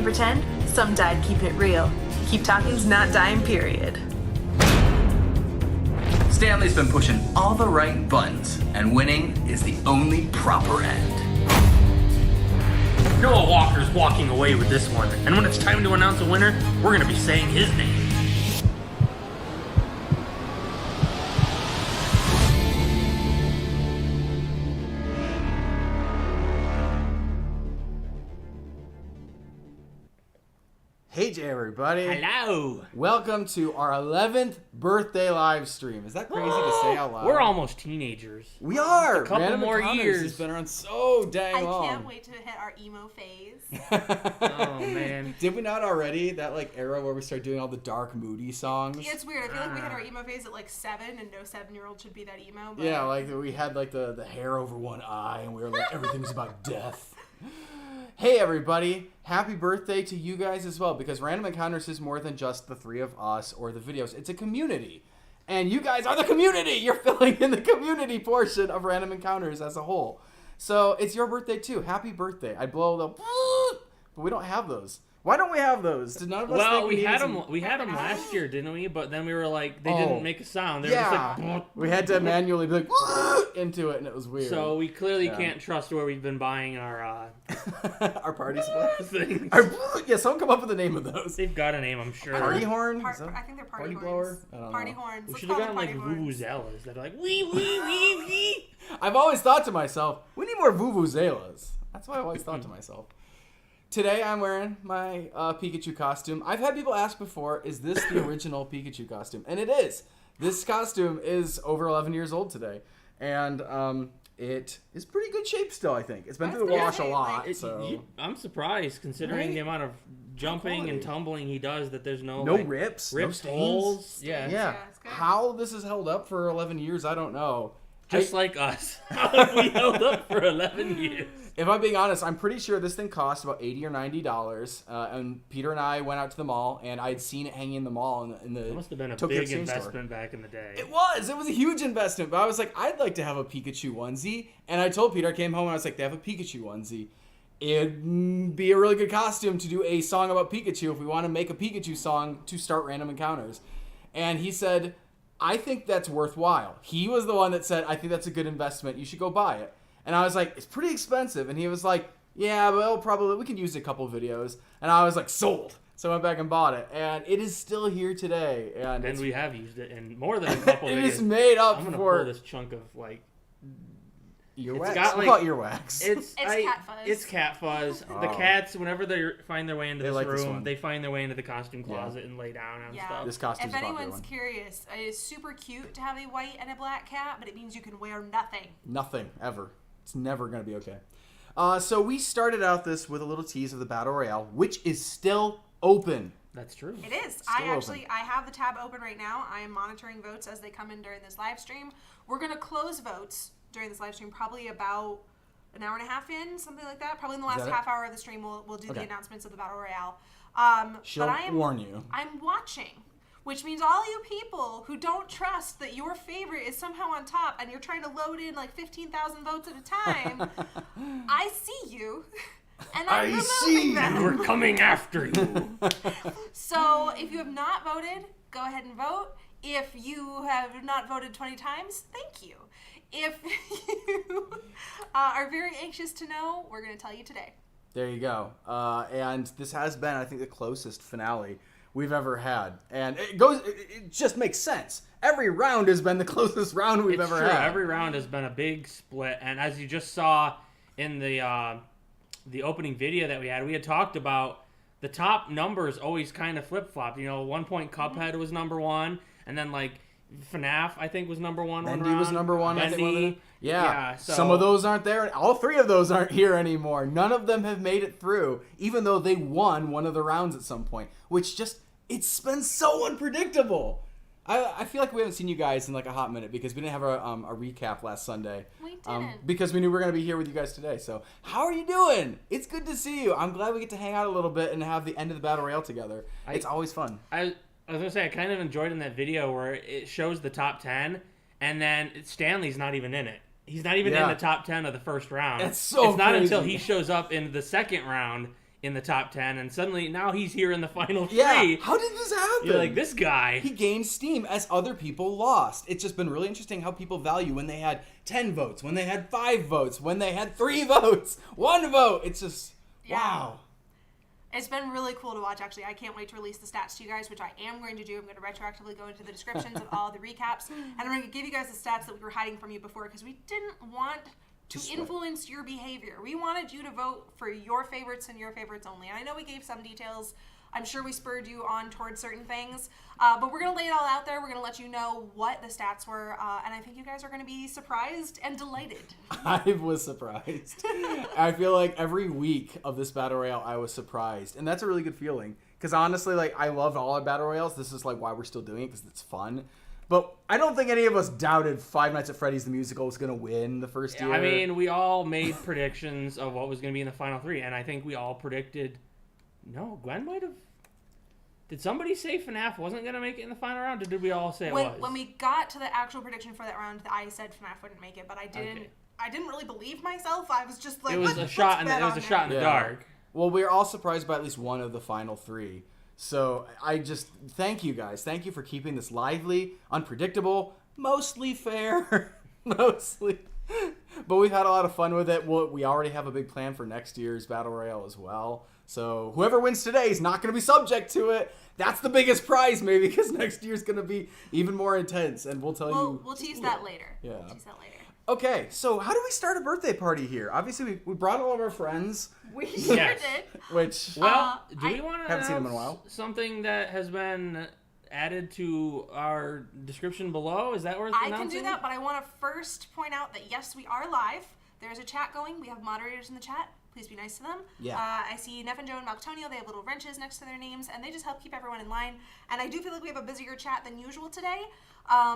pretend, some died keeping it real. Keep talking's not dying, period. Stanley's been pushing all the right buttons, and winning is the only proper end. Noah Walker's walking away with this one, and when it's time to announce a winner, we're going to be saying his name. Hey everybody. Hello. Welcome to our 11th birthday live stream. Is that crazy to say out loud? We're almost teenagers. We are. A couple Random more Encounters years. has been around so dang long. I can't wait to hit our emo phase. Oh, man. Did we not already? That era where we started doing all the dark, moody songs? It's weird. I feel like we hit our emo phase at like 7, and no 7-year-old should be that emo. But... Yeah, like we had like the hair over one eye, and we were like, everything's about death. Hey everybody, happy birthday to you guys as well, because Random Encounters is more than just the three of us or the videos. It's a community. And you guys are the community! You're filling in the community portion of Random Encounters as a whole. So it's your birthday too. Happy birthday. I blow the but we don't have those. Why don't we have those? Did none of us think we had them last year, didn't we? But then we were like, they didn't make a sound. They were just like, we had to manually be like into it, and it was weird. So we clearly can't trust where we've been buying our our party supplies. things. Yeah, someone come up with the name of those. They've got a name, I'm sure. Party horn? I think they're party horns. Blower? I don't party know. horns. We Let's should have call gotten them like party horns. vuvuzelas that are like wee wee wee wee. I've always thought to myself, we need more vuvuzelas. That's what I always thought to myself. Today I'm wearing my Pikachu costume. I've had people ask before, is this the original Pikachu costume? And it is. This costume is over 11 years old today. And it is pretty good shape still, I think. It's been through the wash a lot. I'm surprised, considering the amount of jumping and tumbling he does, that there's no rips, no no stains. Holes. Yeah. Yeah. it's good. How this has held up for 11 years, I don't know. Just like us. We held up for 11 years. If I'm being honest, I'm pretty sure this thing cost about $80 or $90. And Peter and I went out to the mall, and I'd seen it hanging in the mall in the It must have been a Tokyo big Extreme investment store. back in the day. It was a huge investment, but I was like, I'd like to have a Pikachu onesie. And I told Peter, I came home and I was like, they have a Pikachu onesie. It'd be a really good costume to do a song about Pikachu if we want to make a Pikachu song to start Random Encounters. And he said, I think that's worthwhile. He was the one that said, I think that's a good investment. You should go buy it. And I was like, it's pretty expensive. And he was like, yeah, well, probably we can use a couple videos. And I was like, sold. So I went back and bought it. And it is still here today. And we have used it in more than a couple it videos. is made up I'm gonna for pull this chunk of like earwax. It's got, We'll like- call it earwax. It's cat fuzz. It's cat fuzz. The Oh. cats, whenever they find their way into They this like this room, one. they find their way into the costume closet and lay down on Yeah. stuff. This costume's If a popular anyone's one. curious, it is super cute to have a white and a black cat, but it means you can wear nothing. Nothing, ever. It's never going to be okay. So we started out this with a little tease of the Battle Royale, which is still open. That's true. It is. Still I have the tab open right now. I am monitoring votes as they come in during this live stream. We're going to close votes during this live stream probably about an hour and a half in, something like that. Probably in the last that it? half hour of the stream, we'll do the Okay. announcements of the Battle Royale. She'll warn you. I'm watching, which means all you people who don't trust that your favorite is somehow on top and you're trying to load in like 15,000 votes at a time, I see you. And I'm removing them. We're coming after you. So if you have not voted, go ahead and vote. If you have not voted 20 times, thank you. If you are very anxious to know, we're going to tell you today. There you go. And this has been, I think, the closest finale we've ever had. And it just makes sense. Every round has been the closest round we've ever had. Every round has been a big split. And as you just saw in the opening video that we had talked about the top numbers always kind of flip-flopped. You know, at one point Cuphead was number one, and then like FNAF, I think, was number one. Bendy was number one. I think, Bendy. Yeah. So Some of those aren't there. All three of those aren't here anymore. None of them have made it through, even though they won one of the rounds at some point, which just, it's been so unpredictable. I feel like we haven't seen you guys in like a hot minute because we didn't have a recap last Sunday. We didn't. Because we knew we were going to be here with you guys today. So how are you doing? It's good to see you. I'm glad we get to hang out a little bit and have the end of the Battle Royale together. It's always fun. I was going to say, I kind of enjoyed in that video where it shows the top 10, and then Stanley's not even in it. He's not even in the top 10 of the first round. That's so It's not crazy. until he shows up in the second round in the top 10, and suddenly now he's here in the final 3. Yeah, how did this happen? You're like, this guy. He gained steam as other people lost. It's just been really interesting how people value when they had 10 votes, when they had 5 votes, when they had 3 votes, 1 vote. It's just, wow. It's been really cool to watch, actually. I can't wait to release the stats to you guys, which I am going to do. I'm going to retroactively go into the descriptions of all the recaps, and I'm going to give you guys the stats that we were hiding from you before, because we didn't want to influence your behavior. We wanted you to vote for your favorites and your favorites only. And I know we gave some details. I'm sure we spurred you on towards certain things, but we're going to lay it all out there. We're going to let you know what the stats were, and I think you guys are going to be surprised and delighted. I was surprised. I feel like every week of this Battle Royale, I was surprised, and that's a really good feeling, because honestly, like, I love all our Battle Royales. This is, like, why we're still doing it, because it's fun. But I don't think any of us doubted Five Nights at Freddy's the Musical was going to win the first year. I mean, we all made predictions of what was going to be in the final 3, and I think we all predicted... No, Gwen might have... Did somebody say FNAF wasn't going to make it in the final round, or did we all say it was? When we got to the actual prediction for that round, I said FNAF wouldn't make it, but I didn't. Okay. I didn't really believe myself. I was just like, it was a shot in the dark. Well, we were all surprised by at least one of the final 3. So I just thank you guys. Thank you for keeping this lively, unpredictable, mostly fair, mostly. But we've had a lot of fun with it. We already have a big plan for next year's Battle Royale as well. So whoever wins today is not going to be subject to it. That's the biggest prize, maybe, because next year's going to be even more intense, and we'll tell you. We'll tease that later. Yeah. We'll tease that later. Okay, so how do we start a birthday party here? Obviously, we brought all of our friends. We sure did. Which, do we want to haven't seen them in a while. Something that has been added to our description below? Is that worth announcing? I can do that, but I want to first point out that yes, we are live. There's a chat going. We have moderators in the chat. Please be nice to them. Yeah. I see Neff and Joe and Maltonio. They have little wrenches next to their names, and they just help keep everyone in line. And I do feel like we have a busier chat than usual today,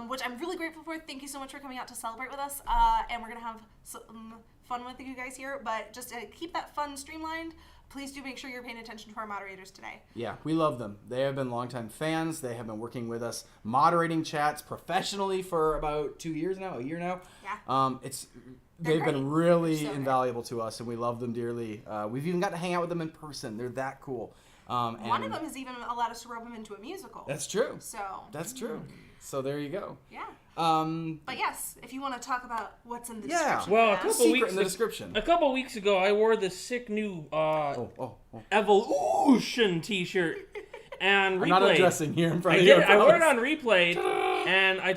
which I'm really grateful for. Thank you so much for coming out to celebrate with us. And we're going to have some fun with you guys here. But just to keep that fun streamlined, please do make sure you're paying attention to our moderators today. Yeah, we love them. They have been longtime fans. They have been working with us, moderating chats professionally for about 2 years now, a year now. Yeah. They've been really invaluable to us, and we love them dearly. We've even got to hang out with them in person. They're that cool. One of them has even allowed us to rope him into a musical. That's true. So that's true. So there you go. Yeah. But yes, if you want to talk about what's in the description. Well, a couple weeks ago, I wore this sick new Evolution T-shirt. And I'm not addressing here in front of you. I wore it on Replayed, and we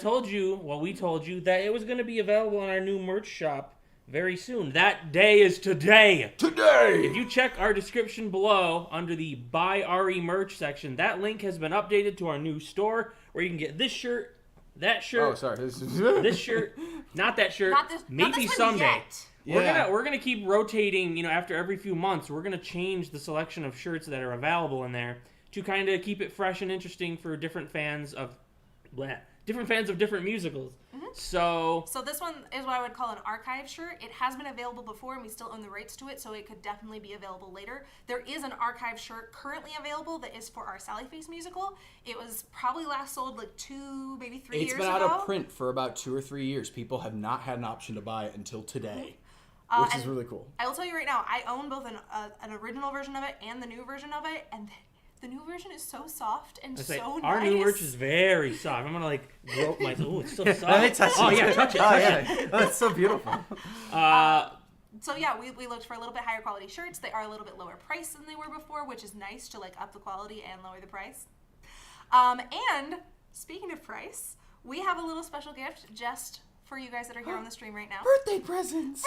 told you that it was going to be available on our new merch shop very soon. That day is today. Today! If you check our description below under the Buy RE merch section, that link has been updated to our new store where you can get this shirt, that shirt. Oh, sorry. This shirt, not that shirt. Maybe someday. Yet. We're gonna keep rotating. After every few months, we're gonna change the selection of shirts that are available in there to kind of keep it fresh and interesting for different fans of different musicals. Mm-hmm. So this one is what I would call an archive shirt. It has been available before, and we still own the rights to it, so it could definitely be available later. There is an archive shirt currently available that is for our Sally Face musical. It was probably last sold like 2, maybe 3 years ago. It's been out of print for about 2 or 3 years. People have not had an option to buy it until today. Which is really cool. I will tell you right now, I own both an original version of it and the new version of it, and the new version is so soft and so nice. Our new merch is very soft. I'm gonna grope myself. Oh, it's so soft. Let me touch it. Oh yeah, touch it. Oh, it's so beautiful. So yeah, we looked for a little bit higher quality shirts. They are a little bit lower price than they were before, which is nice to up the quality and lower the price. And speaking of price, we have a little special gift just for you guys that are here on the stream right now. Birthday presents!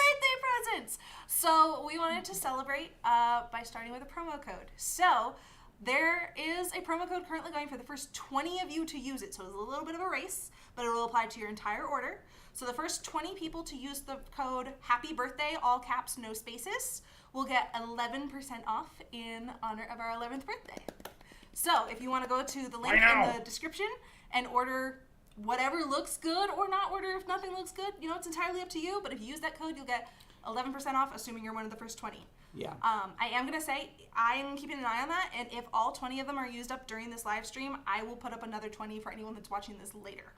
So we wanted to celebrate by starting with a promo code. So there is a promo code currently going for the first 20 of you to use it. So it's a little bit of a race, but it will apply to your entire order. So the first 20 people to use the code Happy Birthday, all caps, no spaces, will get 11% off in honor of our 11th birthday. So if you want to go to the link in the description and order whatever looks good, or not order if nothing looks good, it's entirely up to you. But if you use that code, you'll get 11% off, assuming you're one of the first 20. Yeah. I am going to say, I am keeping an eye on that, and if all 20 of them are used up during this live stream, I will put up another 20 for anyone that's watching this later.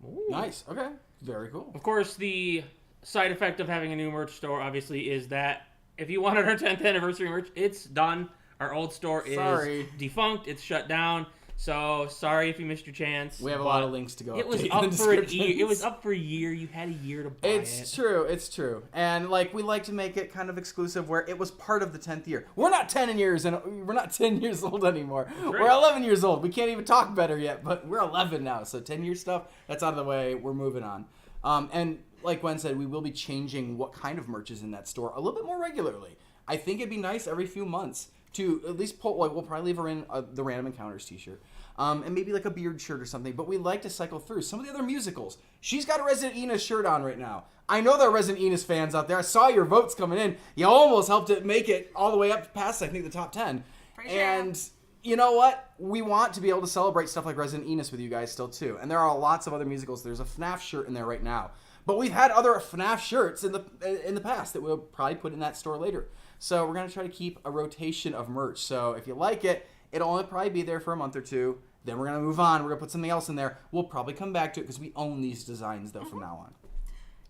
Ooh. Nice. Okay. Very cool. Of course, the side effect of having a new merch store, obviously, is that if you wanted our 10th anniversary merch, it's done. Our old store is defunct. It's shut down. So sorry if you missed your chance. We have a lot of links to go. It was up for a year. It was up for a year. You had a year to buy it. It's true. It's true. And like we like to make it kind of exclusive, where it was part of the 10th year. We're not 10 years, and we're not 10 years old anymore. Right. We're 11 years old. We can't even talk better yet, but we're 11 now. So 10-year stuff, that's out of the way. We're moving on. And like Gwen said, we will be changing what kind of merch is in that store a little bit more regularly. I think it'd be nice every few months to at least pull, like, we'll probably leave her in the Random Encounters t-shirt. And maybe like a beard shirt or something. But we like to cycle through some of the other musicals. She's got a Resident Enos shirt on right now. I know there are Resident Enos fans out there. I saw your votes coming in. You almost helped it make it all the way up past, I think, the top 10. And you know what? We want to be able to celebrate stuff like Resident Enos with you guys still too. And there are lots of other musicals. There's a FNAF shirt in there right now. But we've had other FNAF shirts in the past that we'll probably put in that store later. So we're going to try to keep a rotation of merch. So if you like it, it'll only probably be there for a month or two. Then we're going to move on. We're going to put something else in there. We'll probably come back to it because we own these designs, though, from now on.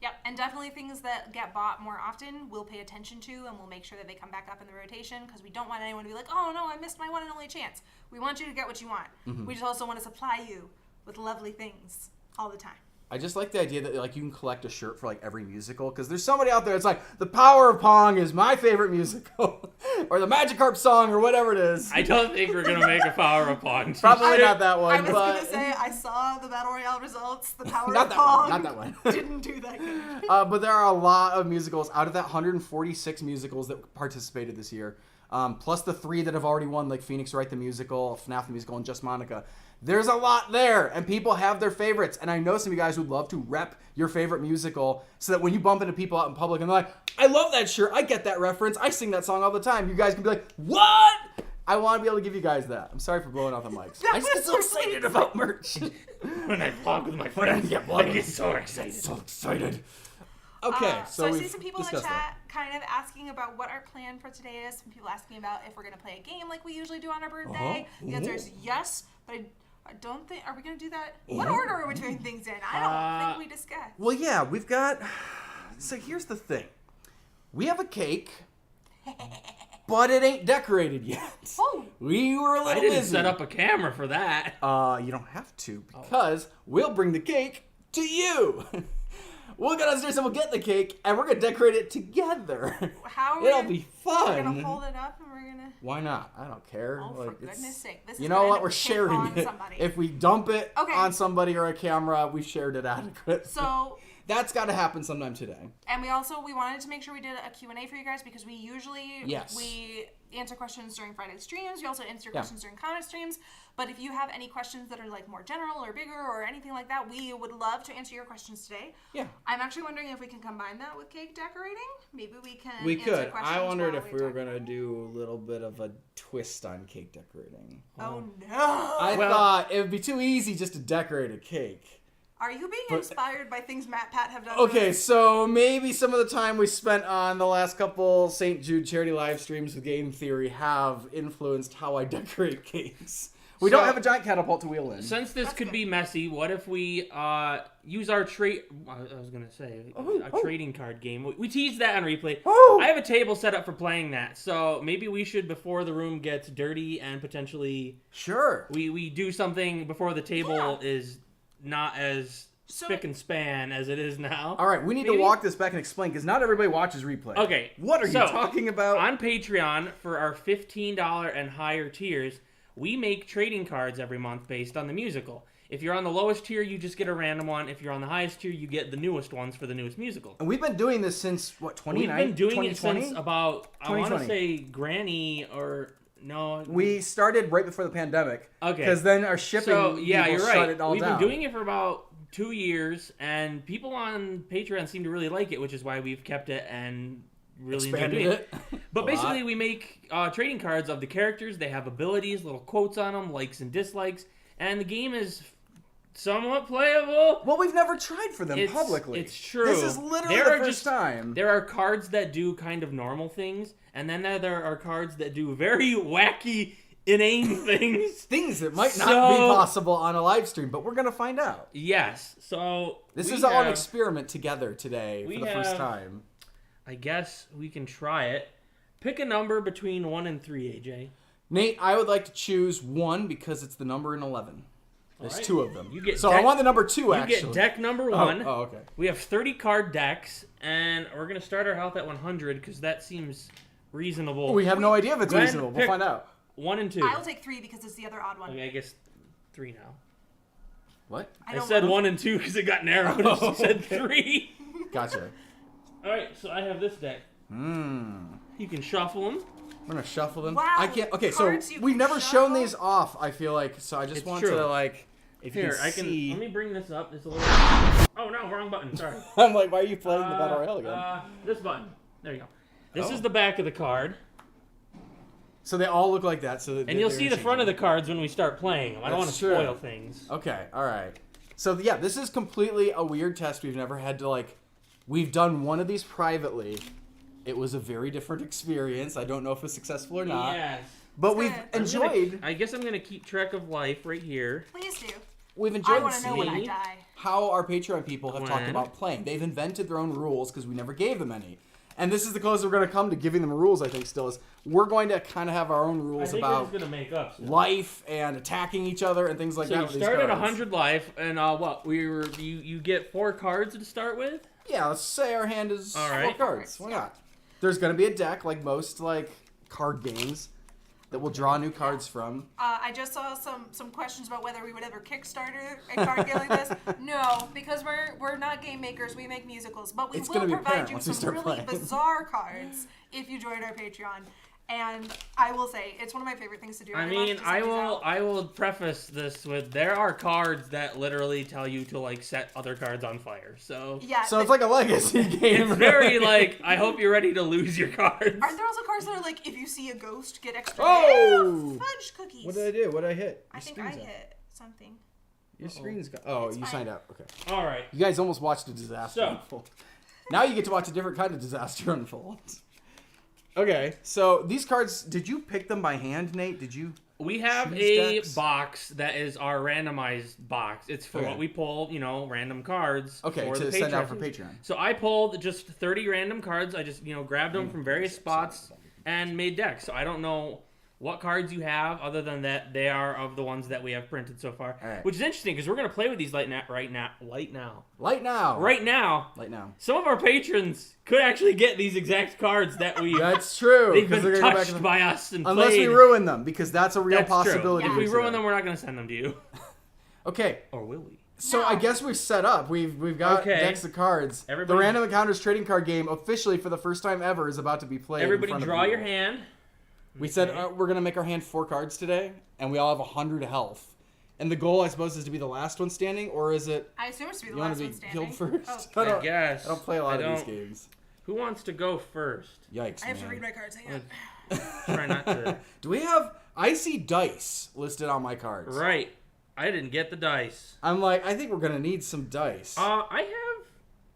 Yep, and definitely things that get bought more often, we'll pay attention to, and we'll make sure that they come back up in the rotation, because we don't want anyone to be like, oh, no, I missed my one and only chance. We want you to get what you want. Mm-hmm. We just also want to supply you with lovely things all the time. I just like the idea that like you can collect a shirt for like every musical, because there's somebody out there that's like, the Power of Pong is my favorite musical, or the Magikarp song, or whatever it is. I don't think we're gonna make a Power of Pong. Probably not that one. I was gonna say I saw the Battle Royale results. The Power of Pong. Not that one. Didn't do that good. But there are a lot of musicals out of that 146 musicals that participated this year, plus the 3 that have already won, like Phoenix Wright the Musical, FNAF the Musical, and Just Monica. There's a lot there, and people have their favorites. And I know some of you guys would love to rep your favorite musical so that when you bump into people out in public and they're like, I love that shirt, I get that reference, I sing that song all the time, you guys can be like, what? I want to be able to give you guys that. I'm sorry for blowing out the mics. I just get so excited about merch. When I vlog with my friends, I get so excited. So excited. Okay, so I see some people in the chat kind of asking about what our plan for today is. Some people asking about if we're going to play a game like we usually do on our birthday. The answer is yes, but I don't think... Are we going to do that? What order are we doing things in? I don't think we discussed. Well, yeah, we've got... So here's the thing. We have a cake, but it ain't decorated yet. Oh. We were a little busy. I didn't set up a camera for that. You don't have to, because we'll bring the cake to you. We'll go downstairs and we'll get the cake, and we're going to decorate it together. How are we It'll be fun. We're going to hold it up and we're going to... Why not? I don't care. Oh, for goodness sake. This you is know gonna what? end We're up sharing it. somebody. If we dump it on somebody or a camera, we've shared it adequately. So... That's got to happen sometime today. And we wanted to make sure we did a Q&A for you guys, because we usually we answer questions during Friday streams. We also answer questions during comment streams. But if you have any questions that are like more general or bigger or anything like that, we would love to answer your questions today. Yeah. I'm actually wondering if we can combine that with cake decorating. Maybe we can. We could. I wondered if we were going to do a little bit of a twist on cake decorating. Oh no! I thought it would be too easy just to decorate a cake. Are you being inspired by things Matt Pat have done? Okay, so maybe some of the time we spent on the last couple St. Jude charity live streams with Game Theory have influenced how I decorate cakes. We don't have a giant catapult to wheel in. Since this could be messy, what if we use our trading card game? We teased that on replay. I have a table set up for playing that, so maybe we should, before the room gets dirty and potentially... Sure. We do something before the table is... not as spick and span as it is now. All right, we need to walk this back and explain, because not everybody watches replay. Okay. What are you talking about? On Patreon, for our $15 and higher tiers, we make trading cards every month based on the musical. If you're on the lowest tier, you just get a random one. If you're on the highest tier, you get the newest ones for the newest musical. And we've been doing this since, what, 2019? We've been doing it since about, I want to say, Granny or... No. We started right before the pandemic. Okay. Because then our shipping you're right. shut it all down. We've been doing it for about 2 years, and people on Patreon seem to really like it, which is why we've kept it and really enjoyed doing it. But basically, we make trading cards of the characters. They have abilities, little quotes on them, likes and dislikes, and the game is somewhat playable. Well, we've never tried for them publicly. It's true. This is literally the first time. There are cards that do kind of normal things, and then there are cards that do very wacky, inane things. Things that might not be possible on a live stream, but we're going to find out. Yes. So this is all an experiment together today for the first time. I guess we can try it. Pick a number between 1 and 3, AJ. Nate, I would like to choose 1 because it's the number in 11. There's Alright. 2 of them. You get so I deck- want the number 2, You actually. get deck number 1. Oh, okay. We have 30 card decks, and we're going to start our health at 100 because that seems reasonable. We have no idea if it's Gwen, reasonable. We'll pick- find out. 1 and 2. I will take 3 because it's the other odd one. Okay, I guess 3 now. What? I don't said know. 1 and 2 because it got narrowed. Oh, You said okay. 3. Gotcha. All right, so I have this deck. You can shuffle them. I'm gonna shuffle them. Wow, I can't. Okay, so cards you we've can never shown shuffle? these off. I feel like so. I just It's want true. to like. If Here, you can I can. see. Let me bring this up. It's a little. Oh no, wrong button. Sorry. I'm like, why are you playing the Battle Royale again? This button. There you go. This Oh. is the back of the card, So they all look like that. So and you'll see the front of the cards when we start playing them. I don't want That's to true. spoil things. Okay, all right. So yeah, this is completely a weird test. We've never had to like. We've done one of these privately. It was a very different experience. I don't know if it's successful or not. Yes. But It's we've good. enjoyed. I guess I'm gonna keep track of life right here. Please do. We've I enjoyed want to know when I seeing die. how our Patreon people have talked When? about playing. They've invented their own rules because we never gave them any. And this is the closest we're going to come to giving them rules, I think, still is we're going to kind of have our own I rules think about we're just gonna make up. Stuff. life and attacking each other and things like So that. you with these start at cards. 100 life, and what? You get 4 cards to start with. Yeah, let's say our hand is All 4 right. cards. Why not? There's going to be a deck, like most like card games, that we'll draw new cards from. I just saw some questions about whether we would ever Kickstarter a card game like this. No, because we're not game makers. We make musicals, but we It's will gonna be provide apparent you once we some start really playing. bizarre cards if you join our Patreon. And I will say it's one of my favorite things to do. I love mean, to send these out. I will preface this with there are cards that literally tell you to like set other cards on fire. So Yeah. So it's like a legacy game. it's very like I hope you're ready to lose your cards. Aren't there also cards that are like if you see a ghost, get extra Oh! fudge cookies? What did I do? What did I hit? I think I hit something. Your screen's got. Oh, It's you fine. signed up. Okay. All right. You guys almost watched a disaster So- unfold. Now you get to watch a different kind of disaster unfold. Okay, so these cards, did you pick them by hand, Nate? Did you? We have Choose a decks? box that is our randomized box. It's for Okay. what we pull, random cards. Okay, for to the send out for Patreons. Patreon. So I pulled just 30 random cards. I just, grabbed them from various spots and made decks. So I don't know what cards you have other than that they are of the ones that we have printed so far. All right. Which is interesting because we're going to play with these right now. Light now. Right now, Light now. some of our patrons could actually get these exact cards that we That's true. they've 'cause been they're gonna go back touched and- by us and Unless played. we ruin them, because that's a real That's possibility. true. If we today. ruin them, we're not going to send them to you. Okay, Or will we? so No. I guess we're set up. We've got Okay. decks of cards. Everybody- The Random Encounters trading card game officially for the first time ever is about to be played. in Everybody front of draw your people. hand. We said Okay. we're gonna make our hand 4 cards today, and we all have 100 health. And the goal, I suppose, is to be the last one standing, or is it I assume it's to be the you want last to one be standing. killed first? Oh, I guess. I don't play a lot I of these don't- games. Who wants to go first? Yikes, I have to man. read my cards. Hang on. Try not to. Do we have? I see dice listed on my cards. Right. I didn't get the dice. I'm like, I think we're gonna need some dice. I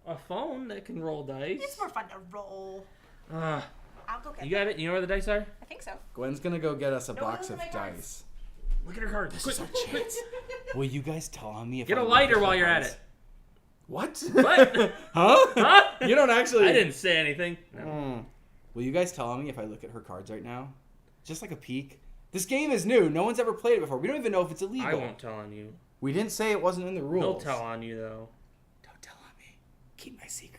have a phone that can roll dice. It's more fun to roll. Uh, I'll go get you got it? You know where the dice are? I think so. Gwen's gonna go get us a No, box those of are my cards. dice. Look at her cards. This Quick, is our quick. chance. Will you guys tell on me if Get I a look lighter at while the you're at cards? it. What? What? Huh? Huh? You don't actually. I didn't say anything. No. Will you guys tell on me if I look at her cards right now? Just like a peek. This game is new. No one's ever played it before. We don't even know if it's illegal. I won't tell on you. We didn't say it wasn't in the rules. They'll tell on you, though. Don't tell on me. Keep my secret.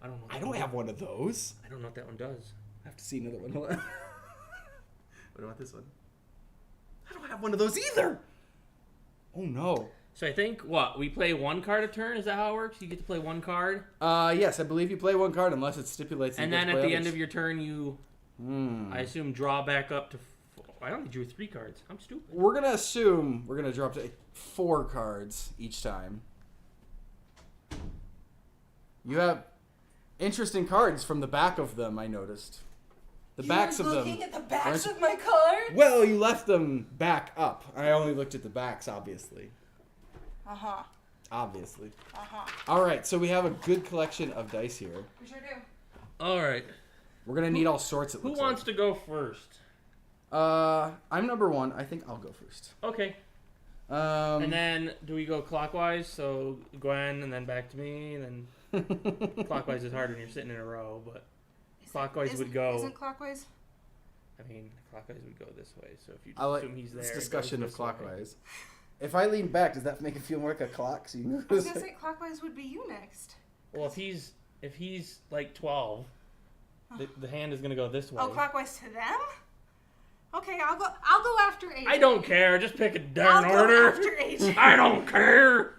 I don't know. I don't have one of those. I don't know what that one does. I have to see another one. Hold on. What about this one? I don't have one of those either. Oh no. So I think, we play one card a turn? Is that how it works? You get to play one card? Yes, I believe you play one card unless it stipulates. And then at the end of your turn, you, I assume, draw back up to... I only drew 3 cards. I'm stupid. We're gonna assume we're gonna draw up to 4 cards each time. You have interesting cards from the back of them. I noticed. The backs of them. Looking at the backs Aren't- of my cards. Well, you left them back up. I only looked at the backs, obviously. Obviously. All right, so we have a good collection of dice here. We sure do. All right. We're gonna need all sorts of. Who wants to go first? I'm number 1. I think I'll go first. Okay. And then, do we go clockwise? So, Gwen, and then back to me, and then... Clockwise is hard when you're sitting in a row, but clockwise would go. Isn't clockwise? I mean, clockwise would go this way. So if you I like assume he's there, this it goes discussion of this way. clockwise. If I lean back, does that make it feel more like a clock? So you move I was gonna say clockwise would be you next. Well, if he's like 12, the hand is gonna go this way. Oh, clockwise to them? Okay, I'll go after AJ. I don't care. Just pick a darn I'll order. go after AJ. I don't care.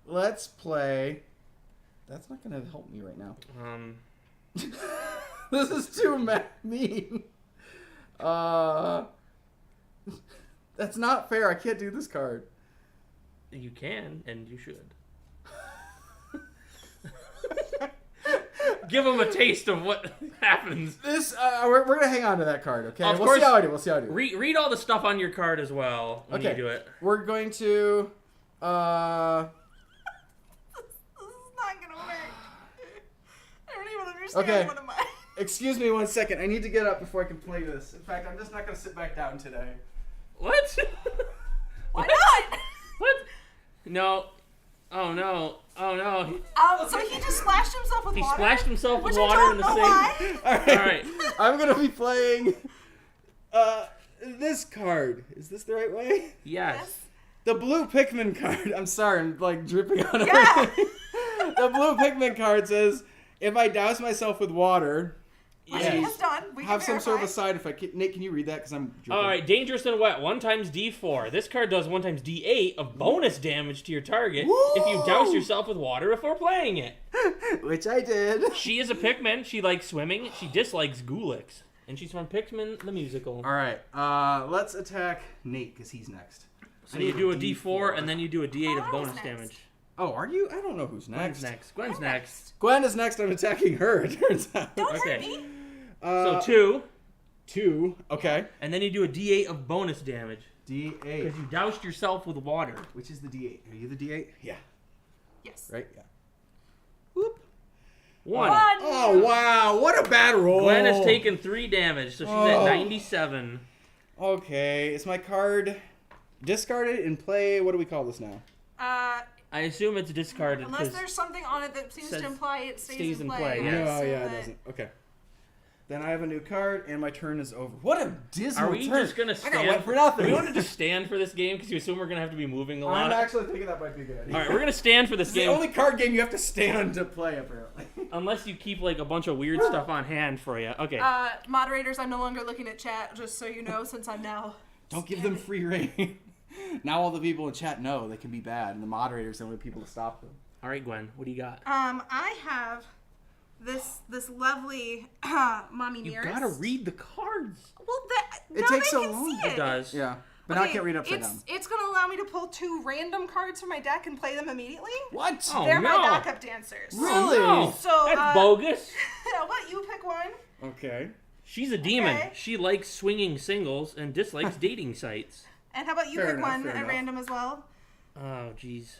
Let's play. That's not gonna help me right now. This is too mean. That's not fair. I can't do this card. You can and you should. Give him a taste of what happens. This we're gonna hang on to that card, okay? Of We'll course. see how I do. We'll see how I do. Read all the stuff on your card as well when you Okay. do it. We're going to This is not gonna work. I don't even understand Okay. what am I. excuse me 1 second. I need to get up before I can play this. In fact, I'm just not gonna sit back down today. What? Why not? What? No. Oh no. Oh no. So he just splashed himself with He water. splashed himself with which water I don't in the know sink. why. All right. I'm gonna be playing this card. Is this the right way? Yes. The blue Pikmin card. I'm sorry, I'm like dripping on Yeah. everything. The blue Pikmin card says, if I douse myself with water, Which he has done. We have can some sort of a verify. side effect. Nate, can you read that? Because I'm dripping. All right. Dangerous and wet. 1 times D4. This card does 1 times D8 of bonus damage to your target if you douse yourself with water before playing it. Which I did. She is a Pikmin. She likes swimming. She dislikes Gulix. And she's from Pikmin the musical. All right, let's attack Nate because he's next. So you do a D4 and then you do a D8 of Oh, bonus next. damage. Oh, are you? I don't know who's next. Gwen's next. Gwen's next. Gwen is next. I'm attacking her. It turns out. Don't Okay. hurt me. So 2, 2. Okay. and then you do a D8 of bonus damage. D8. Because you doused yourself with water. Which is the D8? Are you the D8? Yeah. Yes. Right? Yeah. Whoop. 1. Oh, wow. What a bad roll. Gwen has taken 3 damage, so she's at Oh. 97. Okay. Is my card discarded and play? What do we call this now? I assume it's discarded. Unless 'cause- there's something on it that seems says to imply it stays in in play. play, No, yeah. So yeah, it that- doesn't. Okay. Then I have a new card, and my turn is over. What a dismal Are we turn. just gonna I got stand? went for nothing. Do we want to just stand for this game because you assume we're gonna have to be moving a lot? I'm actually thinking that might be a good idea. All right, we're gonna stand for this It's the game only card game you have to stand to play, apparently. unless you keep like a bunch of weird stuff on hand for you. Okay. Moderators, I'm no longer looking at chat, just so you know, since I'm now. Don't give them free reign. Now all the people in chat know they can be bad, and the moderators are the only people to stop them. All right, Gwen, what do you got? I have this lovely mommy You nearest. gotta read the cards. Well, It now takes they so can long. see It does. Yeah, but now I Okay, can't read it upside down. It's going to allow me to pull 2 random cards from my deck and play them immediately. What? Oh, They're my no. backup dancers. Really? Oh, no. So, That's bogus. How about you pick one? Okay. She's a demon. Okay. She likes swinging singles and dislikes dating sites. And how about you Fair pick enough, one fair at enough. random as well? Oh, jeez.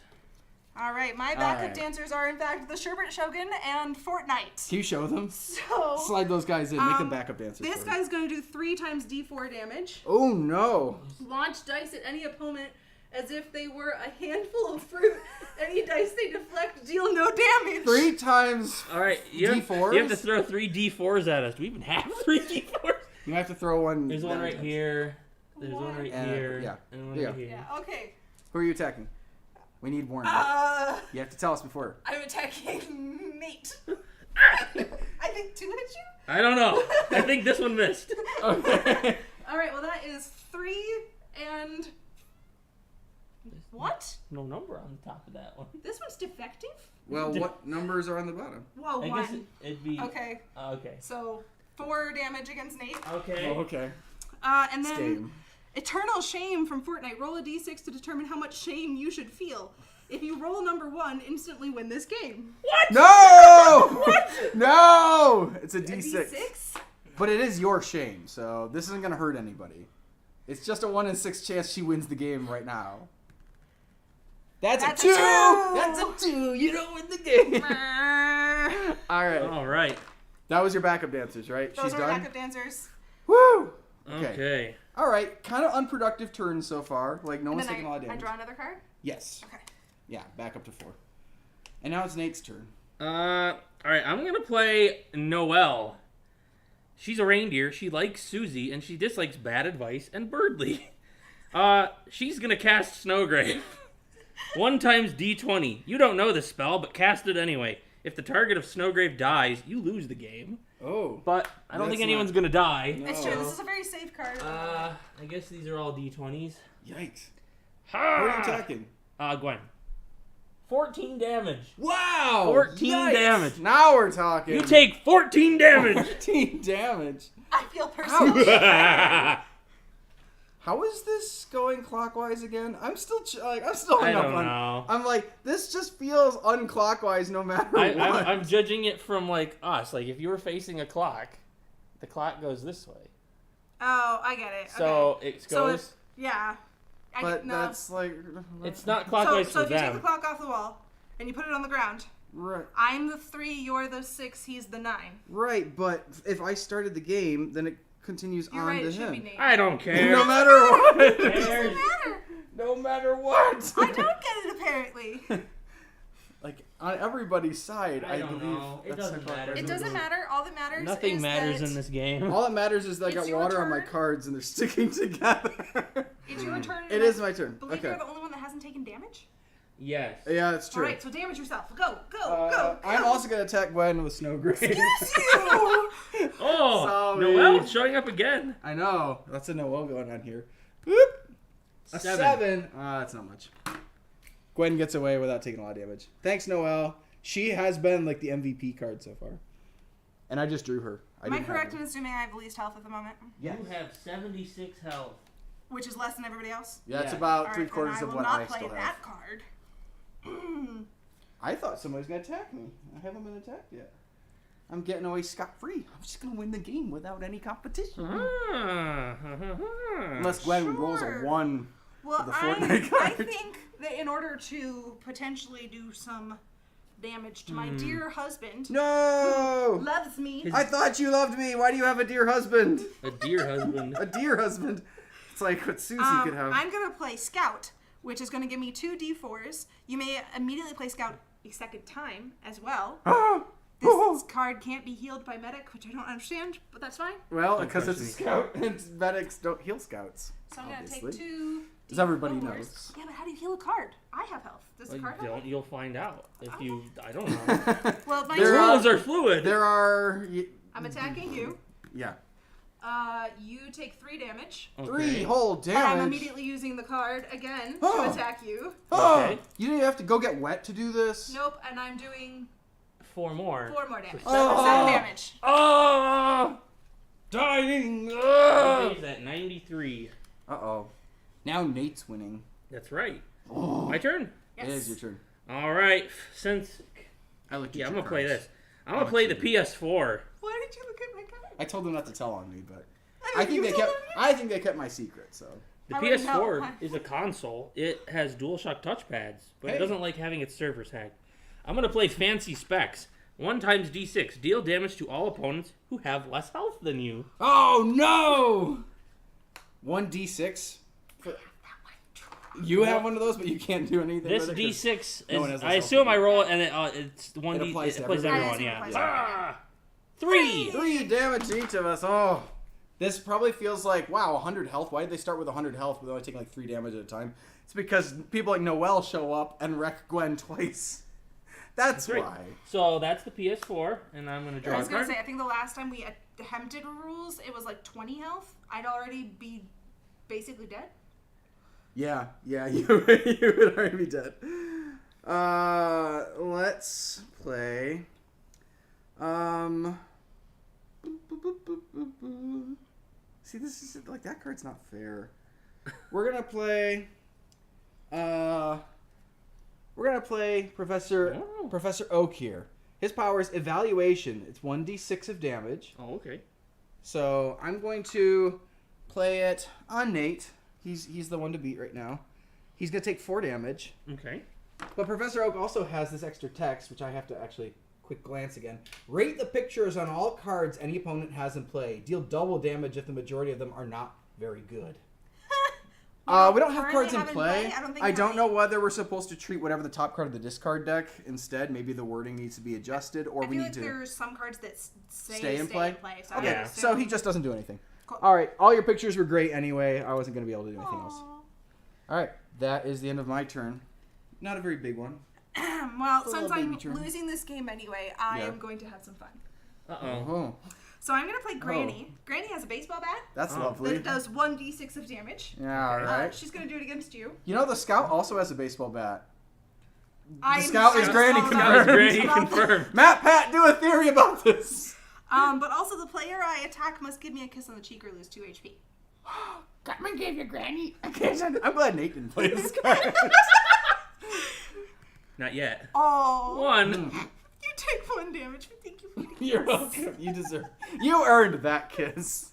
All right, my backup right. dancers are in fact the Sherbet Shogun and Fortnite. Can you show them? So Slide those guys in. Make them backup dancers. this for me. guy's going to do 3 times D4 damage. Oh no! Launch dice at any opponent as if they were a handful of fruit. Any dice they deflect deal no damage. 3 times. All right, you have D4s? to throw 3 D4s at us. Do we even have 3 D4s? You have to throw one. There's one right here. There's one right And, here. yeah. And one Yeah. right here. Yeah. Okay. Who are you attacking? We need warning. You have to tell us before. I'm attacking Nate. I think 2 hit you. I don't know. I think this one missed. Okay. All right. Well, that is 3 and what? No number on the top of that one. This one's defective. Well, what numbers are on the bottom? Whoa, I guess 1. it'd be. Okay. Okay. So 4 damage against Nate. Okay. Oh, okay. And then Game. Eternal Shame from Fortnite. Roll a d6 to determine how much shame you should feel. If you roll number 1, instantly win this game. What? No! What? No! It's a A D6. D6? But it is your shame, so this isn't gonna hurt anybody. It's just a 1 in 6 chance she wins the game right now. That's That's a a 2! two! That's a 2! You don't win the game! Alright. All right. That was your backup dancers, right? Those She's are done? backup dancers. Woo! Okay. Alright, kind of unproductive turns so far. Like, no And one's then taking a lot of I damage. draw another card. Yes. Okay. Yeah, back up to 4. And now it's Nate's turn. All right, I'm gonna play Noelle. She's a reindeer. She likes Susie, and she dislikes bad advice and Birdly. She's gonna cast Snowgrave. 1 times D20. You don't know this spell, but cast it anyway. If the target of Snowgrave dies, you lose the game. Oh. But I don't That's think anyone's gonna die. No. It's true. This is a very safe card. I guess these are all D20s. Yikes. Ha! Who are you attacking? Gwen. 14 damage. Wow! 14 Yikes. damage. Now we're talking. You take 14 damage. 14 damage. I feel personally. How is this going clockwise again? I'm still I hung up don't on. know. I'm like, this just feels unclockwise no matter what. I'm judging it from like us. Like if you were facing a clock, the clock goes this way. Oh, I get it. So okay. it So goes. yeah. But no. that's like. It's not So clockwise if for you take the them. clock off the wall and you put it on the ground, Right. I'm the 3, you're the 6, he's the 9. Right, but if I started the game, then it continues You're on right. to It should be him. Nate. I don't care. No matter what. It doesn't matter. No matter what. I don't get it apparently. Like on everybody's side, I I don't believe. know. It that's doesn't how matter. It clockwise doesn't matter. All that matters Nothing is matters that in this game. All that matters is that I It's got your water on my turn. cards and they're sticking together. It's your turn. It is my turn. Believe Okay. you're the only one that hasn't taken damage. Yes. Yeah, that's true. All right, so damage yourself. Go, go. I'm also gonna attack Gwen with Snowgrave. Excuse you. Oh, Sorry. Noelle's showing up again. I know. That's a Noel going on here. Boop. A 7. 7. That's not much. Gwen gets away without taking a lot of damage. Thanks, Noelle. She has been like the MVP card so far. And I just drew her. Am I correct in assuming I have the least health at the moment? Yes. You have 76 health. Which is less than everybody else? Yeah, that's Yeah. about All 3/4 right, then of what I I will not play still have. that card. I thought somebody's gonna attack me. I haven't been attacked yet. I'm getting away scot-free. I'm just gonna win the game without any competition. Unless Gwen rolls a Sure. 1. Well, The I Fortnite card. think that in order to potentially do some damage to my dear husband, No! who loves me, I thought you loved me. Why do you have a dear husband? A dear husband. A dear husband. It's like what Susie could have. I'm going to play Scout, which is going to give me 2 D4s. You may immediately play Scout a second time as well. This card can't be healed by Medic, which I don't understand, but that's fine. Well, Don't because it's a question scout, and medics don't heal scouts. So I'm going to take Obviously. 2 As everybody D4s. knows. Yeah, but how do you heal a card? I have health. Does the Well, card have health? you'll find out. If you, I don't know. Well, my The There rules are fluid. There are. I'm attacking you. Yeah. You take 3 damage. 3 whole And I'm damage. immediately using the card again Oh. to attack you. Oh, Okay. you didn't have to go get wet to do this? Nope, and I'm doing 4 more. 4 more damage. Oh. 7 damage. Oh! Dying. Dave's at 93. Uh-oh. Now Nate's winning. That's right. My turn. Yes. It is your turn. All right. Since I looked at yeah, I'm your gonna play cards. this. I'm gonna play the PS4. Why did you look at my card? I told them not to tell on me, but I I think you they told kept. them? I think they kept my secret. So The I wouldn't PS4 know. is a console. It has DualShock touchpads, but Hey. it doesn't like having its servers hacked. I'm gonna play Fancy Specs. 1 times D6. Deal damage to all opponents who have less health than you. Oh no! 1d6. You have one of those, but you can't do anything. This with it 'cause D6 no one is. has I less assume health I than roll it and it's one It D. applies It to applies to everybody. everyone. I Yeah. assume it applies to 3. 3 damage to each of us. Oh, this probably feels like wow, 100 health. Why did they start with 100 health, but only taking like 3 damage at a time? It's because people like Noelle show up and wreck Gwen twice. That's right. why. So that's the PS4, and I'm gonna draw I a was gonna card. say, I think the last time we attempted rules, it was like 20 health. I'd already be basically dead. Yeah, you would already be dead. Let's play. See, this is like that card's not fair. We're gonna play. We're gonna play Professor Oak here. His power is Evaluation. It's 1d6 of damage. Oh, okay. So I'm going to play it on Nate. He's the one to beat right now. He's gonna take 4 damage. Okay. But Professor Oak also has this extra text, which I have to actually quick glance again. Rate the pictures on all cards any opponent has in play. Deal double damage if the majority of them are not very good. We don't have cards in play. I don't we're- know whether we're supposed to treat whatever the top card of the discard deck instead. Maybe the wording needs to be adjusted, or I we feel need like to there's some cards that stay in play. So Okay, I would so he assume- just doesn't do anything. Cool. All right, all your pictures were great anyway. I wasn't going to be able to do anything else. Aw. All right, that is the end of my turn. Not a very big one. Well, A since little I'm baby turn. losing this game anyway, I Yeah. am going to have some fun. Uh-oh. Oh, So I'm going to play Granny. Granny has a baseball bat that's Oh. lovely. that does 1d6 of damage. Yeah, all right. She's going to do it against you. You know, the scout also has a baseball bat. I'm scout is sure Granny all That was about- Granny about that. confirmed. Matt, Pat, do a theory about this. But also the player I attack must give me a kiss on the cheek or lose 2 HP. Cartman gave you Granny. I'm glad Nate didn't play this card. Not yet. Oh. 1. You take 1 damage, but thank you for the kiss. You're welcome. You earned that kiss.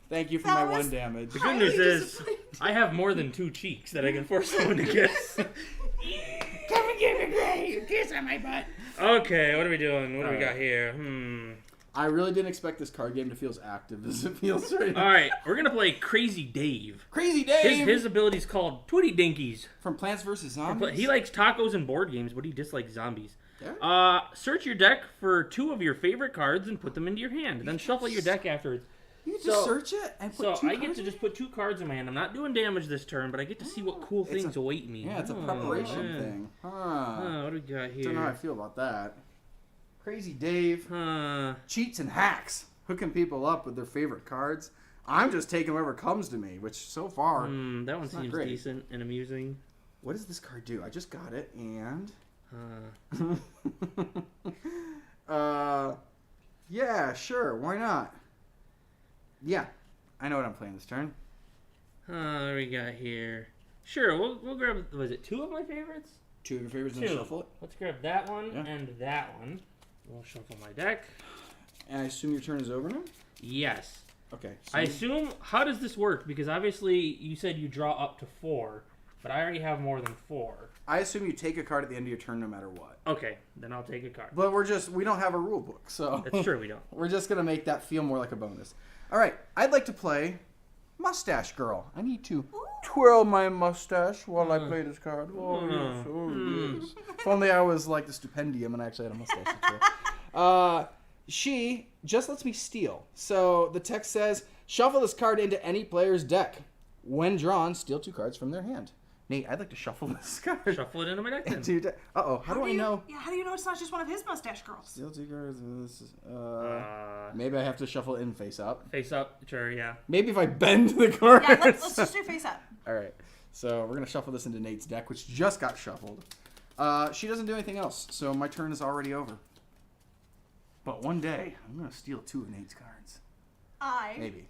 Thank you for That my was- 1 damage. The good news Highly is, disappointing. I have more than 2 cheeks that I can force someone to kiss. Come and give me Granny. Kiss on my butt. Okay, what are we doing? What do we Alright. got here? I really didn't expect this card game to feel as active as it feels right now. Alright, we're gonna play Crazy Dave. Crazy Dave His ability's called Twitty Dinkies. from Plants vs. Zombies. But he likes tacos and board games, but he dislikes zombies. Yeah. Search your deck for 2 of your favorite cards and put them into your hand. Then shuffle your deck afterwards. You can so- just search it and put So 2 I get cards to in just it? put 2 cards in my hand. I'm not doing damage this turn, but I get to see what cool It's things await me. Yeah, it's a Oh, preparation yeah. thing. Huh. What do we got here? Don't know how I feel about that. Crazy Dave cheats and hacks, hooking people up with their favorite cards. I'm just taking whatever comes to me, which so far, that one not seems great. decent and amusing. what does this card do? I just got it, and yeah, sure, why not? Yeah, I know what I'm playing this turn. What do we got here? Sure, we'll grab. Was it 2 of my favorites? 2 of your favorites and 2. shuffle it. Let's grab that one Yeah. and that one. We'll shuffle my deck. And I assume your turn is over now? Yes. Okay. So I assume. How does this work? Because obviously you said you draw up to 4, but I already have more than 4. I assume you take a card at the end of your turn no matter what. Okay, then I'll take a card. But we don't have a rule book, so. That's true, we don't. We're just going to make that feel more like a bonus. All right, I'd like to play Mustache Girl. I need to twirl my mustache while I play this card. Oh, yes. Oh, yes. If only I was like the Stupendium and I actually had a mustache to twirl. She just lets me steal. So the text says, shuffle this card into any player's deck. When drawn, steal 2 cards from their hand. Nate, I'd like to shuffle this card. Shuffle it into my deck then. into your deck. Uh-oh, how do I know? Yeah, how do you know it's not just one of his mustache girls? Steal 2 cards. This is, maybe I have to shuffle it in face up. Face up, sure, yeah. Maybe if I bend the cards. Yeah, let's just do face up. All right. So we're going to shuffle this into Nate's deck, which just got shuffled. She doesn't do anything else, so my turn is already over. But one day, I'm going to steal 2 of Nate's cards. I Maybe.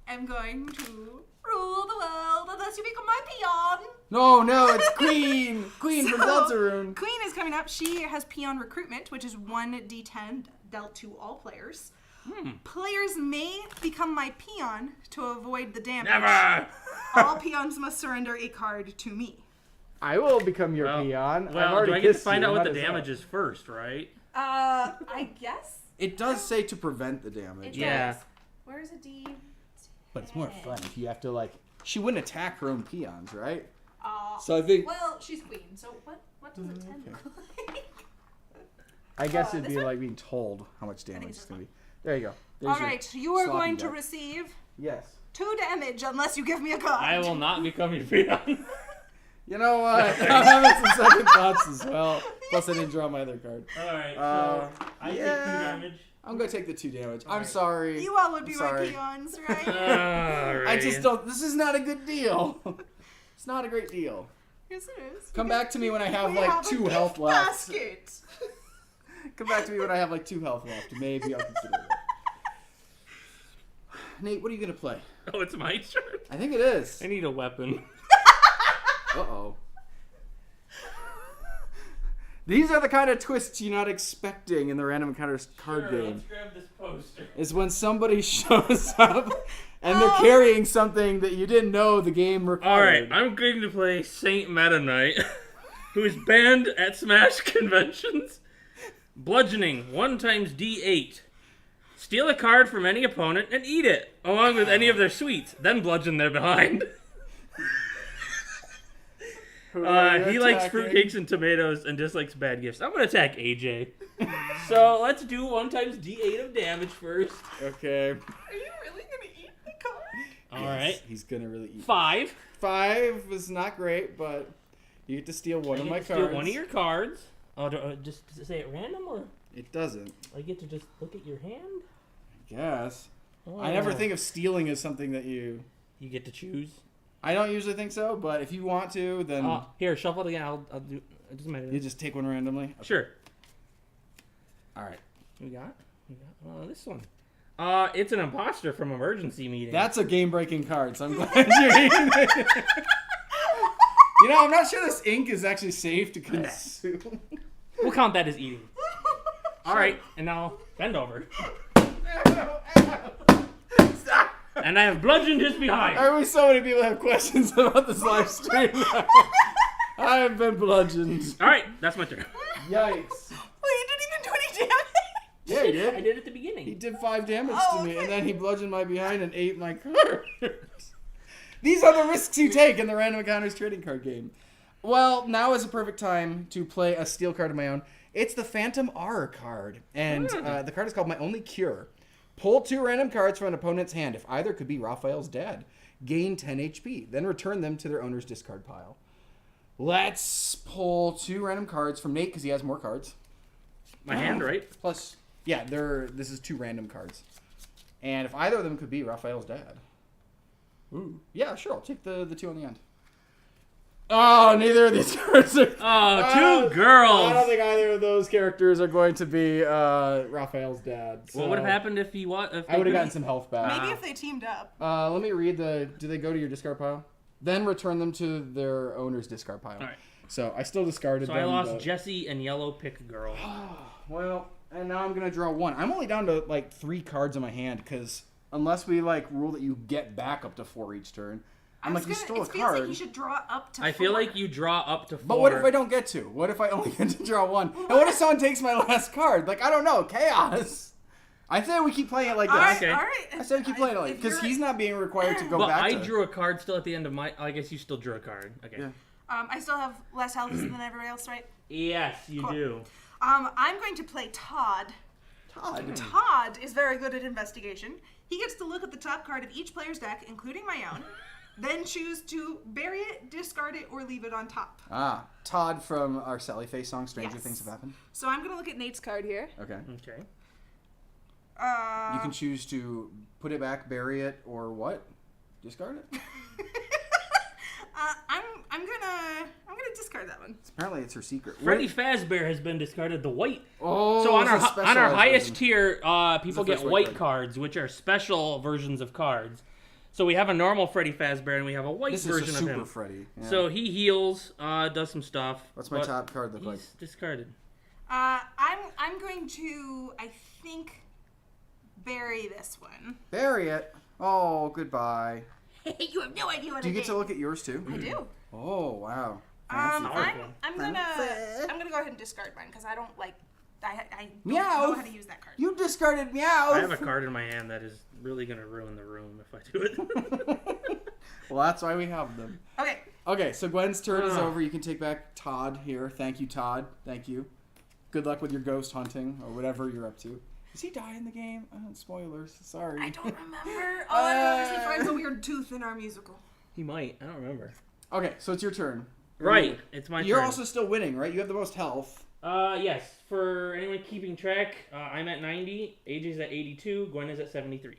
am going to rule the world unless you become my peon. No, it's Queen! Queen from So, Deltarune. Queen is coming up. She has peon recruitment, which is 1d10 dealt to all players. Players may become my peon to avoid the damage. Never! All peons must surrender a card to me. I will become your peon. I've Well, already do I get to kissed find you, out what might the as well. damage is first, right? I guess It does say to prevent the damage. it Yeah. does. Where's a D? But it's more fun if you have to, like... She wouldn't attack her own peons, right? Uh, So I think... well, she's queen, so what does a 10 look like? I guess it'd this be one? like being told how much damage it's it's going to be. There you go. There's All your right, you are sloppy going to deck. receive Yes. 2 damage unless you give me a card. I will not become your peon. You know what? I'm having some second thoughts as well. Plus, I didn't draw my other card. Alright, so I take 2 yeah. damage. I'm going to take the 2 damage. I'm Alright. sorry. You all would be I'm my sorry. peons, right? Alright. I just don't... This is not a good deal. It's not a great deal. Yes, it is. Come back to me when I have, We like, have a 2 gift health left. basket. Come back to me when I have, like, 2 health left. Maybe I'll consider it. Nate, what are you going to play? Oh, it's my turn? I think it is. I need a weapon. Uh-oh. These are the kind of twists you're not expecting in the Random Encounters card Sure, game. let's grab this poster. Is when somebody shows up and they're carrying something that you didn't know the game required. Alright, I'm going to play Saint Meta Knight, who is banned at Smash conventions. Bludgeoning, 1 times D8. Steal a card from any opponent and eat it, along with any of their sweets, then bludgeon their behind. Who are you He likes attacking? fruitcakes and tomatoes and dislikes bad gifts. I'm gonna attack AJ. So let's do 1 times D8 of damage first. Okay. Are you really gonna eat the card? All right. He's gonna really eat. 5. 5 was not great, but you get to steal one of my cards. Steal one of your cards. Oh, just say it random, or It doesn't. I get to just look at your hand. Yes. Oh. I never think of stealing as something that you. You get to choose. I don't usually think so, but if you want to, then Here, shuffle it again. I'll do. It doesn't matter. you just take one randomly. Okay. Sure. All right. We got this one. It's an imposter from emergency meeting. That's a game-breaking card, so I'm glad you're eating it. You know, I'm not sure this ink is actually safe to consume. We'll count that as eating. All right, and now bend over. And I have bludgeoned his behind. Are we so many people have questions about this live stream? I have been bludgeoned. All right, that's my turn. Yikes. Well, you didn't even do any damage. Yeah, he did. I did at the beginning. He did 5 damage Oh, to me, okay. and then he bludgeoned my behind and ate my card. These are the risks you take in the Random Encounters trading card game. Well, now is a perfect time to play a steel card of my own. It's the Phantom R card, and the card is called My Only Cure. Pull 2 random cards from an opponent's hand. If either could be Raphael's dad, gain 10 HP. Then return them to their owner's discard pile. Let's pull 2 random cards from Nate because he has more cards. My hand, right? Plus, yeah, this is 2 random cards. And if either of them could be Raphael's dad. Ooh. Yeah, sure, I'll take the 2 on the end. Oh, neither of these cards are... Oh, 2 girls. I don't think either of those characters are going to be Raphael's dad. So What would have happened if he was? I would have gotten some health back. Maybe if they teamed up. Let me read do they go to your discard pile? Then return them to their owner's discard pile. All right. So I still discarded So them. I lost but- Jesse and Yellow Pick Girl. Well, and now I'm going to draw 1. I'm only down to, 3 cards in my hand, because unless we, rule that you get back up to 4 each turn, you stole a it feels card. like you should draw up to I feel 4. like you draw up to 4. But what if I don't get to? What if I only get to draw 1? And what if someone takes my last card? I don't know. Chaos. I say we keep playing it like this. All right, Okay. all right. I say we keep playing it like If because you're- he's not being required to go Well, back I to... drew a card still at the end of my... I guess you still drew a card. Okay. Yeah. I still have less health than everybody else, right? Yes, you Cool. do. I'm going to play Todd. Todd. Todd is very good at investigation. He gets to look at the top card of each player's deck, including my own, then choose to bury it, discard it, or leave it on top. Todd from our Sally Face song, Stranger Yes. Things Have Happened. So I'm going to look at Nate's card here. Okay. Okay. You can choose to put it back, bury it, or what? Discard it? I'm gonna discard that one. Apparently it's her secret. Freddy Fazbear has been discarded. The white. Oh, So on it's our a on our specialized highest version. tier, people the get first white white cards, which are special versions of cards. So we have a normal Freddy Fazbear and we have a white This is version a of super him. Freddy. Yeah. So he heals, does some stuff. What's my but top card look he's like? discarded. I'm going to, I think, bury this one. Bury it. Oh, goodbye. You have no idea what Do you I get did. to look at yours too? I do. Oh, wow. I'm Powerful. gonna go ahead and discard mine because I don't like. I don't Meow. know how to use that card. You discarded Meow. I have a card in my hand that is really going to ruin the room if I do it. Well, that's why we have them. Okay. Okay, so Gwen's turn is over. You can take back Todd here. Thank you, Todd. Thank you. Good luck with your ghost hunting or whatever you're up to. Does he die in the game? Spoilers. Sorry. I don't remember. All I remember is he finds a weird tooth in our musical. He might. I don't remember. Okay, so it's your turn. Right. It's my You're turn. also still winning, right? You have the most health. Yes. For anyone keeping track, I'm at 90. AJ's at 82. Gwen is at 73.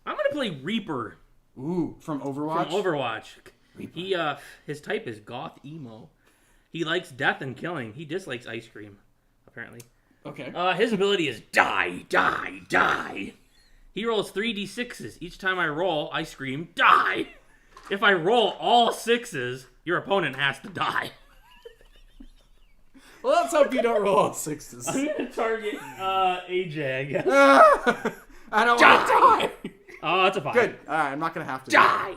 I'm gonna play Reaper Ooh, from Overwatch? from Overwatch. He his type is goth emo. He likes death and killing. He dislikes ice cream, apparently. Okay. His ability is die, die, die. He rolls 3d6s. Each time I roll, I scream die. If I roll all 6s, your opponent has to die. Well, let's hope you don't roll all 6s. I'm gonna target AJ, I guess. I don't want to die. Oh, that's a 5. Good. All right, I'm not going to have to. Die.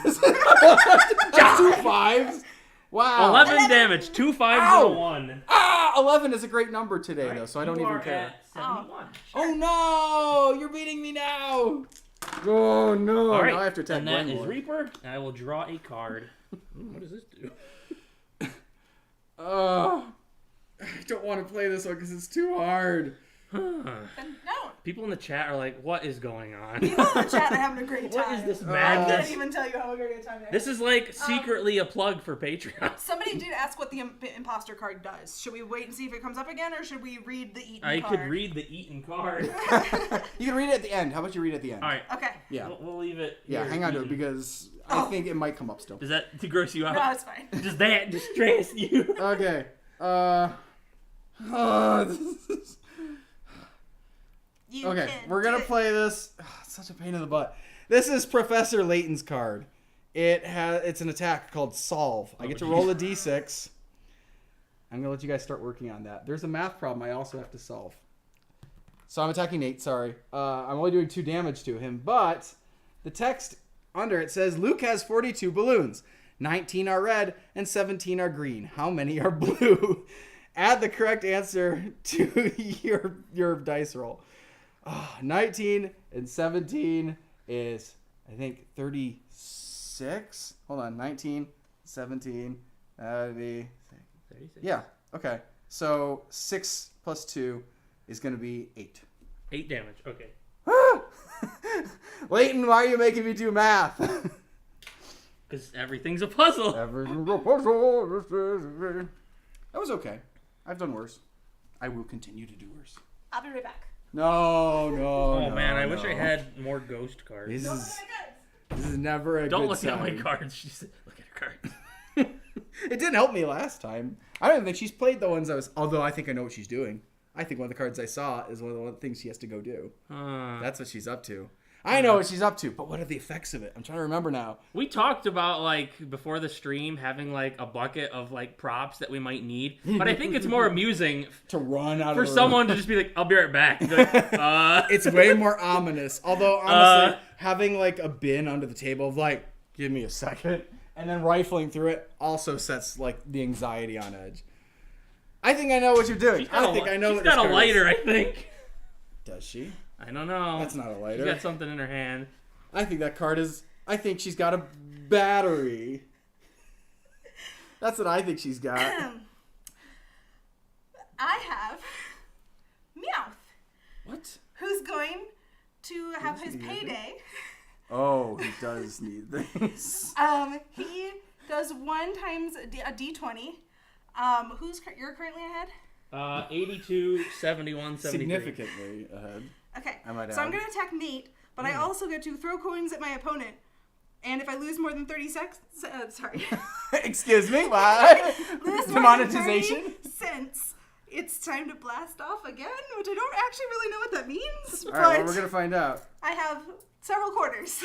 That's 2 5s. Wow. 11 damage. 2 5s Ow. and a 1. 11 is a great number today, though, so I don't You even are care. at 71. Oh no! You're beating me now! Oh no! All right, Now I have to attack and that Gwen is more. Reaper, and I will draw a card. What does this do? I don't want to play this one because it's too hard. Then don't. People in the chat are like, "What is going on? People in the chat are having a great time. What is this I madness?" can't even tell you how great a time they're This is like secretly a plug for Patreon. Somebody did ask what the imposter card does. Should we wait and see if it comes up again, or should we read the eaten I card? could read the eaten card. You can read it at the end. How about you read it at the end? All right. Okay. Yeah. We'll leave it. Yeah, here, hang on to it eaten. because I think it might come up still. Does that to gross you out? No, it's fine. Does that distress you? Okay. This is... You Okay, can we're gonna do it. play this. It's such a pain in the butt. This is Professor Layton's card. It's an attack called Solve. I get to roll a d6. I'm gonna let you guys start working on that. There's a math problem I also have to solve. So I'm attacking Nate. Sorry, I'm only doing 2 damage to him, but the text under it says Luke has 42 balloons. 19 are red and 17 are green. How many are blue? Add the correct answer to your dice roll. 19 and 17 is, I think, 36. Hold on, 19, 17, that would be... 36. Yeah, okay. So 6 plus 2 is going to be 8. 8 damage. Okay. Layton, why are you making me do math? Because everything's a puzzle. Everything's a puzzle. That was okay. I've done worse. I will continue to do worse. I'll be right back. No. Oh man, I wish I had more ghost cards. This is never a Don't good look sign. at my cards. She said, look at her cards. It didn't help me last time. I don't even think she's played the ones I was... Although I think I know what she's doing. I think one of the cards I saw is one of the things she has to go do. That's what she's up to. I know what she's up to, but what are the effects of it? I'm trying to remember now. We talked about, like, before the stream, having, like, a bucket of, like, props that we might need. But I think it's more amusing To run out for of the someone to just be like, I'll be right back. Be like, It's way more ominous. Although, honestly, having, like, a bin under the table of, like, give me a second, and then rifling through it also sets, like, the anxiety on edge. I think I know what you're doing. I think I know what She's this got a card lighter, is. I think. Does she? I don't know. That's not a lighter. She's got something in her hand. I think that card is... I think she's got a battery. That's what I think she's got. I have Meowth, What? who's going to have his he need anything? payday. Oh, he does need things. He does 1 times a d20. You're currently ahead? 82, 71, 73. Significantly ahead. Okay, I might so I'm add. going to attack Nate, but I also get to throw coins at my opponent. And if I lose more than 30 seconds, sorry. Excuse me, what? Lose more than Demonetization? 30 cents. It's time to blast off again, which I don't actually really know what that means. All right, well, but we're going to find out. I have several quarters.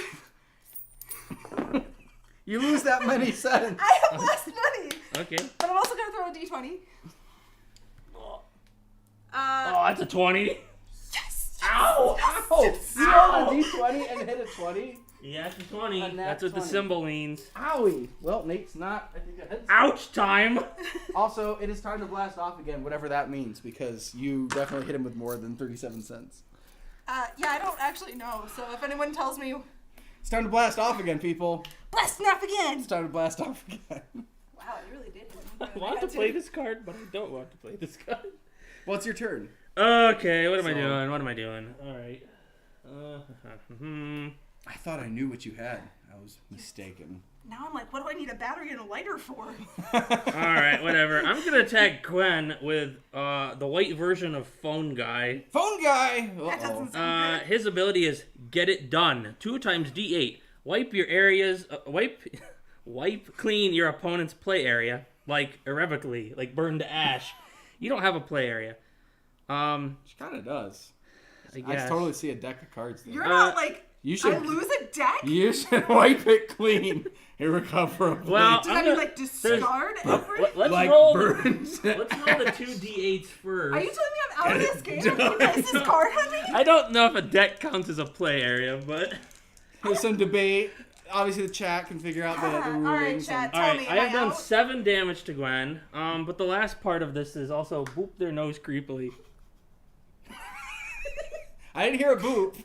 You lose that many cents. I have less money. Okay. But I'm also going to throw a d20. Oh, that's a 20. Yes! Ow! Oh, you rolled a d20 and hit a 20? Yeah, it's a 20. A nat That's what 20. the symbol means. Owie. Well, Nate's not, I think, ahead. Ouch time! Also, it is time to blast off again, whatever that means, because you definitely hit him with more than 37 cents. Yeah, I don't actually know. So if anyone tells me, It's time to blast off again, people. blasting off again! It's time to blast off again. Wow, you really did. I want to play this card, but I don't want to play this card. Well, it's your turn. Okay, what am I So- doing? What am I doing? Alright. I thought I knew what you had. I was mistaken. Now I'm like, what do I need a battery and a lighter for? Alright, whatever. I'm going to attack Gwen with the white version of Phone Guy. Phone guy! That doesn't sound good. His ability is Get It Done. 2 times D8. Wipe your areas... wipe clean your opponent's play area. Like, irrevocably. Like, burn to ash. You don't have a play area. She kind of does. I I guess. totally see a deck of cards there. You're not like, You I should lose a deck? you should wipe it clean. Irrecoverably. Well, Does that mean like discard every? Let's like roll burned. Let's roll the 2 D8s first. Are you telling me I'm out of this game? You guys this card on me? I don't know if a deck counts as a play area, but... There's some debate. Obviously, the chat can figure out the All right, rulings. chat. All Tell right, me, I am have done out? 7 damage to Gwen, but the last part of this is also boop their nose creepily. I didn't hear a boop.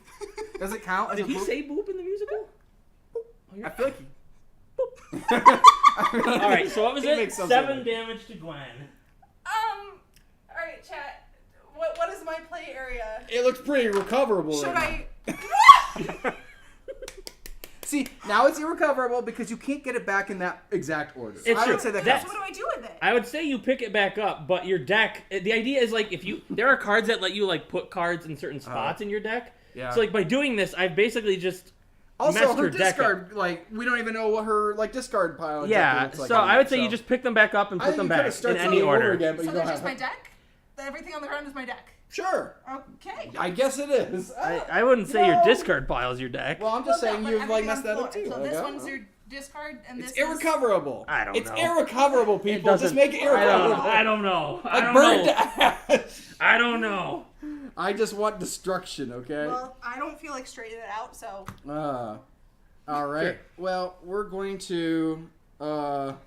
Does it count as Did a he boop? say boop in I feel like. All right, so what was He it? makes some 7 sense. damage to Gwen. All right, chat. What is my play area? It looks pretty recoverable. Should right I? See, now it's irrecoverable because you can't get it back in that exact order. It's I true. would say that That's- So counts. what do I do with it? I would say you pick it back up, but your deck. The idea is like if you there are cards that let you like put cards in certain spots in your deck. Yeah. So like by doing this, I've basically just Also, messed her deck up. discard, like, we don't even know what her, like, discard pile exactly Yeah. looks like So anymore, I would say so. you just pick them back up and I put think them you coulda back in started any something over order. again, but So you that's don't just have my deck? Everything on the ground is my deck. Sure. Okay. I guess it is. I wouldn't say your discard pile is your deck. Well, I'm just saying But you've, like, everything messed on that the up, floor. too. So Like, this I don't one's know. your discard, and It's this is... irrecoverable. I don't It's know. irrecoverable, It people. doesn't. Just make it irrecoverable. I don't know. I Like don't burned know. ash. I don't know. I just want destruction, okay? Well, I don't feel like straightening it out, so... All right. Sure. Well, we're going to. Well,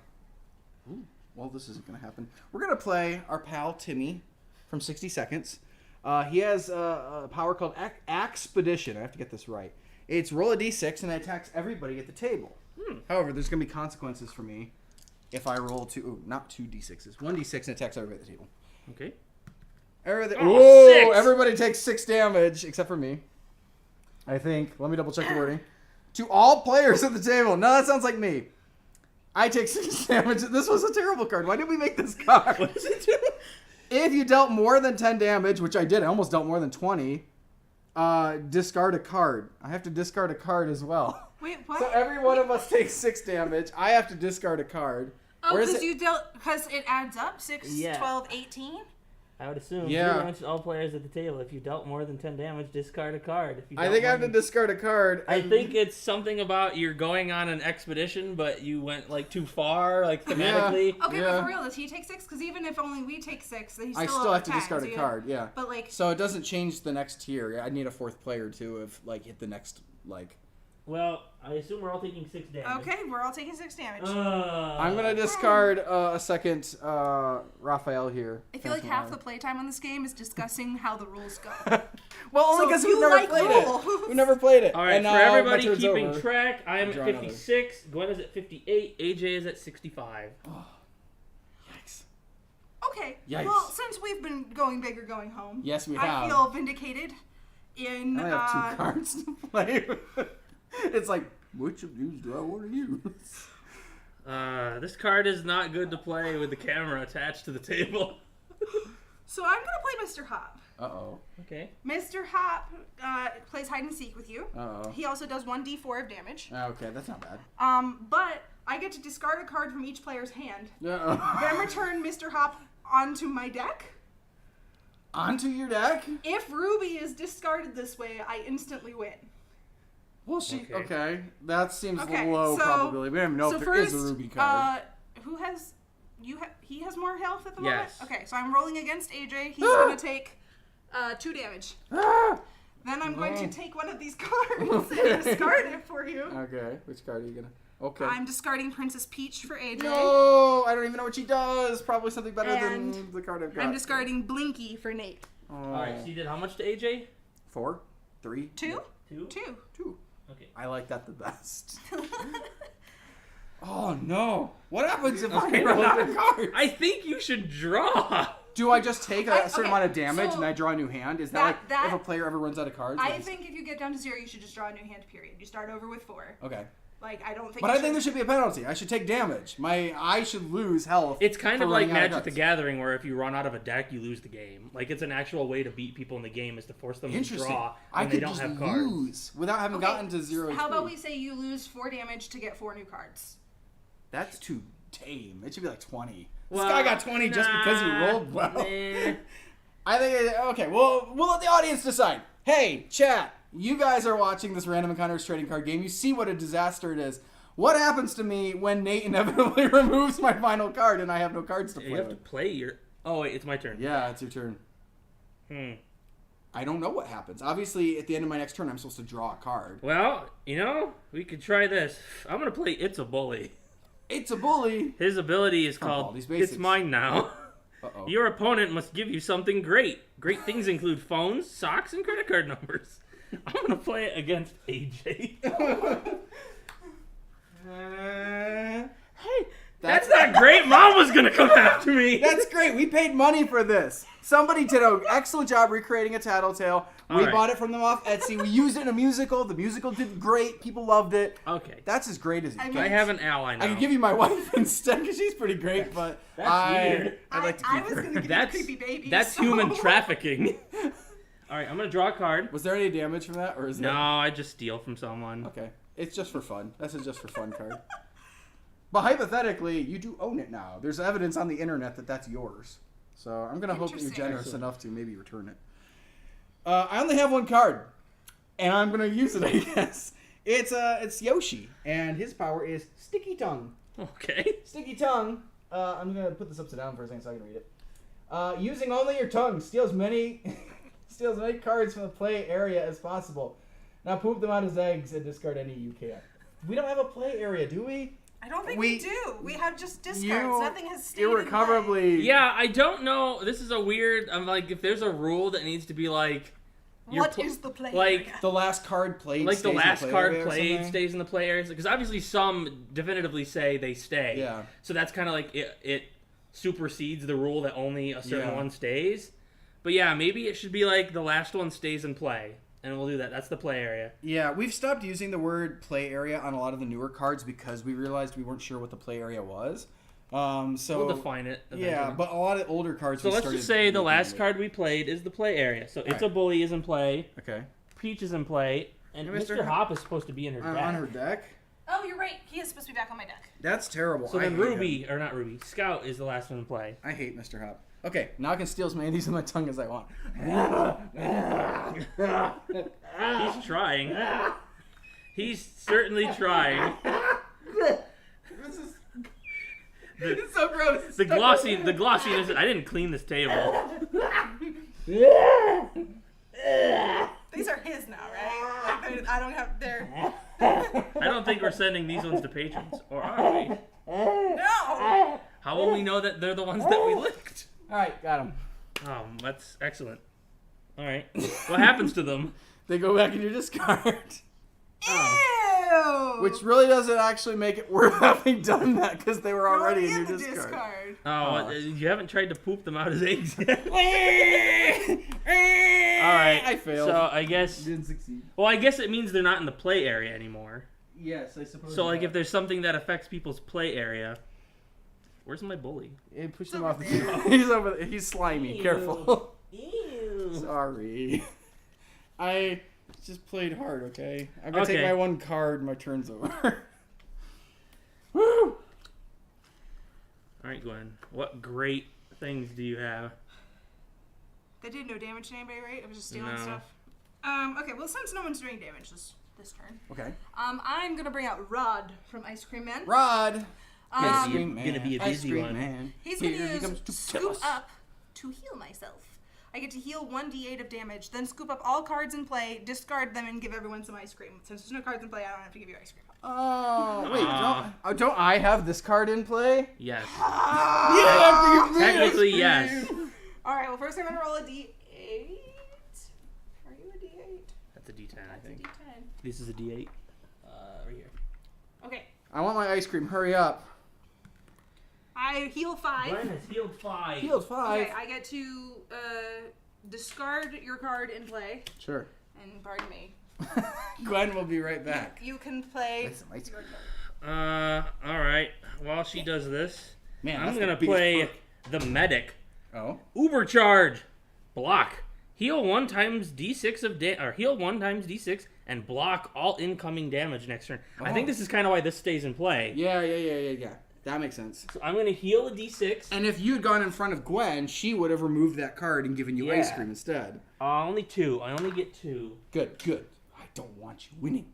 this isn't going to happen. We're going to play our pal Timmy from 60 Seconds. He has a power called Expedition. I have to get this right. It's roll a d6 and it attacks everybody at the table. However, there's going to be consequences for me if I roll not 2 d6s. 1 d6 and attacks everybody at the table. Okay. Whoa! 6. Everybody takes 6 damage except for me. I think. Let me double check the wording. To all players at the table. No, that sounds like me. I take 6 damage. This was a terrible card. Why did we make this card? What does it do? If you dealt more than 10 damage, which I did, I almost dealt more than 20, discard a card. I have to discard a card as well. Wait, what? So every one of us takes 6 damage. I have to discard a card. Oh, Or is because it- you dealt... Because it adds up? 6, Yeah. 12, 18? I would assume. Yeah. Do damage to all players at the table. If you dealt more than 10 damage, discard a card. If you I dealt think I more have to than- discard a card. I and- think it's something about you're going on an expedition, but you went like too far, like thematically. Okay, Yeah. but for real, does he take 6? Because even if only we take 6, then he's I still still have to 10, discard so a you- card, yeah. But, like... So it doesn't change the next tier. I need a 4th player to hit the next, like... Well, I assume we're all taking 6 damage. Okay, we're all taking 6 damage. I'm going to discard a second Raphael here. I feel like half the playtime on this game is discussing how the rules go. Well, only So because you we've never like played rules. it. We never played it. All right, And for now everybody my turn's keeping over. track, I'm at draw another. 56, Gwen is at 58, AJ is at 65. Yikes. Okay, Yikes. well, since we've been going big or going home, Yes, we I have. feel vindicated in... I have 2 cards to play. It's like, which of these do I want to use? This card is not good to play with the camera attached to the table. So I'm going to play Mr. Hop. Uh-oh. Okay. Mr. Hop plays hide and seek with you. Uh-oh. He also does 1d4 of damage. Okay, that's not bad. But I get to discard a card from each player's hand. Uh-oh. Then return Mr. Hop onto my deck. Onto your deck? If Ruby is discarded this way, I instantly win. Well, she... Okay. Okay. That seems Okay, low so- probability. We don't even know so if there first, is a Ruby card. Who has... He has more health at the Yes. moment? Okay, so I'm rolling against AJ. He's going to take 2 damage. Ah! Then I'm going No. to take one of these cards and discard it for you. Okay, which card are you gonna... Okay. I'm discarding Princess Peach for AJ. No! I don't even know what she does. Probably something better And than the card I've got. I'm discarding Blinky for Nate. Oh. Alright, so you did how much to AJ? 4? 3? 2? 2? 2. 2. Okay. I like that the best. Oh no! What happens if Okay, I run well, out of cards? I think you should draw. Do I just take a certain okay, amount of damage so and I draw a new hand? Is that- that like if a player ever runs out of cards? I then- think if you get down to 0, you should just draw a new hand, period. You start over with 4. Okay. Like, I don't think But you I think there should be a penalty. I should take damage. I should lose health. It's kind for of like running out of Magic the cards. Gathering, where if you run out of a deck, you lose the game. Like, it's an actual way to beat people in the game is to force them to Interesting. draw I when they could don't just have cards. lose without having gotten to 0 How HP. about we say you lose 4 damage to get 4 new cards? That's too tame. It should be like 20. Well, this guy got 20 just because he nah, rolled well. nah. I think, okay, well, we'll let the audience decide. Hey, chat, you guys are watching this Random Encounters trading card game. You see what a disaster it is. What happens to me when Nate inevitably removes my final card and I have no cards to play You have to with? play your... Oh, wait, it's my turn. Yeah, it's your turn. I don't know what happens. Obviously, at the end of my next turn, I'm supposed to draw a card. Well, you know, we could try this. I'm going to play It's a Bully. It's a bully. His ability is all called these It's basics. Mine Now. Uh-oh. Your opponent must give you something great. Great things include phones, socks, and credit card numbers. I'm going to play it against AJ. Hey, that's not great. Mom was gonna come after me. That's great. We paid money for this. Somebody did an excellent job recreating a Tattletale. We All right. bought it from them off Etsy. We used it in a musical. The musical did great. People loved it. Okay. That's as great as it gets. I have an ally now. I could give you my wife instead because she's pretty great, but That's weird. I'd like to I keep was her. gonna give you a creepy baby. That's so- human trafficking. All right, I'm gonna draw a card. Was there any damage from that, or is No, that... I just steal from someone. Okay. It's just for fun. That's a just for fun card. But hypothetically, you do own it now. There's evidence on the internet that that's yours. So I'm going to hope that you're Interesting. generous enough to maybe return it. I only have one card. And I'm going to use it, I guess. It's Yoshi. And his power is Sticky Tongue. Okay. Sticky Tongue. I'm going to put this upside down for a second so I can read it. Using only your tongue steals many cards from the play area as possible. Now poop them out as eggs and discard any you can. We don't have a play area, do we? I don't think we do. We have just discards. Nothing has stayed irrecoverably. Yeah, I don't know. This is a weird. I'm like, if there's a rule that needs to be like, What is the play like area? The last card played. like the stays in last play card area or played something? stays in the play area, because obviously some definitively say they stay. Yeah. So that's kind of like it supersedes the rule that only a certain Yeah. one stays. But yeah, maybe it should be like the last one stays in play, and we'll do that. That's the play area. Yeah, we've stopped using the word play area on a lot of the newer cards because we realized we weren't sure what the play area was. So We'll define it. Yeah, eventually. but a lot of older cards. So we let's started just say the making last it. card we played is the play area. So It's Alright. a Bully is in play, Okay. Peach is in play, and Hey, Mr. Mr. Hop is supposed to be in her deck. On her deck. Oh, you're right. He is supposed to be back on my deck. That's terrible. So I then hate Ruby, him. or not Ruby, Scout is the last one in play. I hate Mr. Hop. Okay, now I can steal as many of these with my tongue as I want. He's trying. He's certainly trying. It's so gross. The glossiness. I didn't clean this table. These are his now, right? Like, I don't have their. I don't think we're sending these ones to patrons, or are we? No. How will we know that they're the ones that we licked? All right, got them. Oh, that's excellent. All right, what happens to them? They go back in your discard. Ew. Which really doesn't actually make it worth having done that because they were already in your the discard. Oh, you haven't tried to poop them out as eggs yet. All right, I failed. So I guess. Didn't succeed. Well, I guess it means they're not in the play area anymore. Yes, I suppose. So like, if there's something that affects people's play area, where's my bully? It pushed It's him over off the there. table. He's over there. He's slimy. Ew. Careful. Ew. Sorry. I just played hard, okay? I'm going to take Okay. my one card. My turn's over. Woo! All right, Gwen. What great things do you have? That did no damage to anybody, right? It was just stealing No. stuff. Okay, well, since no one's doing damage this turn, Okay. I'm gonna bring out Rod from Ice Cream Man. Rod. Ice Um, cream Gonna be a Ice busy cream one. Man. he's gonna Here he use comes to kill Scoop us. Up to heal myself. I get to heal 1d8 of damage, then scoop up all cards in play, discard them, and give everyone some ice cream. Since there's no cards in play, I don't have to give you ice cream. Oh, wait. Don't I have this card in play? Yes. Yeah, Technically, yes. All right. Well, first I'm gonna roll a d8. Are you a d8? That's a D10, I That's a think. d10. This is a D8. Right here. Okay. I want my ice cream. Hurry up. I heal 5. Gwen has healed 5. Healed 5. Okay, I get to discard your card in play, Sure. and pardon me. Gwen will be right back. You can play. With some ice cream. All right. While she does this, Man, I'm that's gonna the biggest play perk. the medic. Oh. Uber charge. Block. Heal 1 times D6 of heal 1 times D6 and block all incoming damage next turn. I think this is kind of why this stays in play. Yeah. That makes sense. So I'm gonna heal a D6. And if you had gone in front of Gwen, she would have removed that card and given you ice Yeah. cream instead. Only 2. I only get 2. Good. I don't want you winning.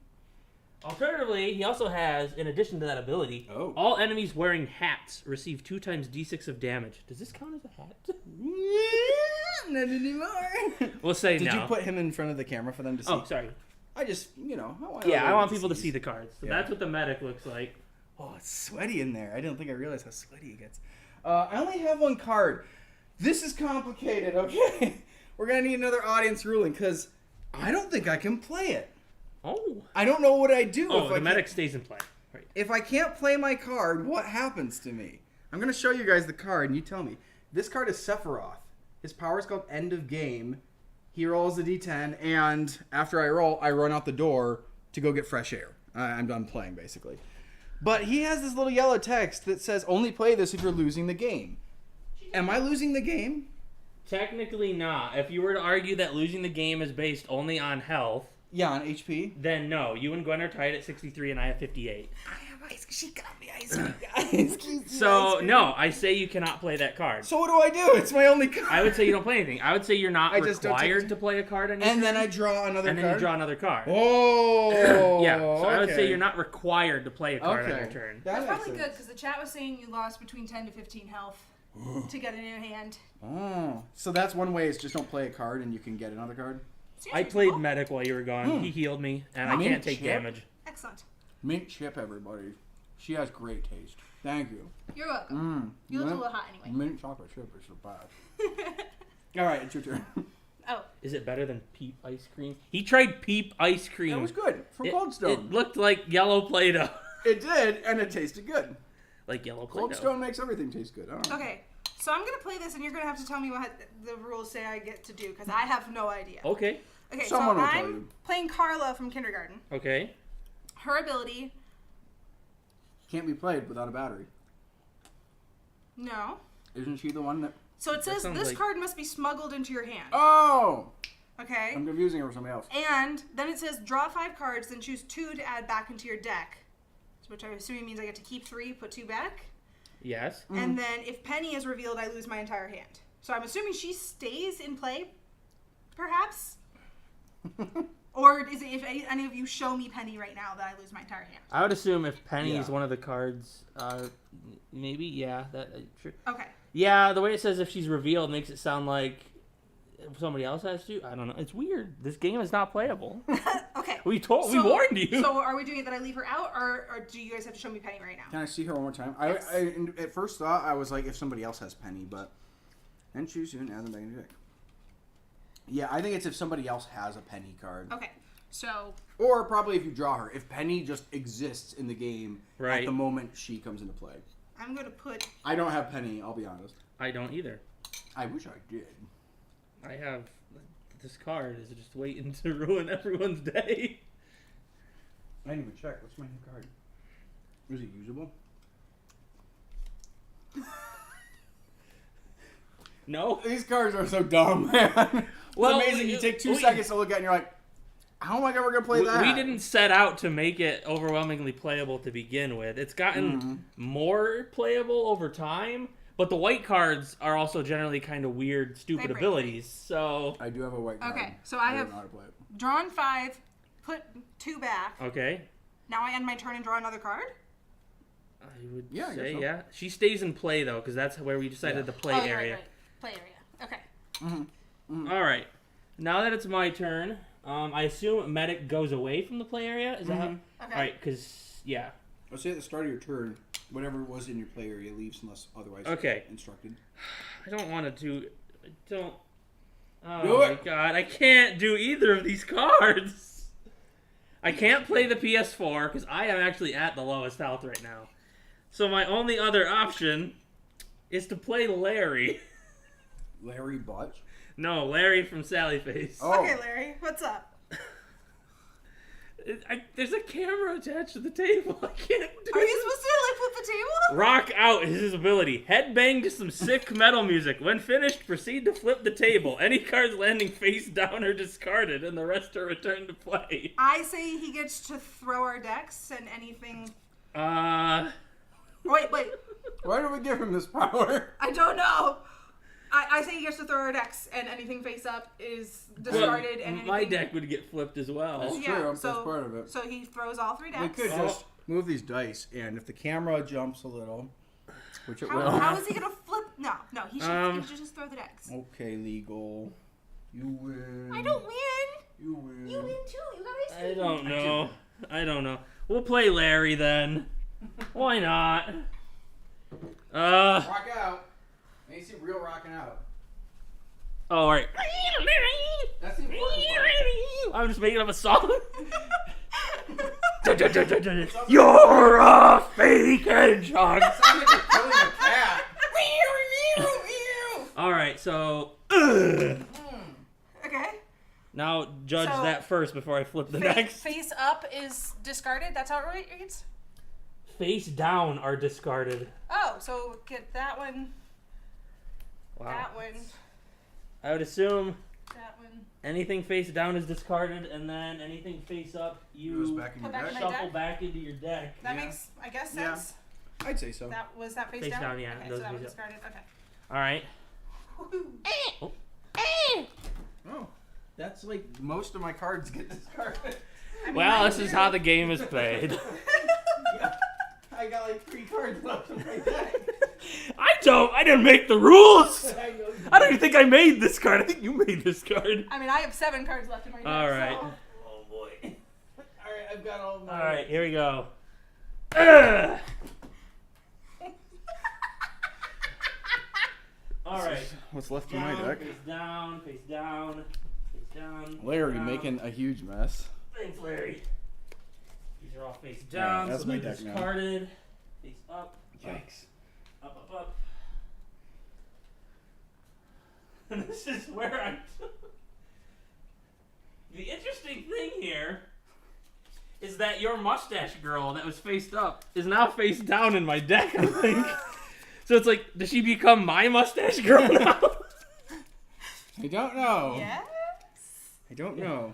Alternatively, he also has, in addition to that ability, Oh. all enemies wearing hats receive 2 times D6 of damage. Does this count as a hat? Not anymore. We'll say Did no. you put him in front of the camera for them to see? Oh, sorry. I just, I want. Yeah, I everyone want to people to see the cards. So Yeah. that's what the medic looks like. Oh, it's sweaty in there. I didn't think I realized how sweaty it gets. I only have one card. This is complicated, okay? We're going to need another audience ruling because I don't think I can play it. Oh. I don't know what I do. Oh, if the I medic stays in play. Right. if I can't play my card, what happens to me? I'm going to show you guys the card, and you tell me. This card is Sephiroth. His power is called End of Game. He rolls a d10, and after I roll, I run out the door to go get fresh air. I'm done playing, basically. But he has this little yellow text that says, only play this if you're losing the game. Am I losing the game? Technically not. If you were to argue that losing the game is based only on health, Yeah, on HP. then no. You and Gwen are tied at 63 and I have 58. She got me ice cream, guys. So, no, I say you cannot play that card. So what do I do? It's my only card. I would say you don't play anything. I would say you're not I just don't take required it. to play a card on your And then turn, I draw another and card. then you draw another card. Oh. Yeah, so I would say okay. you're not required to play a card on Okay. your turn. That's That makes probably good sense. because the chat was saying you lost between 10 to 15 health to get a new hand. Oh. So that's one way is just don't play a card and you can get another card? Seems I played reasonable. medic while you were gone. He healed me, and I Mint can't take chip? damage. Excellent. Mint chip, everybody. She has great taste. Thank you. You're welcome. You look a little hot anyway. Mint chocolate chip is the best. All right, it's your turn. Oh, Is it better than Peep ice cream? He tried Peep ice cream. That was good. From Cold Stone. It looked like yellow Play-Doh. It did, and it tasted good. Like yellow Cold Play-Doh. Stone makes everything taste good. I don't know. okay. So I'm gonna play this, and you're gonna have to tell me what the rules say I get to do because I have no idea. Okay. Okay, Someone so will tell I'm you. playing Carla from kindergarten. Okay. Her ability, Can't be played without a battery. no. Isn't she the one that... So it says sounds this like- card must be smuggled into your hand. Oh! Okay. I'm confusing her with somebody else. And then it says draw 5 cards, then choose 2 to add back into your deck. Which I'm assuming means I get to keep 3, put 2 back. Yes. And then if Penny is revealed, I lose my entire hand. So I'm assuming she stays in play, perhaps? Or is it if any of you show me Penny right now that I lose my entire hand? I would assume if Penny is Yeah. one of the cards, maybe, yeah. Sure. Okay. Yeah, the way it says if she's revealed makes it sound like somebody else has to. I don't know. It's weird. This game is not playable. Okay. We warned you. So are we doing it that I leave her out, or do you guys have to show me Penny right now? Can I see her one more time? Yes. I at first thought I was like if somebody else has Penny, but then choose soon add them back into your deck. Yeah, I think it's if somebody else has a Penny card. Okay. So Or probably if you draw her. If Penny just exists in the game Right. at the moment she comes into play. I'm going to put... I don't have Penny, I'll be honest. I don't either. I wish I did. I have this card is just waiting to ruin everyone's day. I didn't even check. What's my new card? Is it usable? No. These cards are so dumb, man. Well, it's amazing. You take 2 seconds to look at it and you're like, how am I ever going to play that? We didn't set out to make it overwhelmingly playable to begin with. It's gotten more playable over time, but the white cards are also generally kind of weird, stupid They break abilities. So, I do have a white card. Okay, so I don't have know how to play it. drawn 5, put 2 back. okay. Now I end my turn and draw another card? I would Yeah, I guess say, so. yeah. She stays in play, though, because that's where we decided the play Oh, yeah, area. right. Play area. Okay. All right. Now that it's my turn, I assume medic goes away from the play area. Is that how? Okay. All right, because, yeah. Let's say at the start of your turn, whatever was in your play area leaves unless otherwise Okay. instructed. I don't want to do... I don't... Oh, Do my it. God. I can't do either of these cards. I can't play the PS4 because I am actually at the lowest health right now. So my only other option is to play Larry. Larry Butch? No, Larry from Sally Face. Oh. Okay, Larry, what's up? There's a camera attached to the table. I can't do Are it. you supposed to, like, flip the table? Rock out is his ability. Headbang to some sick metal music. When finished, proceed to flip the table. Any cards landing face down are discarded, and the rest are returned to play. I say he gets to throw our decks and anything... Wait. Why do we give him this power? I don't know. I say he gets to throw our decks and anything face up is discarded. And my anything... deck would get flipped as well. That's Yeah, true. so, That's part of it. So he throws all 3 decks. We could just move these dice, and if the camera jumps a little, which it will. How is he gonna flip? No, he should just throw the decks. Okay, legal. You win. I don't win. You win. You win too. You got ice I cream. don't know. We'll play Larry then. Why not? Rock out. May see real rocking out. Oh, all right. That's the important part. I'm just making up a song. You're a fake hedgehog. Sounds like you're killing a cat. All right, so Okay. now judge So, that first before I flip the next. Face up is discarded. That's how it reads. Face down are discarded. Oh, so get that one, Wow. that one, I would assume that one. anything face down is discarded, and then anything face up Goes you back in your Put back in deck. my shuffle deck? back into your deck. That Yeah. makes, I guess, Yeah. sense. I'd say so. That was that face, Face down. down, yeah, Okay, those so that was face up. discarded. Okay. All right. Woohoo. Oh, that's like most of my cards get discarded. I mean, Well, mine this is too. how the game is played. Yeah. I got like 3 cards left in my deck. I didn't make the rules. I know you I don't even think I made this card. I think you made this card. I mean, I have 7 cards left in my deck. All right. So. Oh boy. Alright, I've got all my. All right, here we go. Ugh. All right. What's left in Down, my deck? face down, face down, face down. Larry down. making a huge mess. Thanks, Larry. These are all face Alright, down, that's so my they're deck now. discarded. Face up, Yikes. up. And this is where I'm. The interesting thing here is that your mustache girl that was faced up is now face down in my deck, I think. So it's like, does she become my mustache girl now? I don't know. Yes. I don't know.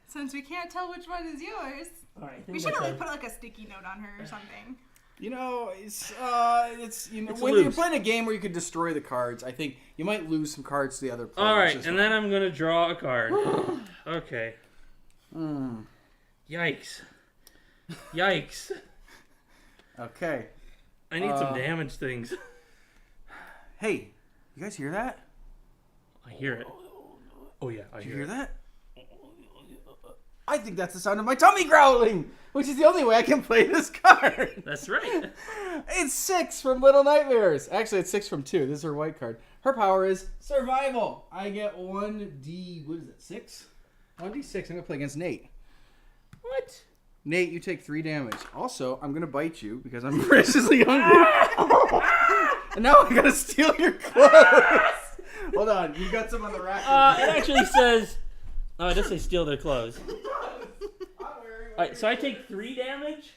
Since we can't tell which one is yours, All right, I think we should that's really a- put like a sticky note on her or something. You know, it's you know It's when you're loose. playing a game where you could destroy the cards, I think you might lose some cards to the other players. All right, Just and then I'm gonna draw a card. Okay. Hmm. Yikes. Yikes. Okay. I need some damage things. Hey, you guys hear that? I hear it. Oh yeah, I Did you hear hear it. that? I think that's the sound of my tummy growling, which is the only way I can play this card. That's right. It's 6 from Little Nightmares. Actually, it's 6 from 2. This is her white card. Her power is survival. I get 1d. What is it? 6? 1d6. I'm gonna play against Nate. What? Nate, you take 3 damage. Also, I'm gonna bite you because I'm viciously hungry. And now I gotta steal your clothes. Hold on, you got some on the rack. It actually says. Oh, it does say steal their clothes. All right, so I take 3 damage.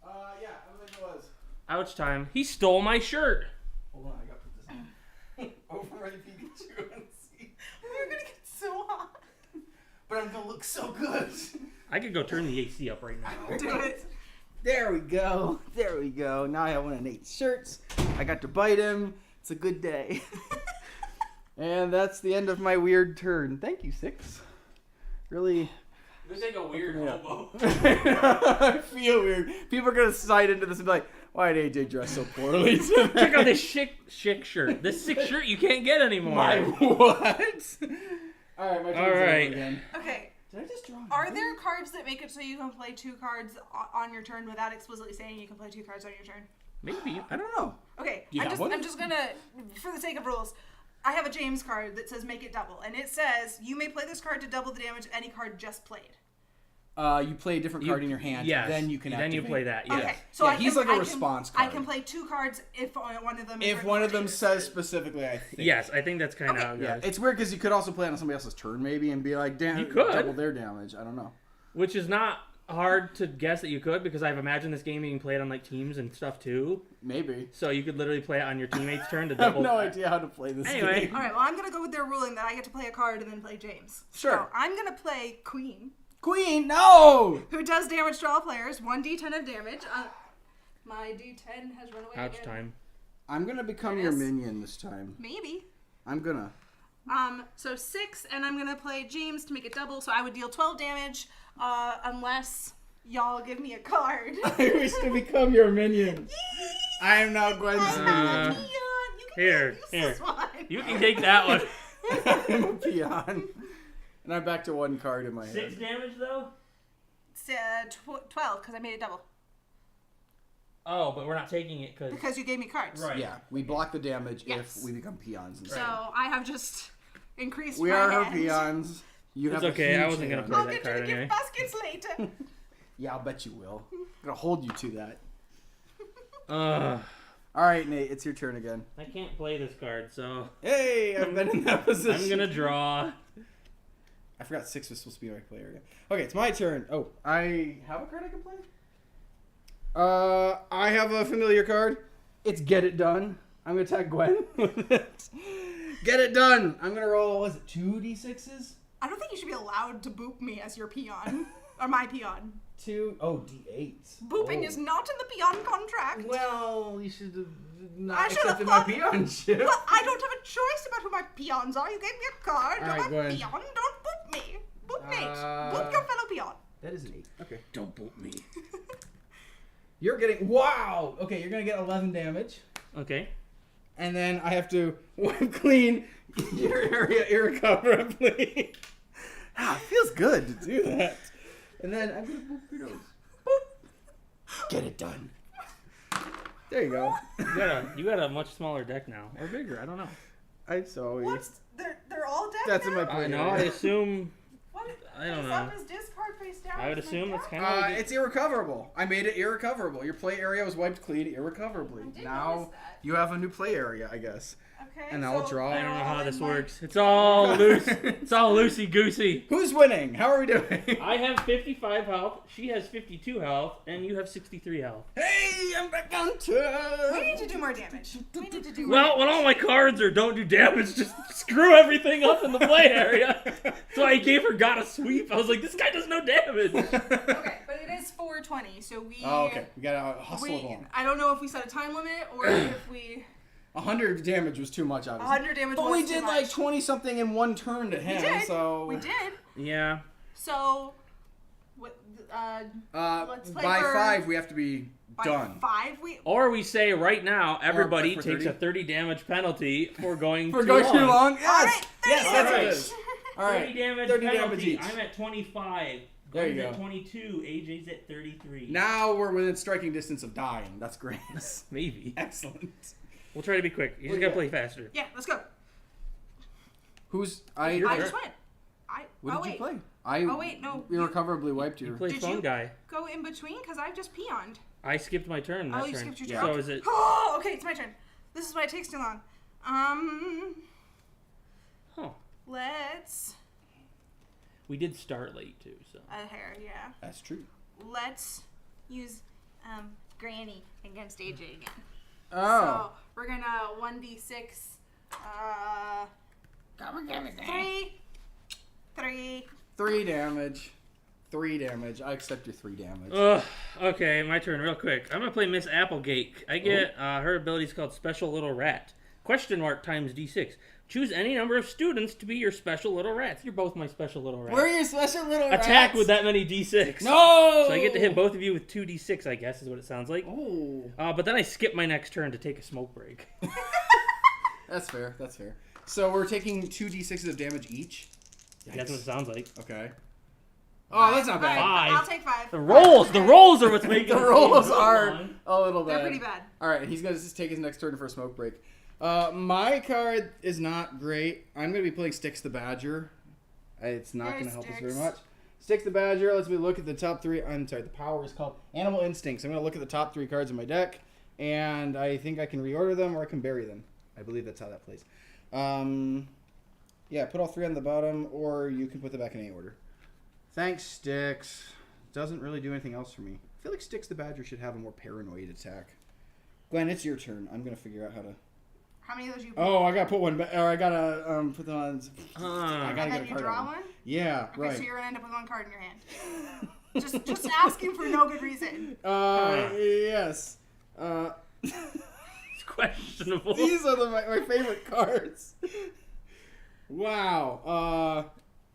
Yeah, I believe it was. Ouch time. He stole my shirt. Hold on, I gotta put this on. Override Pikachu and see. We're gonna get so hot. But I'm gonna look so good. I could go turn the AC up right now. Do it. There we go. There we go. Now I have one of Nate's shirts. I got to bite him. It's a good day. And that's the end of my weird turn. Thank you, 6. Really. This ain't a weird hobo. I feel weird. People are gonna slide into this and be like, "Why did AJ dress so poorly today?" Check out this chic shirt. This sick shirt you can't get anymore. My what? All right, my turn's All right. over again. Okay. Did I just draw? Are there cards that make it so you can play 2 cards on your turn without explicitly saying you can play 2 cards on your turn? Maybe. I don't know. Okay, Do you have one? I'm just gonna, for the sake of rules, I have a James card that says make it double, and it says you may play this card to double the damage of any card just played. You play a different card in your hand. Yes. Then you can. Then you activate. play that. Yes. Okay, so Yeah, I can, he's like a I can- response I card. can play 2 cards if one of them. Is If one of them says specifically, I think. Yes, I think that's kind of Okay. how it Yeah, goes. it's weird because you could also play it on somebody else's turn, maybe, and be like, "Damn, You could. double their damage." I don't know. Which is not hard to guess that you could, because I've imagined this game being played on like teams and stuff too. Maybe. So you could literally play it on your teammate's turn to I have double. no idea how to play this Anyway. game. All right, well, I'm gonna go with their ruling that I get to play a card and then play James. Sure. So I'm gonna play Queen, Queen, no! who does damage to all players, 1d10 of damage. My d10 has run away. Ouch again. time. I'm gonna become your minion this time. Maybe. I'm gonna. So 6, and I'm gonna play James to make it double. So I would deal 12 damage, unless y'all give me a card. I wish to become your minion. I am now Gwen's minion. Peon, you can Here, use here. this one. You can take that one. I'm a peon. And I'm back to 1 card in my 6 head. damage though? It's 12 because I made it double Oh, but we're not taking it because. because you gave me cards. Right. Yeah, we block the damage Yes. if we become peons. So I have just increased We my are her hand. peons. You It's have okay, a I huge wasn't gonna hand. play I'll that get you card the anyway. gift baskets later. Yeah, I'll bet you will. I'm gonna hold you to that. Ugh. All right, Nate, it's your turn again. I can't play this card, so Hey, I've been in that position. I'm gonna draw. I forgot 6 was supposed to be my player again. Okay, it's my turn. Oh, I have a card I can play? I have a familiar card. It's Get It Done. I'm going to attack Gwen with it. Get it done. I'm going to roll, what is it, 2d6s? I don't think you should be allowed to boop me as your peon. Or my peon. D8s. Booping is not in the peon contract. Well, you should have I not should have accepted my thought- peonship. Well, I don't have a choice about who my peons are. You gave me a card. All You're right, my go ahead. peon. Don't boop me. Boop Nate. Uh, Boop your fellow peon. That is an 8. Okay. Don't boot me. You're getting, wow. Okay, you're going to get 11 damage. Okay. And then I have to wipe clean your area irrecoverably. It feels good to do that. And then I'm going to boop your nose. Boop. Get it done. There you go. You got a much smaller deck now, or bigger. I don't know. I'm sorry. What's they're all dead That's now? in my play I know. I area. assume. What? I don't Face know. up is discard face down. I would is my assume that's deck. kind of. It's irrecoverable. I made it irrecoverable. Your play area was wiped clean irrecoverably. I did Now notice that. you have a new play area, I guess. Okay. and I'll draw. I don't know they're how all this in my- works. It's all loose. It's all loosey goosey. Who's winning? How are we doing? I have 55 health. She has 52 health, and you have 63 health. Hey, I'm back on turn. We need to do more damage. We need to do more Well, damage. when all my cards are don't do damage, just screw everything up in the play area. So I gave her got a sweep. I was like, this guy does no damage. Okay, but it is 4:20, so we. Oh, okay. We gotta hustle along. I don't know if we set a time limit or if we. 100 damage was too much, obviously. 100 damage But was we too did much. like 20 something in one turn to We him, did. so. We did. Yeah. So, what? Let's play by for 5, we have to be by done. 5. We. Or we say right now, everybody for takes 30? a 30 damage penalty for going For too going long. too long? All Yes! right, 30 Yes, that's what it damage. is. All right. 30 damage 30 penalty. damage each. I'm at 25. There you Gwen's go. at 22. AJ's at 33. Now we're within striking distance of dying. That's great. Maybe. Excellent. We'll try to be quick. You just gotta play faster. Yeah, let's go. Who's I Your just turn. went. What did wait. you play? I Oh, wait, no. irrecoverably wiped You your. play Did phone you? guy. Go in between because I've just peoned. I skipped my turn. That Oh, you turn. skipped your So turn. is it? Oh, okay, it's my turn. This is why it takes too long. Huh. Let's. We did start late too, so. A hair, yeah. That's true. Let's use Granny against AJ again. Oh. So we're gonna 1d6. Three. 3 damage. 3 damage. I accept your 3 damage. Ugh. Okay, my turn. Real quick. I'm gonna play Miss Applegate. I get her ability is called Special Little Rat. Question mark times D6. Choose any number of students to be your special little rats. You're both my special little rats. We're your special little Attack rats. with that many D6. No! So I get to hit both of you with 2 D6, I guess, is what it sounds like. Oh. But then I skip my next turn to take a smoke break. That's fair. That's fair. So we're taking 2 d6s of damage each. That's what it sounds like. Okay. Oh, that's not bad. Five. I'll take 5. The rolls are what's making The this rolls game go are long. a little bad. They're pretty bad. All right, he's gonna just take his next turn for a smoke break. My card is not great. I'm gonna be playing Styx the Badger. It's not Hey, gonna help us Styx. very much. Styx the Badger lets me look at the top 3. I'm sorry, the power is called Animal Instincts. I'm gonna look at the top 3 cards in my deck, and I think I can reorder them or I can bury them. I believe that's how that plays. Yeah, put all 3 on the bottom, or you can put them back in any order. Thanks, Styx. Doesn't really do anything else for me. I feel like Styx the Badger should have a more paranoid attack. Glenn, it's your turn. I'm gonna figure out how to. How many of those you Oh, I gotta put one back, or I gotta put them on. I Uh, gotta And get then a you card. draw on them. one? Yeah, Okay, right. so you're gonna end up with 1 card in your hand. just asking for no good reason. Yes. it's questionable. These are my favorite cards. Wow.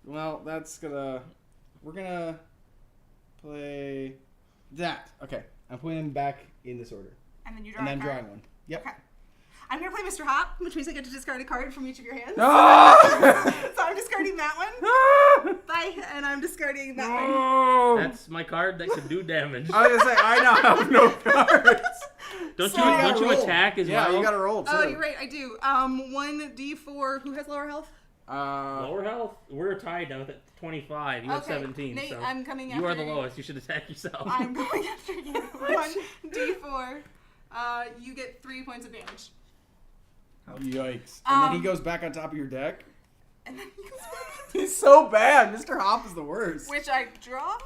Well, that's gonna. We're gonna play that. Okay, I'm putting them back in this order, And then you draw and a then card. drawing one. Yep. Okay. I'm gonna play Mr. Hop, which means I get to discard a card from each of your hands. No! So I'm discarding that one. Bye. And I'm discarding that one. That's my card that could do damage. I was gonna say I now have no cards. Don't So- you gotta don't you roll. attack as Yeah, well? you gotta roll too. Oh, you're right. I do. 1d4. Who has lower health? Lower health? We're tied now at 25. You have 17. Nate, so I'm coming you are after the lowest. You should attack yourself. I'm going after you. 1d4. You get 3 points of damage. Yikes. And then he goes back on top of your deck? And then he goes back on top, He's so bad. Mr. Hop is the worst. which I draw.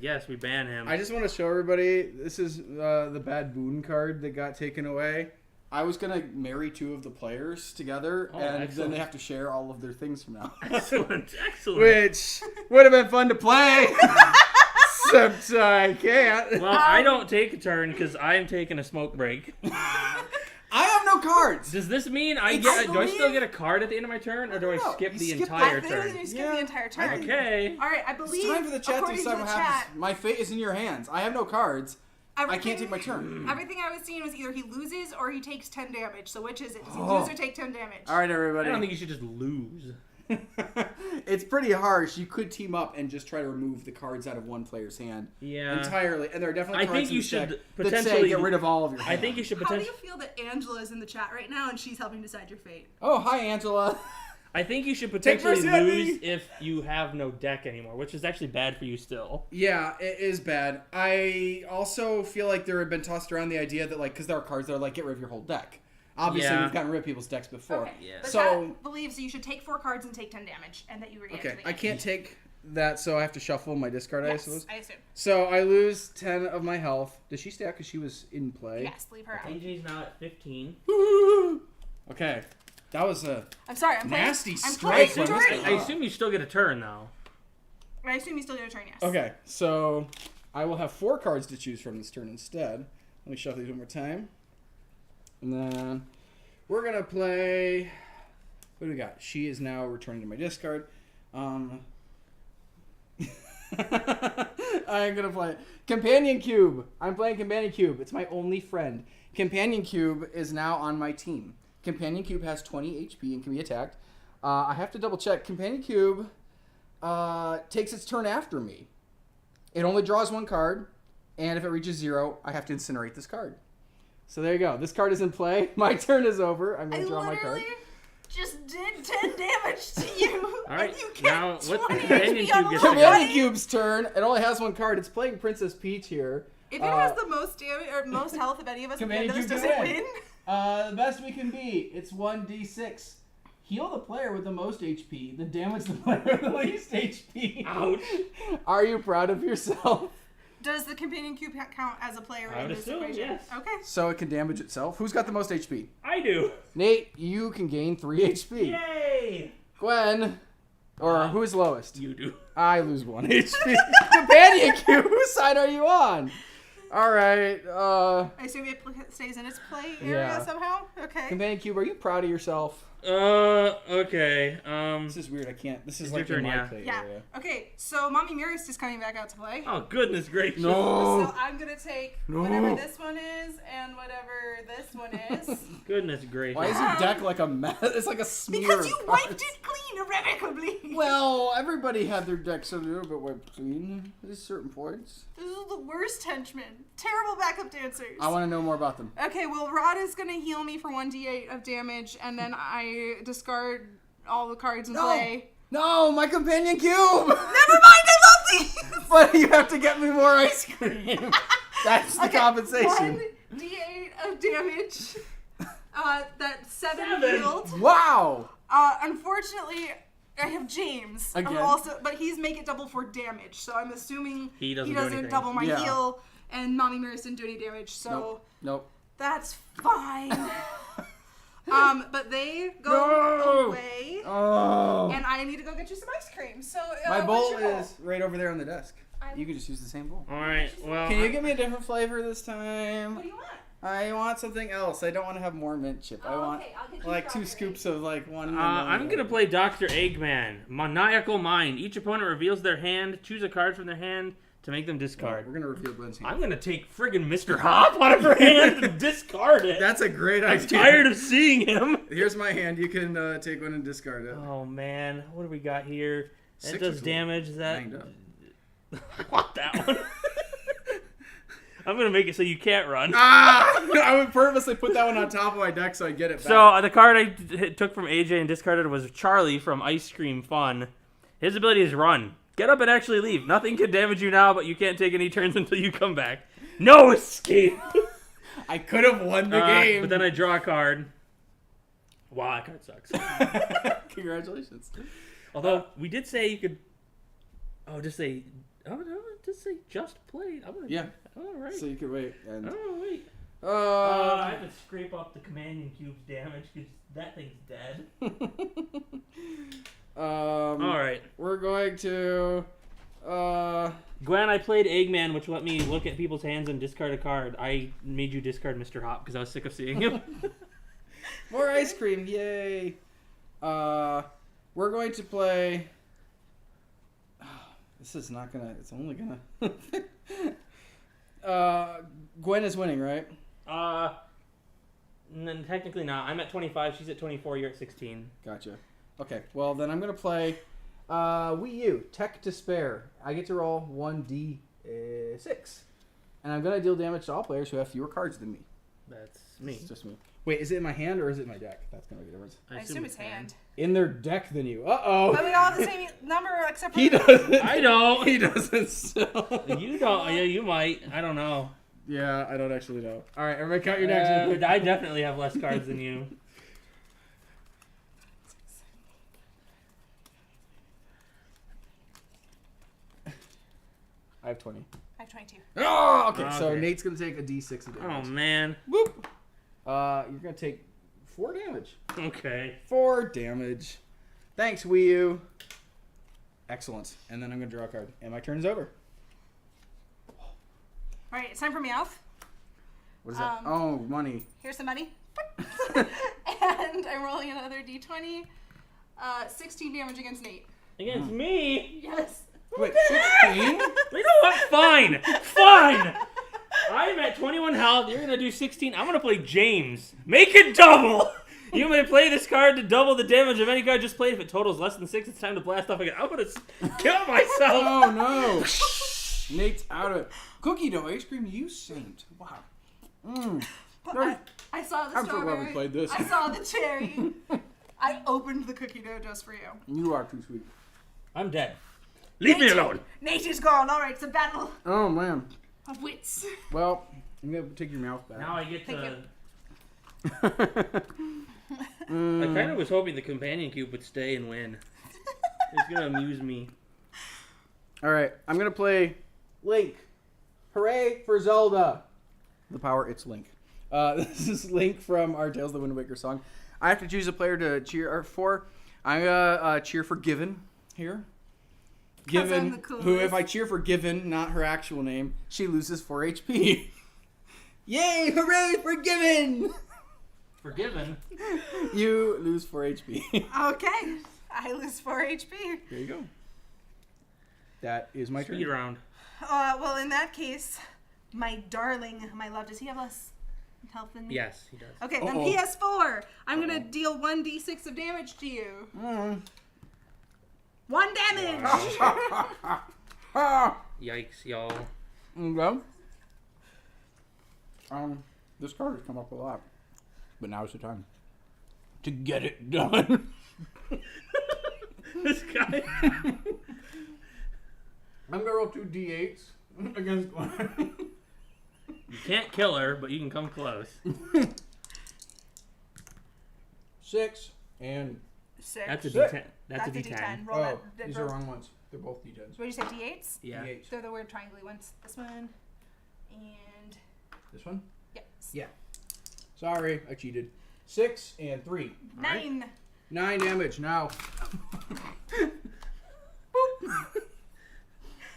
Yes, we ban him. I just want to show everybody, this is the Bad Boon card that got taken away. I was going to marry 2 of the players together, and then excellent. they have to share all of their things from now. Excellent. Excellent. Which would have been fun to play. Except I can't. Well, I don't take a turn because I'm taking a smoke break. I have no cards. Does this mean do I still get a card at the end of my turn, or do I No, skip you the skip entire I think turn? you skip Yeah. the entire turn. Okay. All right, I believe. It's time for the chat to according decide the what chat, happens. My fate is in your hands. I have no cards. I can't take my turn. Everything I was seeing was either he loses or he takes 10 damage. So which is it? Does he Oh. lose or take 10 damage? All right, I everybody. don't think you should just lose. It's pretty harsh. You could team up and just try to remove the cards out of one player's hand Yeah. entirely. And there are definitely I cards think in you this should deck that potentially say get rid of all of your I hand. think you should How do potentially. you feel that Angela is in the chat right now and she's helping decide your fate? Oh, hi, Angela. I think you should Take potentially mercy on me. lose if you have no deck anymore, which is actually bad for you still. Yeah, it is bad. I also feel like there had been tossed around the idea that, like, because there are cards that are like, get rid of your whole deck. Obviously, Yeah. we've gotten rid of people's decks before. Okay. Yeah. The So- chat believes you should take 4 cards and take 10 damage, and that you react to Okay, the I game. can't take that, so I have to shuffle my discard, I Yes, suppose. I assume. So I lose 10 of my health. Does she stay out because she was in play? Yes, leave her out. AJ's now at 15. Okay, that was a... I'm sorry, I'm playing. Nasty I'm strike playing from dirty. Mr. I assume you still get a turn though. I assume you still get a turn, yes. Okay, so I will have 4 cards to choose from this turn instead. Let me shuffle these one more time. And then we're going to play... What do we got? She is now returning to my discard. I'm going to play Companion Cube. I'm playing Companion Cube. It's my only friend. Companion Cube is now on my team. Companion Cube has 20 HP and can be attacked. I have to double check. Companion Cube takes its turn after me. It only draws 1 card, and if it reaches 0, I have to incinerate this card. So there you go. This card is in play. My turn is over. I'm going I to draw my card. literally just did 10 damage to you. All right, and you get now what 20 Companion HP on Cube gets the to go? Companion right. Cube's turn. It only has 1 card. It's playing Princess Peach here. If it has the most damage or most health of any of us at the end Companion of this, Cube does can it win. win? The best we can be. It's 1d6. Heal the player with the most HP, then damage the player with the least HP. Ouch. Are you proud of yourself? Does the companion cube count as a player I in would this assume, equation? yes. Okay. So it can damage itself. Who's got the most HP? I do. Nate, you can gain 3 HP. Yay! Gwen, or who's lowest? You do. I lose 1 HP. Companion Cube, whose side are you on? All right. I assume it stays in its play area Yeah. somehow. Okay. Companion Cube, are you proud of yourself? Okay. This is weird. I can't. This is It's like your in turn, my yeah. play Yeah. area. Okay. So Mommy Mirist is coming back out to play. Oh goodness gracious. No. So I'm gonna take No. whatever this one is and whatever this one is. Goodness gracious. Why is your deck like a mess? It's like a smear. Because of you cards. wiped it clean irrevocably. Well, everybody had their decks a little bit wiped clean at certain points. This is the worst henchmen. Terrible backup dancers. I want to know more about them. Okay, well, Rod is gonna heal me for 1d8 of damage, and then I discard all the cards in play. No, my Companion Cube! Never mind, I love these! But you have to get me more ice cream. That's the compensation. 1d8 of damage. That's 7 7. healed. Wow! Unfortunately, I have James. Again. But he's make it double for damage, so I'm assuming He doesn't do anything. double my Yeah. heal, and Mommy Mirrors didn't do any damage, so Nope. that's fine. But they go No. away. Oh. And I need to go get you some ice cream. So My what's bowl your bowl? is right over there on the desk. You can just use the same bowl. All right. Well. Can you give me a different flavor this time? What do you want? I want something else. I don't want to have more mint chip. I want okay, I'll get you like 2 Dr. scoops of like one. I'm gonna play Dr. Eggman. Maniacal Mind. Each opponent reveals their hand. Choose a card from their hand to make them discard. We're gonna reveal Gwen's hand. I'm gonna take friggin' Mr. Hop out of her hand and discard it. That's a great idea. I'm tired of seeing him. Here's my hand. You can take one and discard it. Oh man, what do we got here? That 6 does is damage. That banged up. I want that one. I'm gonna make it so you can't run. I would purposely put that one on top of my deck so I get it back. So the card I took from AJ and discarded was Charlie from Ice Cream Fun. His ability is run. Get up and actually leave. Nothing can damage you now, but you can't take any turns until you come back. No escape. I could have won the game. But then I draw a card. Wow, that card sucks. Congratulations. Although we did say you could. Just say just played. Yeah. All right. So you could wait. And... Oh wait. I have to scrape up the companion cube's damage because that thing's dead. All right. We're going to. Gwen, I played Eggman, which let me look at people's hands and discard a card. I made you discard Mr. Hop because I was sick of seeing him. More ice cream, yay! We're going to play. This is not gonna. It's only gonna. Gwen is winning, right? Then technically not. I'm at 25. She's at 24. You're at 16. Gotcha. Okay. Well, then I'm gonna play. Wii U Tech to Spare. I get to roll 1d6, and I'm gonna deal damage to all players who have fewer cards than me. That's me. It's just me. Wait, is it in my hand or is it in my deck? That's gonna make a difference. I assume it's hand. In their deck than you. Uh-oh. But we all have the same number except for... He doesn't. I don't. He doesn't. So. You don't. Yeah, you might. I don't know. Yeah, I don't actually know. All right, everybody count your decks. I definitely have less cards than you. I have 20. I have 22. Oh, okay. So Okay. Nate's gonna take a d6 of damage. Oh man. Whoop. You're gonna take 4 damage. Okay. 4 damage. Thanks, Wii U. Excellent. And then I'm gonna draw a card, and my turn is over. All right, it's time for Meowth. What is that? Oh, money. Here's some money. And I'm rolling another d20. 16 damage against Nate. Against me? Yes. Wait, 16? You know what? Fine. Fine. I'm at 21 health. You're gonna do 16. I'm gonna play James. Make it double. You may play this card to double the damage of any card just played. If it totals less than 6, it's time to blast off again. I'm gonna kill myself. Oh no! Nate's out of it. Cookie dough ice cream, you saint! Wow. I saw the I'm so glad strawberry. we played this. I saw the cherry. I opened the cookie dough just for you. You are too sweet. I'm dead. Leave me alone. Nate is gone. All right, it's a battle Oh man. of wits. Well, I'm gonna take your mouth back. Now I get Thank to. you. I kind of was hoping the companion cube would stay and win. It's gonna amuse me. All right, I'm gonna play Link. Hooray for Zelda! The power, it's Link. This is Link from our Tales of the Wind Waker song. I have to choose a player to cheer for. I'm gonna cheer for Given here. Given, who if I cheer for Given, not her actual name, she loses 4 HP. Yay! Hooray for Given! Forgiven. You lose 4 HP. Okay, I lose 4 HP. There you go. That is my Speed turn. round. Well, in that case, my darling, my love, does he have less health than me? Yes, he does. Okay, then Uh-oh. PS4. I'm going to deal 1d6 of damage to you. 1 damage! Yikes, y'all. Okay. This card has come up a lot. But now's the time to get it done. This guy. I'm going to roll 2 d8s against one. You can't kill her, but you can come close. 6 and... 6. That's a Six. D10. That's a D10. Roll Oh, that. these are wrong ones. They're both d10s. What did you say, d8s? Yeah. D8s. They're the weird triangle ones. This one and... This one? Yes. Yeah. Sorry, I cheated. 6 and 3. 9. 9 damage now.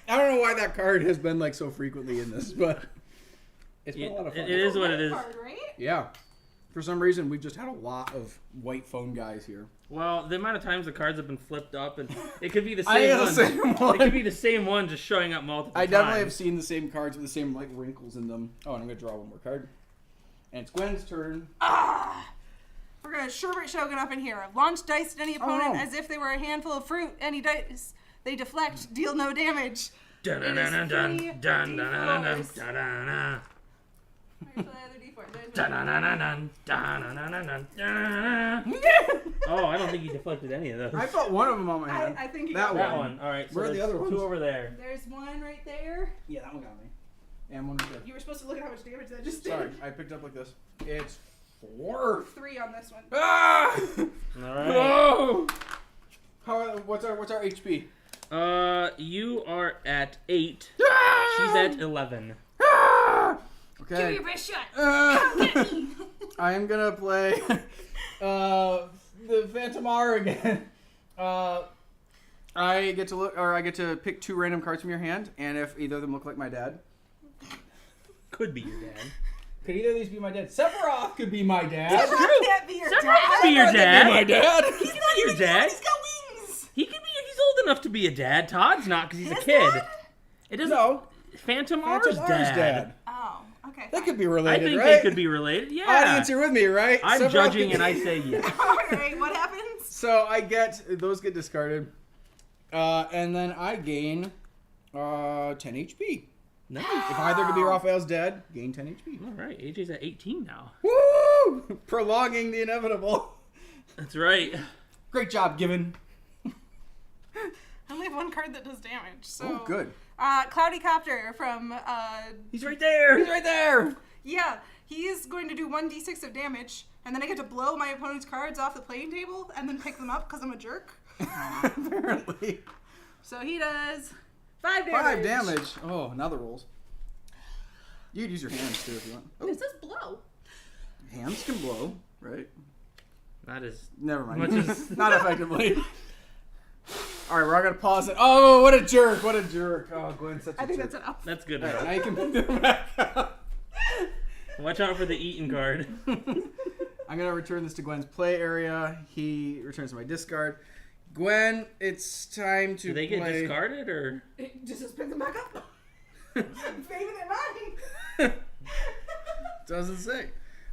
I don't know why that card has been like so frequently in this, but it's been a lot of fun. It is what it is. Card, right? Yeah. For some reason, we've just had a lot of white phone guys here. Well, the amount of times the cards have been flipped up, and it could be the I same have one. the same one. It could be the same one just showing up multiple I times. definitely have seen the same cards with the same like wrinkles in them. Oh, and I'm gonna draw one more card. And it's Gwen's turn. We're going to Sherbet Shogun up in here. Launch dice at any opponent no. as if they were a handful of fruit. Any dice they deflect, deal no damage. Dun dun It is dun dun three dun dun dun dun D4s. dun dun. Where's the other D4? There's Dun one. dun dun dun dun dun dun dun dun. Oh, I don't think you deflected any of those. I felt one of them on my head. I think you That got That one. one. All right. So Where are the there's other ones? two over there. There's one right there. Yeah, that one got me. And one right there. You were supposed to look at how much damage that just did. Sorry, I picked up like this. It's 4. 3 on this one. Ah! All right. No! What's our HP? You are at 8. Ah! She's at 11. Ah! Give me Okay. your best shot. Uh, Get me. I am gonna play the Phantom R again. I get to look, or I get to pick 2 random cards from your hand, and if either of them look like my dad, Could be your dad. could either of these be my dad? Sephiroth could be my dad. Sephiroth can't be your Sephiroth dad. could be your dad. My dad. He could be your dad. He's got wings. He could be. He's old enough to be a dad. Todd's not because he's a His kid. dad? It doesn't. No, Phantom Phantom R's R's dad. Oh, okay. That could be I related, think right? they could be related. Yeah. Audience, you're with me, right? I'm Sephiroth judging could- and I say yes. All right. What happens? So I get those get discarded, and then I gain 10 HP. Nice. If either could be Raphael's dad, gain 10 HP. All right. AJ's at 18 now. Woo! Prolonging the inevitable. That's right. Great job, Given. I only have one card that does damage. So. Oh, good. Cloudy Copter from. He's right there. He's right there. Yeah, he's going to do 1d6 of damage, and then I get to blow my opponent's cards off the playing table and then pick them up because I'm a jerk. Apparently. So he does 5 damage. 5 damage. Oh, now the rolls. You could use your hands too if you want. It says blow. Hands can blow, right? That is. Never mind. Much as- Not effectively. All right, we're all gonna pause it. Oh, what a jerk! What a jerk! Oh, Gwen's such a I think jerk. that's enough. That's good All right, enough. now you can pick them back up. Watch out for the eaten card. I'm gonna return this to Gwen's play area. He returns to my discard. Gwen, it's time to Do they get play. discarded or? Just pick them back up. Saving their money. Doesn't say.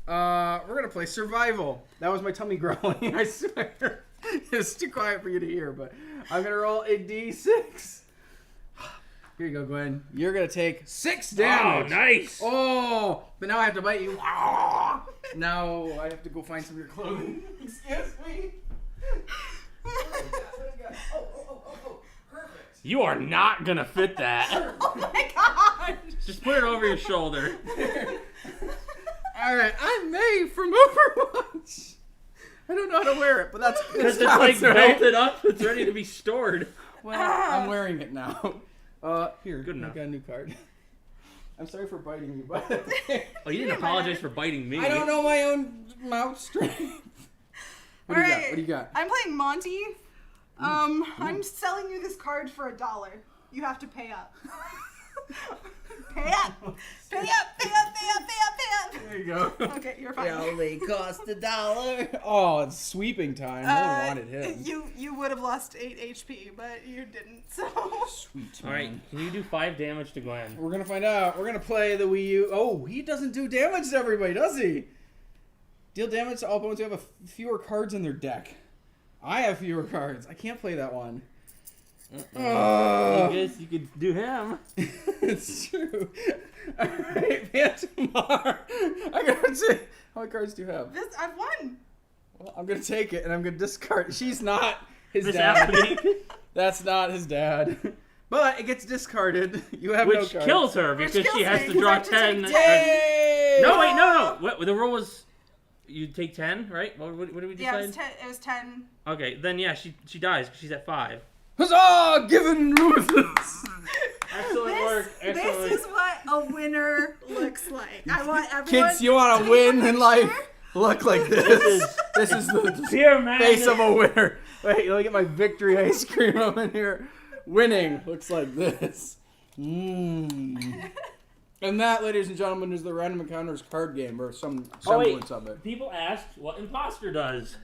We're gonna play survival. That was my tummy growling. I swear. It's too quiet for you to hear, but I'm gonna roll a d6. Here you go, Gwen. You're gonna take 6 damage. Oh, nice. Oh, but now I have to bite you. Now I have to go find some of your clothing. Excuse me. Perfect. You are not gonna fit that. Oh my gosh. Just put it over your shoulder. All right, I'm May from Overwatch. I don't know how to wear it, but that's Because it's like belted up. It's ready to be stored. Well, I'm wearing it now. Here, Good enough. I got a new card. I'm sorry for biting you, but Oh, you didn't apologize for biting me. I don't know my own mouth strength. What do you got? What do you got? I'm playing Monty. I'm selling you this card for $1. You have to pay up. Pay up. Pay up. Pay up. Pay up. Pay up. Pay up. There you go. Okay, you're fine. It only cost $1. Oh, it's sweeping time. No one wanted him. You would have lost 8 HP, but you didn't. So Sweet. All right, can you do 5 damage to Gwen? We're gonna find out. We're gonna play the Wii U. Oh, he doesn't do damage to everybody, does he? Deal damage to all opponents who have fewer cards in their deck. I have fewer cards. I can't play that one. I guess you could do him. It's true. Alright, Phantomar. I gotta say, how many cards do you have? I've won. Well, I'm gonna take it and I'm gonna discard. She's not his This dad. athlete, That's not his dad. But it gets discarded. You have no which cards. kills her because she kills has me, to 'cause I draw have to take 10. Yay! No, wait, no. What, the rule was you take 10, right? What did we Yeah, decide? it was 10. Okay, then yeah, she dies because she's at 5. Huzzah! Given ruthless. Excellent work. Excellent This work. is what a winner looks like. I want everyone. Kids, you want to win in life? Look like this. This is the Pure man. face of a winner. Wait, let me get my victory ice cream up in here. Winning looks like this. Mmm. And that, ladies and gentlemen, is the Random Encounters card game, or some semblance of it. People asked what Imposter does.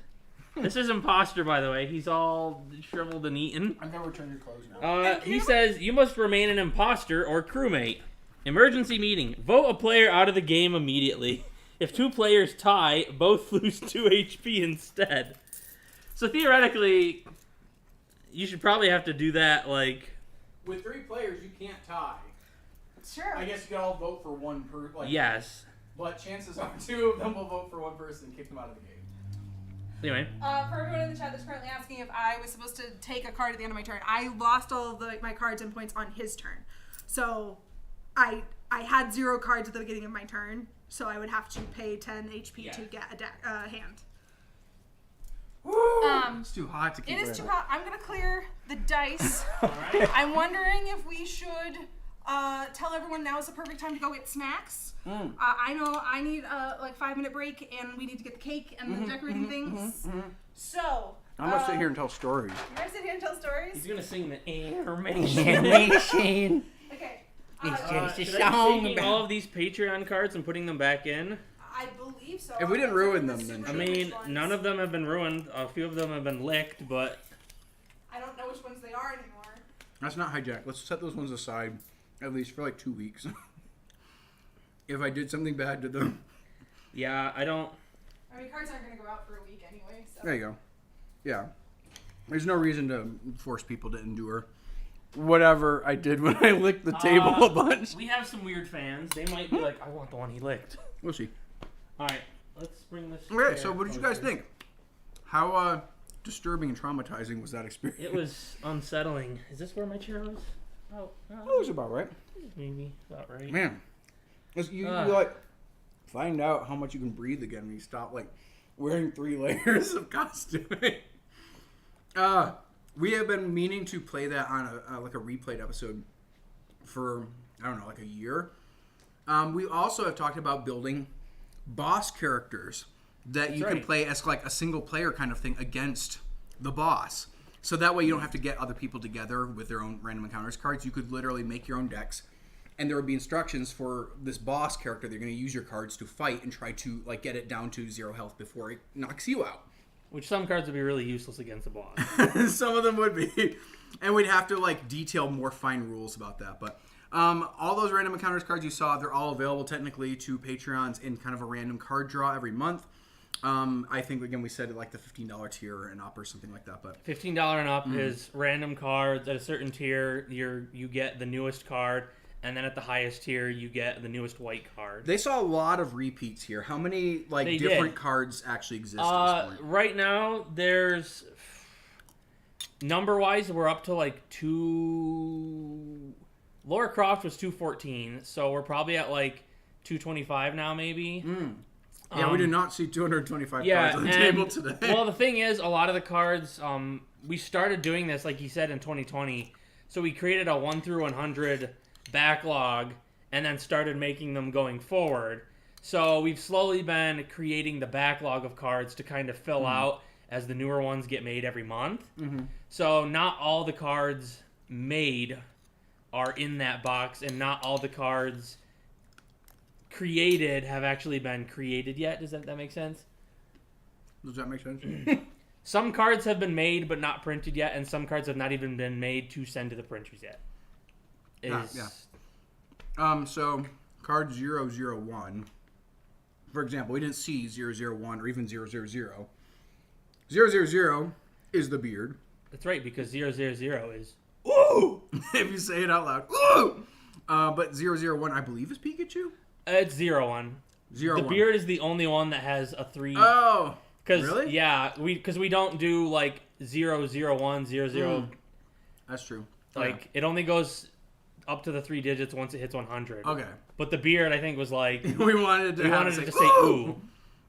This is Imposter, by the way. He's all shriveled and eaten. I'm gonna return your clothes now. He says, you must remain an imposter or crewmate. Emergency meeting. Vote a player out of the game immediately. If 2 players tie, both lose 2 HP instead. So theoretically, you should probably have to do that, like, with 3 players, you can't tie. Sure. I guess you can all vote for one per. Like, Yes. But chances are 2 of them will vote for one person and kick them out of the game. Anyway. For everyone in the chat that's currently asking if I was supposed to take a card at the end of my turn, I lost all of my cards and points on his turn. So I had 0 cards at the beginning of my turn, so I would have to pay 10 HP to get a hand. It's too hot to keep It is too hot. I'm going to clear the dice. Alright. I'm wondering if we should tell everyone now is the perfect time to go get snacks. I know I need a 5-minute break, and we need to get the cake and the decorating things. So I'm gonna sit here and tell stories. you're gonna sit here and tell stories. He's gonna sing the animation. Okay. Should I be taking all of these Patreon cards and putting them back in? I believe so. If we didn't ruin them, then I mean, none of them have been ruined. A few of them have been licked, but I don't know which ones they are anymore. That's not hijack. Let's set those ones aside, at least for like 2 weeks. If I did something bad to them. yeah, I don't. I mean, cards aren't gonna go out for a week anyway. So. There you go. Yeah. There's no reason to force people to endure whatever I did when I licked the table a bunch. We have some weird fans. They might be like, I want the one he licked. We'll see. Alright, let's bring this. Okay, so what did you guys think? How disturbing and traumatizing was that experience? It was unsettling. Is this where my chair was? Oh, That was about right. maybe about right. Man. You like find out how much you can breathe again when you stop like wearing 3 layers of costuming. We have been meaning to play that on a replayed episode for I don't know, like a year. We also have talked about building boss characters that you can play as like a single player kind of thing against the boss. So that way you don't have to get other people together with their own random encounters cards. You could literally make your own decks. And there would be instructions for this boss character. They're going to use your cards to fight and try to like get it down to 0 health before it knocks you out. Which some cards would be really useless against a boss. Some of them would be. And we'd have to like detail more fine rules about that. But all those random encounters cards you saw, they're all available technically to Patreons in kind of a random card draw every month. I think, again, we said like the $15 tier and up or something like that. But $15 and up is random cards. At a certain tier, you get the newest card. And then at the highest tier, you get the newest white card. They saw a lot of repeats here. How many different cards actually exist at this point? Right now, there's number-wise, we're up to like 2. Laura Croft was 214, so we're probably at like 225 now, maybe. Yeah, we did not see 225 cards on the table today. Well, the thing is, a lot of the cards, we started doing this, like you said, in 2020. So we created a 1 through 100 backlog and then started making them going forward. So we've slowly been creating the backlog of cards to kind of fill out as the newer ones get made every month. So not all the cards made are in that box, and not all the cards created have actually been created yet. Does that make sense? Does that make sense? Some cards have been made but not printed yet, and some cards have not even been made to send to the printers yet. So card 001, for example, we didn't see 001 or even 000. 000 is the beard. That's right, because 000 is... Ooh! If you say it out loud. Ooh! But 001, I believe, is Pikachu? It's 01. 01. The beard is the only one that has a 3. Oh! Really? Yeah, because we don't do like 001, 00. That's true. Like, it only goes up to the 3 digits once it hits 100. Okay. But the beard, I think, was like... we wanted it to say ooh.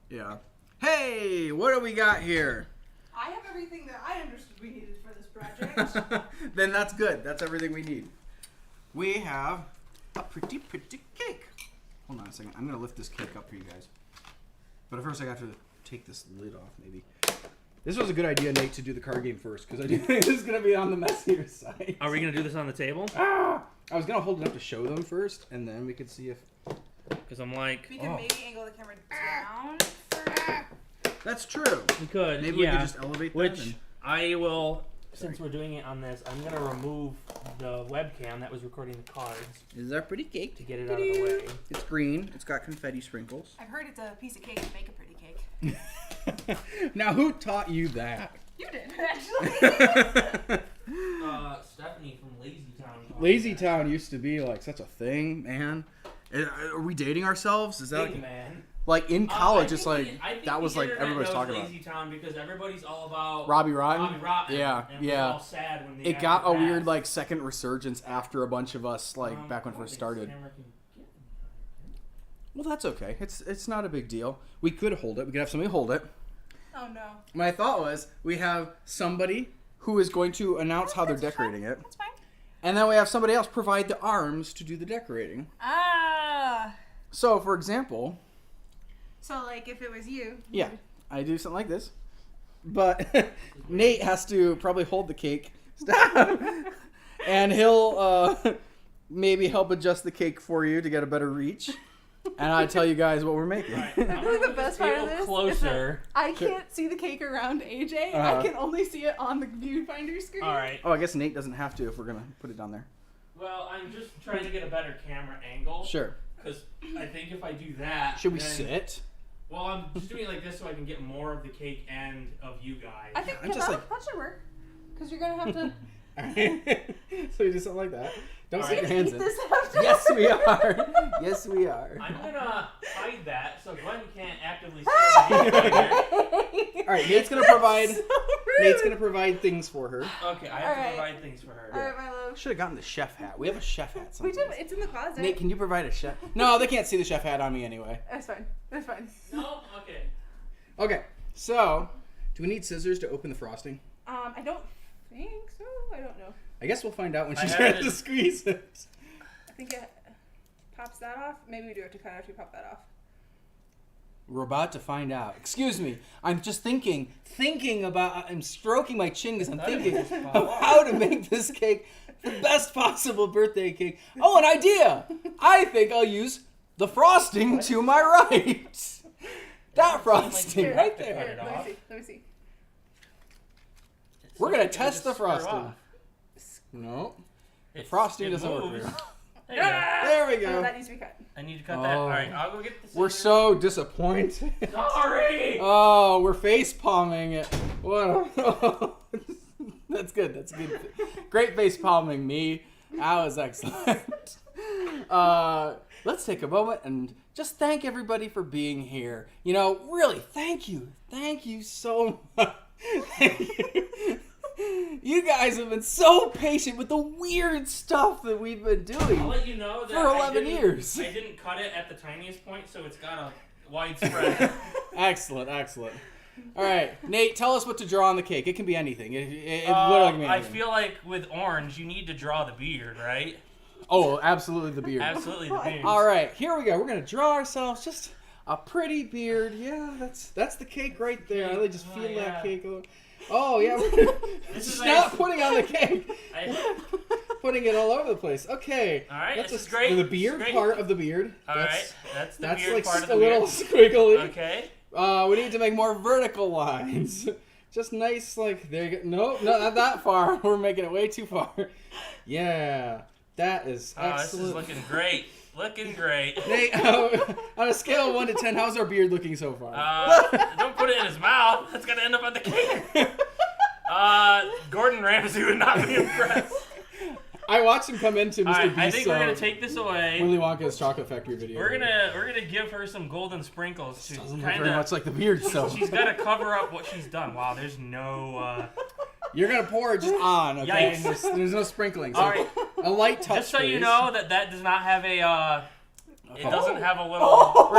Yeah. Hey, what do we got here? I have everything that I understood we needed for this project. Then that's good. That's everything we need. We have a pretty cake. Hold on a second. I'm going to lift this cake up for you guys. But first I got to take this lid off, maybe. This was a good idea, Nate, to do the card game first, because I do think this is going to be on the messier side. Are we going to do this on the table? I was going to hold it up to show them first, and then we could see if... Because I'm like... We could maybe angle the camera down for... That's true. We could, Maybe we could just elevate that. Which I will, since we're doing it on this, I'm going to remove the webcam that was recording the cards. This is our pretty cake. To get it out of the way. It's green. It's got confetti sprinkles. I've heard it's a piece of cake to make a pretty cake. Now, who taught you that? You did, actually. Stephanie from Lazy Town Lazy Town used to be like such a thing, man. Are we dating ourselves? Is that Big like, man. like in college? It's I like think that was the like internet everybody's knows talking about. Lazy Town because everybody's all about Robbie Rotten? Robbie Rotten. Yeah, and yeah. We're all sad when the It actor got a passed. weird like second resurgence after a bunch of us like back when it I don't first think started. this camera can get Well, that's okay. It's not a big deal. We could hold it. We could have somebody hold it. Oh no. My thought was we have somebody who is going to announce how they're decorating it, That's fine. and then we have somebody else provide the arms to do the decorating. Ah. So, for example, So like if it was you. yeah, I do something like this, but Nate has to probably hold the cake, and he'll maybe help adjust the cake for you to get a better reach. And I tell you guys what we're making. I'm I gonna think the move best this part of table this closer. is that I can't see the cake around AJ. Uh-huh. I can only see it on the viewfinder screen. All right. Oh, I guess Nate doesn't have to if we're gonna put it down there. Well, I'm just trying to get a better camera angle. Sure. Because I think if I do that, Should we then- sit? Well, I'm just doing it like this so I can get more of the cake and of you guys. I think I'm just that should work. Because you're gonna have to So you do something like that. Don't stick Alright. your hands eat in. this after. Yes, we are. Yes, we are. I'm gonna hide that so Glenn can't actively see it. All right, Nate's gonna provide. So rude. Nate's gonna provide things for her. Okay, I have to Alright. provide things for her. All right, my love. Should have gotten the chef hat. We have a chef hat. We Sometimes. do. It's in the closet. Nate, can you provide a chef? No, they can't see the chef hat on me anyway. That's fine. That's fine. No? Okay. Okay, so do we need scissors to open the frosting? I don't think so. I don't know. I guess we'll find out when I she's have ready it. to squeeze it. I think it pops that off. Maybe we do have to cut after you pop that off. We're about to find out. Excuse me. I'm just thinking about. I'm stroking my chin because I'm thinking of how to make this cake the best possible birthday cake. Oh, an idea! I think I'll use the frosting to my right. That frosting Here, right cut there. it Let off. me see. Let me see. We're gonna Just test the square it frosting. off. No, the It- frosting it doesn't work. moves. Here. There you go. There we Oh, go. that needs to be cut. I need to cut that. Oh. Alright, I'll go get the We're scissors. so disappointed. Sorry! Oh, we're face palming it. What? That's good. That's good. Great face palming me. That was excellent. Let's take a moment and just thank everybody for being here. You know, really, thank you. Thank you so much. Thank you. You guys have been so patient with the weird stuff that we've been I'll doing. let you know that For 11 I didn't- years. I didn't cut it at the tiniest point, so it's got a widespread. Excellent, excellent. All right, Nate, tell us what to draw on the cake. It can be anything. It literally can be I anything. feel like with orange, you need to draw the beard, right? Oh, absolutely the beard. Absolutely the beard. All right, here we go. We're gonna draw ourselves just a pretty beard. Yeah, that's the cake right there. I really just feel yeah. that cake. Oh yeah, This is just not nice. putting on the cake, I- putting it all over the place. Okay. All right, that's this is a- great. The This beard is great. part of the beard. All right, that's the That's beard like part just of a the little beard. squiggly. Okay. We need to make more vertical lines. Just nice, like there you go. Nope, not that far. We're making it way too far. Yeah, that is Oh, this excellent. is looking great. Looking great. Nate, on a scale of 1 to 10, how's our beard looking so far? Don't put it in his mouth. That's gonna end up on the cake. Gordon Ramsay would not be impressed. I watched him come into Mr. All right, I Beast's think we're gonna take this away. Willy Wonka's Chocolate Factory video. We're gonna give her some golden sprinkles to Doesn't look kind very much of. like the beard, so She's got to cover up what she's done. Wow, there's no. you're gonna pour it just on, okay? Yikes. There's no sprinkling. So All right, a light touch. just so you please. know that does not have a. It Okay. doesn't have a little.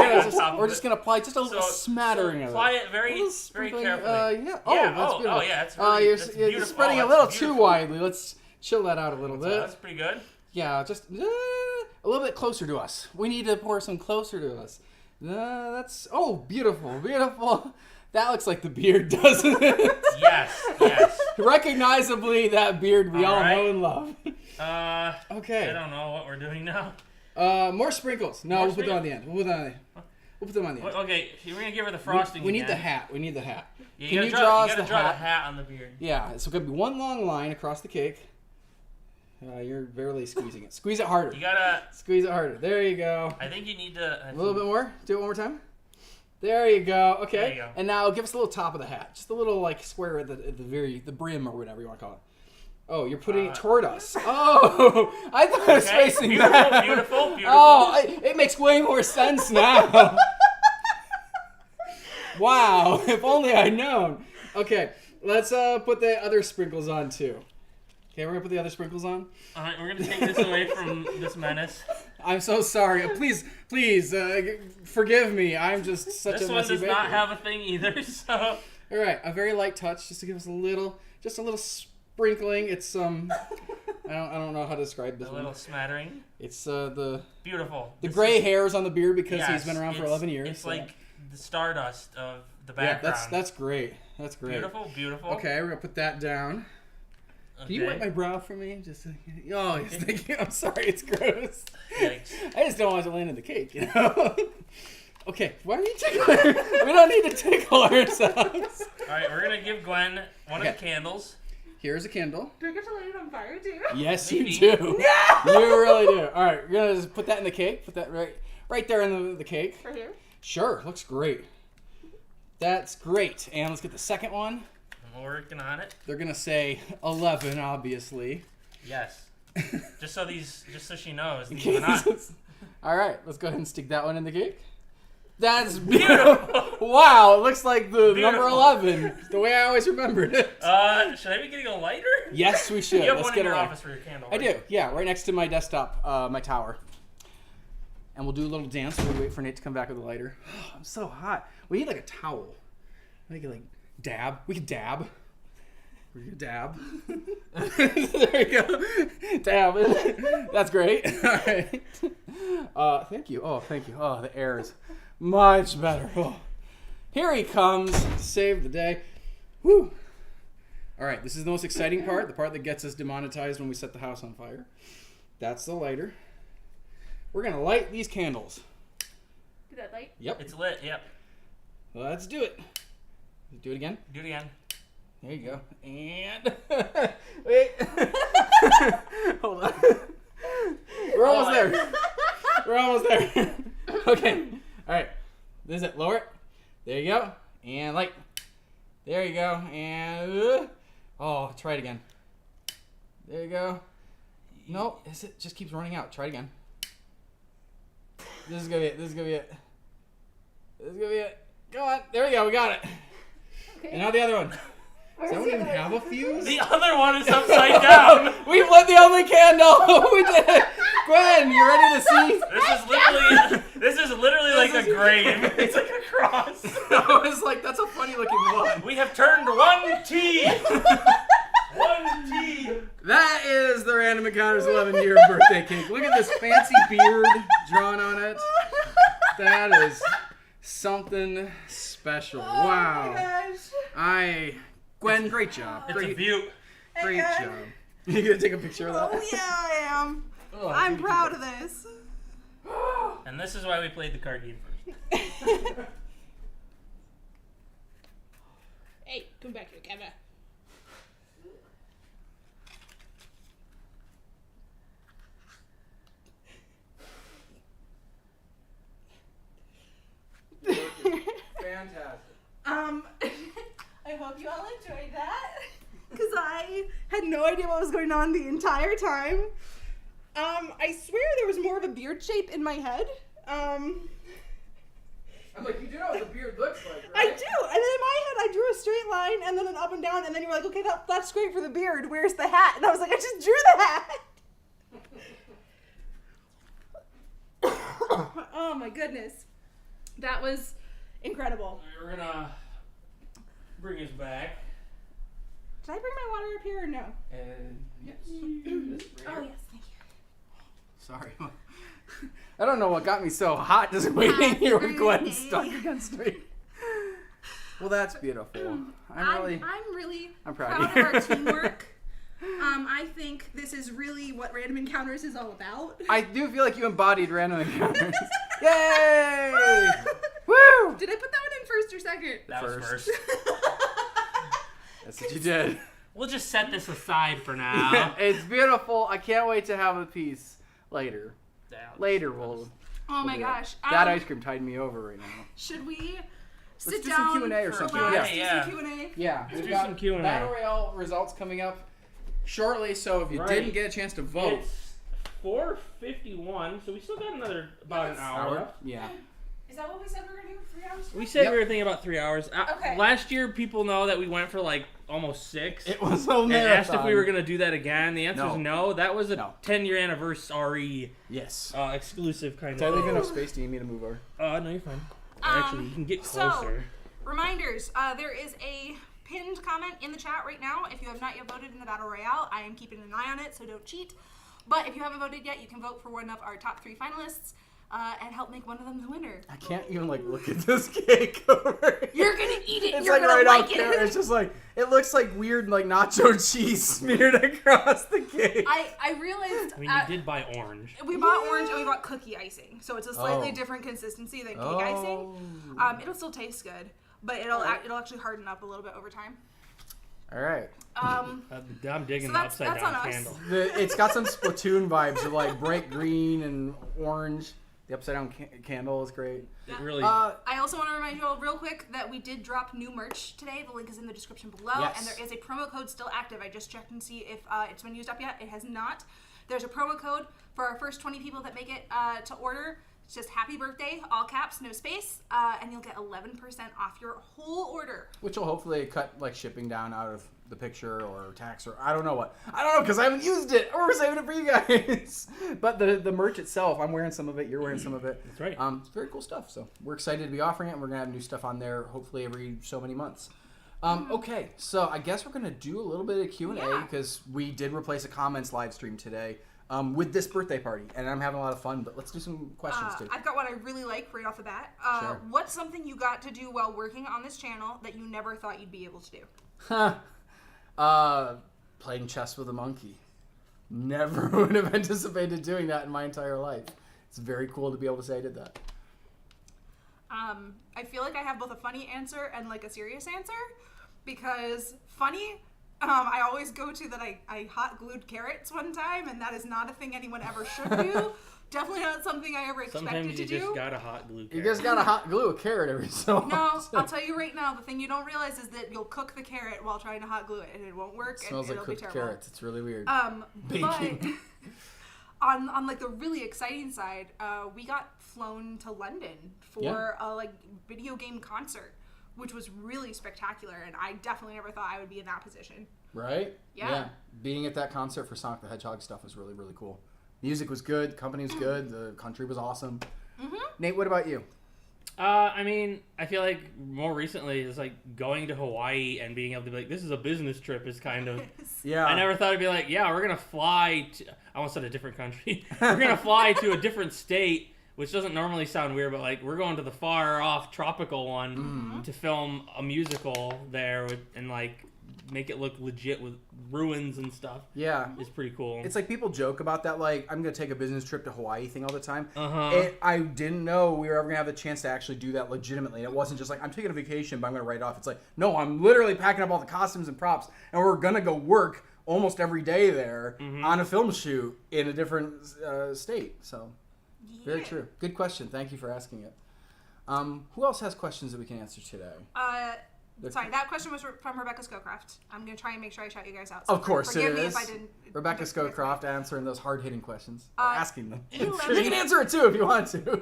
We're just gonna apply just a So- smattering of it. Apply it very, A little very sprinkling, carefully. yeah. Oh, Yeah, that's oh, beautiful. yeah, that's really- you're, that's you're beautiful. spreading Oh, a little that's too beautiful. widely. Let's chill that out a little So bit. that's pretty good. Yeah, just a little bit closer to us. We need to pour some closer to us. That's beautiful, beautiful. That looks like the beard, doesn't it? Yes. Recognizably, that beard we all All right. know and love. I don't know what we're doing now. More sprinkles. No, More we'll put them on the end. We'll put them on the end. Okay, we're gonna give her the frosting. We need the again. hat. We need the hat. Yeah, Can you gotta draw us you gotta the draw hat? the hat on the beard. Yeah, so it's going to be one long line across the cake. You're barely squeezing it. Squeeze it harder. You gotta. Squeeze it harder. There you go. I think you need to. A little bit more. Do it one more time. There you go. Okay. There you go. And now give us a little top of the hat. Just a little like square at the brim or whatever you want to call Oh, you're putting it toward us. Oh, I thought it was facing beautiful, that. beautiful. Oh, it makes way more sense now. Wow, if only I'd known. Okay, let's put the other sprinkles on too. Okay, we're gonna put the other sprinkles on. All right, we're gonna take this away from this menace. I'm so sorry. Please, forgive me. I'm just such This a one messy does baker. not have a thing either, so... All right, a very light touch, just to give us a little sprinkling. It's I don't know how to describe this. A little smattering. It's the Beautiful. the gray hairs on the beard because Yes, he's been around for 11 years. It's so. like the stardust of the Yeah, background. that's great. That's great. Beautiful, beautiful. Okay, we're gonna put that down. Can you wipe my brow for me? Just oh, yes, thank you. I'm sorry, it's gross. Yikes. I just don't want it to land in the cake, you know. Okay, why are you tickling? We don't need to tickle ourselves. All right, we're gonna give Gwen one of the candles. Here's a candle. Do I get to light it on fire too? Yes, Maybe. you do. No! You really do. All right, we're gonna just put that in the cake. Put that right there in the cake. Right here? Sure, looks great. That's great. And let's get the second one. I'm working on it. They're gonna say 11, obviously. Yes. just so she knows. These are not. All right, let's go ahead and stick that one in the cake. That's beautiful. Wow, it looks like the number 11, the way I always remembered it. Should I be getting a lighter? Yes, we should. You have Let's one get in your away. office for your candle. I right? do, yeah, right next to my desktop, my tower. And we'll do a little dance while we wait for Nate to come back with a lighter. I'm so hot. We need like a towel. We could like dab. We could dab. We're gonna dab. There you go. Dab. That's great. All right. Thank you. Oh, thank you. Oh, the air is much better. Oh. Here he comes to save the day. Woo. All right, this is the most exciting part, the part that gets us demonetized when we set the house on fire. That's the lighter. We're gonna light these candles. Did that light? Yep. It's lit, yep. Let's do it. Do it again. Do it again. There you go. And wait. Hold on. We're almost there. We're almost there. Okay. All right. This is it. Lower it. There you go. And light. There you go. And oh, try it again. There you go. No, it just keeps running out. Try it again. This is gonna be it. This is gonna be it. This is gonna be it. Go on. There we go. We got it. Okay. And now the other one. Does that one even have a fuse? The other one is upside down. We've lit the only candle. We did it. Gwen, you ready to see? This is literally like a grave. It's like a cross. I was like, that's a funny looking one. We have turned one T. One T. That is the Random Encounters 11-year birthday cake. Look at this fancy beard drawn on it. That is something special. Wow. Oh my gosh. Gwen, great job. It's a beaut. Great Hey, job. You gonna take a picture of that? Oh yeah, I am. Oh, I'm proud of this. And this is why we played the card game first. Hey, come back here, Kevin. Fantastic. I hope you all enjoyed that, because I had no idea what was going on the entire time. I swear there was more of a beard shape in my head. I'm like, you do know what the beard looks like, right? I do, and then in my head I drew a straight line and then an up and down, and then you were like, okay, that's great for the beard. Where's the hat? And I was like, I just drew the hat. Oh my goodness, that was incredible. We're gonna bring us back. Did I bring my water up here or no? Yes. Oh yes, thank you. Sorry. I don't know what got me so hot just waiting here with Gwen stuck against me. Well, that's beautiful. I'm really proud of our teamwork. I think this is really what Random Encounters is all about. I do feel like you embodied Random Encounters. Yay! Woo! Did I put that one in first or second? That was first. That's what you did. We'll just set this aside for now. It's beautiful. I can't wait to have a piece later. Later we'll... Oh my do gosh. it. That ice cream tied me over right now. Should we sit Let's do down some Q&A or for something. a while? Yeah. Let's do some Q&A. Yeah. Let's we've do got some Q&A. Battle Royale results coming up shortly. So if you Right. didn't get a chance to vote, It's 4:51, so we still got about an hour. Yeah. Is that what we said we were going to do? 3 hours? We said Yep. we were thinking about 3 hours. Okay. Last year, people know that we went for like almost 6. It was a And asked if we marathon. were going to do that again. The answer is no. That was a No. 10-year anniversary Yes. exclusive kind Did I leave of. enough space? Do you need me to move over? No, you're fine. Actually, you can get closer. Reminders, there is a pinned comment in the chat right now. If you have not yet voted in the Battle Royale, I am keeping an eye on it, so don't cheat. But if you haven't voted yet, you can vote for one of our top 3 finalists and help make one of them the winner. I can't even like look at this cake over here. You're gonna eat it. It's You're like gonna right like off it. camera. It's just like it looks like weird like nacho cheese smeared across the cake. I realized I mean, you did buy orange. we bought orange and we bought cookie icing, so it's a slightly Oh. different consistency than cake icing. It'll still taste good, but it'll actually harden up a little bit over time. All right. I'm digging So the that's upside on down us. candle. It's got some Splatoon vibes of like bright green and orange. The upside down candle is great. It really. I also want to remind you all real quick that we did drop new merch today. The link is in the description below, Yes. and there is a promo code still active. I just checked and see if it's been used up yet. It has not. There's a promo code for our first 20 people that make it to order. It's just happy birthday, all caps, no space, and you'll get 11% off your whole order. Which will hopefully cut like shipping down out of the picture or tax or I don't know what. I don't know because I haven't used it or we're saving it for you guys. But the merch itself, I'm wearing some of it. You're wearing some of it. That's right. It's very cool stuff. So we're excited to be offering it. And we're gonna have new stuff on there hopefully every so many months. Okay, so I guess we're gonna do a little bit of Q&A Yeah. because we did replace a comments live stream today with this birthday party, and I'm having a lot of fun. But let's do some questions too. I've got one I really like right off the bat. Sure. What's something you got to do while working on this channel that you never thought you'd be able to do? Playing chess with a monkey. Never would have anticipated doing that in my entire life. It's very cool to be able to say I did that. I feel like I have both a funny answer and like a serious answer because funny, I always go to that I hot glued carrots one time, and that is not a thing anyone ever should do. Definitely not something I ever expected Sometimes to you do. just gotta hot glue. You just gotta hot glue a carrot every so No, often. I'll tell you right now, the thing you don't realize is that you'll cook the carrot while trying to hot glue it, and it won't work. It smells and like it'll be cooked terrible. carrots. It's really weird. But Baking. on like the really exciting side, we got flown to London for a like video game concert, which was really spectacular, and I definitely never thought I would be in that position. Right? Yeah. Being at that concert for Sonic the Hedgehog stuff was really, really cool. Music was good. Company was good. The country was awesome. Mm-hmm. Nate, what about you? I mean, I feel like more recently it's like going to Hawaii and being able to be like, this is a business trip is kind of. Yeah. I never thought it'd be like, yeah, we're gonna fly to. I almost said a different country. We're gonna fly to a different state, which doesn't normally sound weird, but like we're going to the far off tropical one to film a musical there and like make it look legit with ruins and stuff. Yeah. It's pretty cool. It's like people joke about that, like, I'm going to take a business trip to Hawaii thing all the time. Uh-huh. I didn't know we were ever going to have the chance to actually do that legitimately. It wasn't just like, I'm taking a vacation, but I'm going to write it off. It's like, no, I'm literally packing up all the costumes and props, and we're going to go work almost every day there on a film shoot in a different state. So, very true. Good question. Thank you for asking it. Who else has questions that we can answer today? Sorry, that question was from Rebecca Scowcraft. I'm going to try and make sure I shout you guys out. Of course forgive it me is. if I didn't. Rebecca Scowcroft answering those hard-hitting questions. Asking them. Lemke- You can answer it too if you want to.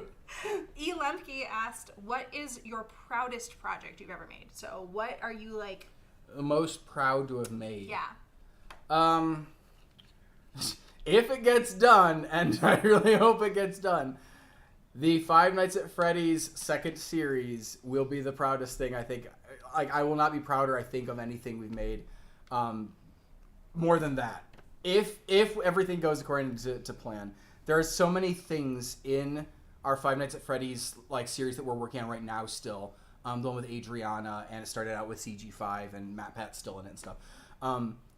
E. Lemke asked, what is your proudest project you've ever made? So what are you like, The most proud to have made. yeah. If it gets done, and I really hope it gets done, the Five Nights at Freddy's second series will be the proudest thing I think. Like, I will not be prouder, I think, of anything we've made more than that. If everything goes according to plan. There are so many things in our Five Nights at Freddy's like series that we're working on right now still. The one with Adriana, and it started out with CG5, and Matt Pat's still in it and stuff.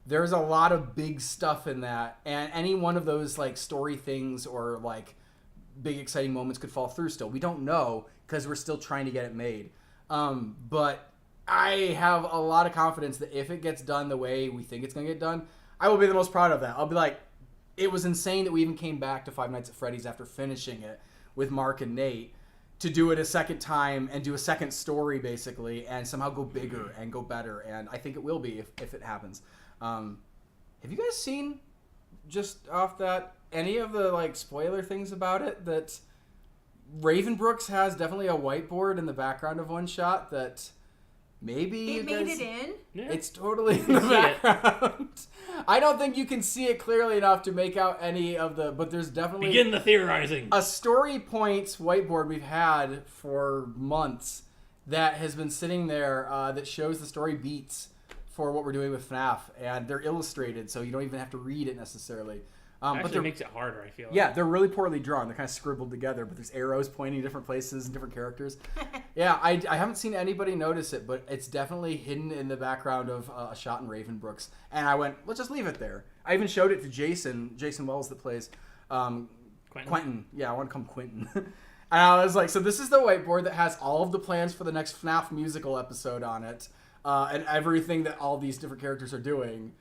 There's a lot of big stuff in that, and any one of those like story things or like big exciting moments could fall through still. We don't know because we're still trying to get it made. But I have a lot of confidence that if it gets done the way we think it's going to get done, I will be the most proud of that. I'll be like, it was insane that we even came back to Five Nights at Freddy's after finishing it with Mark and Nate to do it a second time and do a second story basically and somehow go bigger and go better. And I think it will be if it happens. Have you guys seen, just off that, any of the like spoiler things about it? That Ravenbrooks has definitely a whiteboard in the background of one shot that maybe It made it in. Yeah. It's totally in the see it. background. I don't think you can see it clearly enough to make out any of the, but there's definitely Begin the theorizing. a story points whiteboard we've had for months that has been sitting there that shows the story beats for what we're doing with FNAF, and they're illustrated, so you don't even have to read it necessarily. Actually, but they're, makes it harder, I feel like. yeah, they're really poorly drawn. They're kind of scribbled together, but there's arrows pointing different places and different characters. Yeah, I haven't seen anybody notice it, but it's definitely hidden in the background of a shot in Ravenbrooks. And I went, let's just leave it there. I even showed it to Jason Wells that plays Quentin. Yeah, I want to call him Quentin. And I was like, so this is the whiteboard that has all of the plans for the next FNAF musical episode on it, and everything that all these different characters are doing.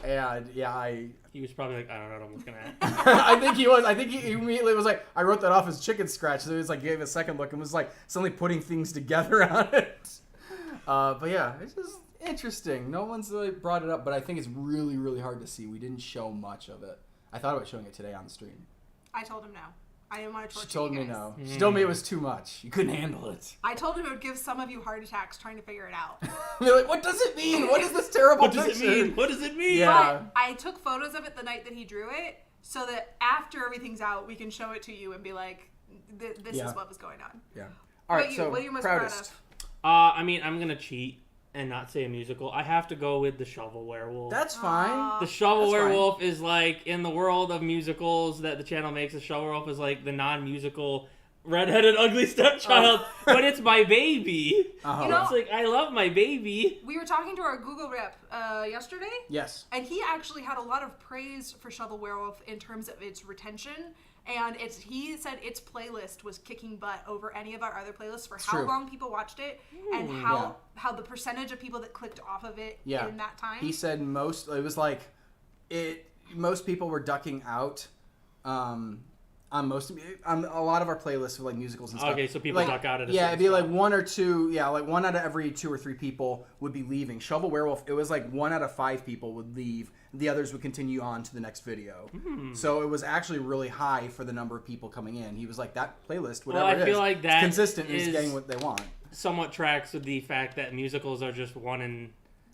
And yeah, He was probably like, I don't know what I'm looking at. I think he was. I think he immediately was like, I wrote that off as chicken scratch. So he was like, gave it a second look and was like, suddenly putting things together on it. But yeah, it's just interesting. No one's really brought it up, but I think it's really, really hard to see. We didn't show much of it. I thought about showing it today on the stream. I told him no. I didn't want to torture She told you me guys. no. She told me it was too much. You couldn't handle it. I told him it would give some of you heart attacks trying to figure it out. They're like, what does it mean? What is this terrible What does it picture? mean? What does it mean? Yeah. But I took photos of it the night that he drew it, so that after everything's out, we can show it to you and be like, this Yeah. is what was going on. Yeah. All right, What so are you most proud proudest. of? I mean, I'm going to cheat and not say a musical. I have to go with The Shovel Werewolf. That's fine. The Shovel That's fine. Werewolf is like, in the world of musicals that the channel makes, The Shovel Werewolf is like the non-musical redheaded ugly stepchild, but it's my baby. Uh-huh. You know- It's like, I love my baby. We were talking to our Google rep yesterday, Yes. and he actually had a lot of praise for Shovel Werewolf in terms of its retention. And he said its playlist was kicking butt over any of our other playlists for how true. long people watched it and how the percentage of people that clicked off of it Yeah. in that time. He said most people were ducking out on a lot of our playlists with like musicals and stuff. Okay, so people like, duck out at a yeah, certain it'd be like spot. one or two, like one out of every 2 or 3 people would be leaving. Shovel Werewolf, it was like 1 out of 5 people would leave. The others would continue on to the next video. So it was actually really high for the number of people coming in. He was like, that playlist, whatever I it is, feel like it's that consistent and is- it's getting what they want. Somewhat tracks with the fact that musicals are just one in...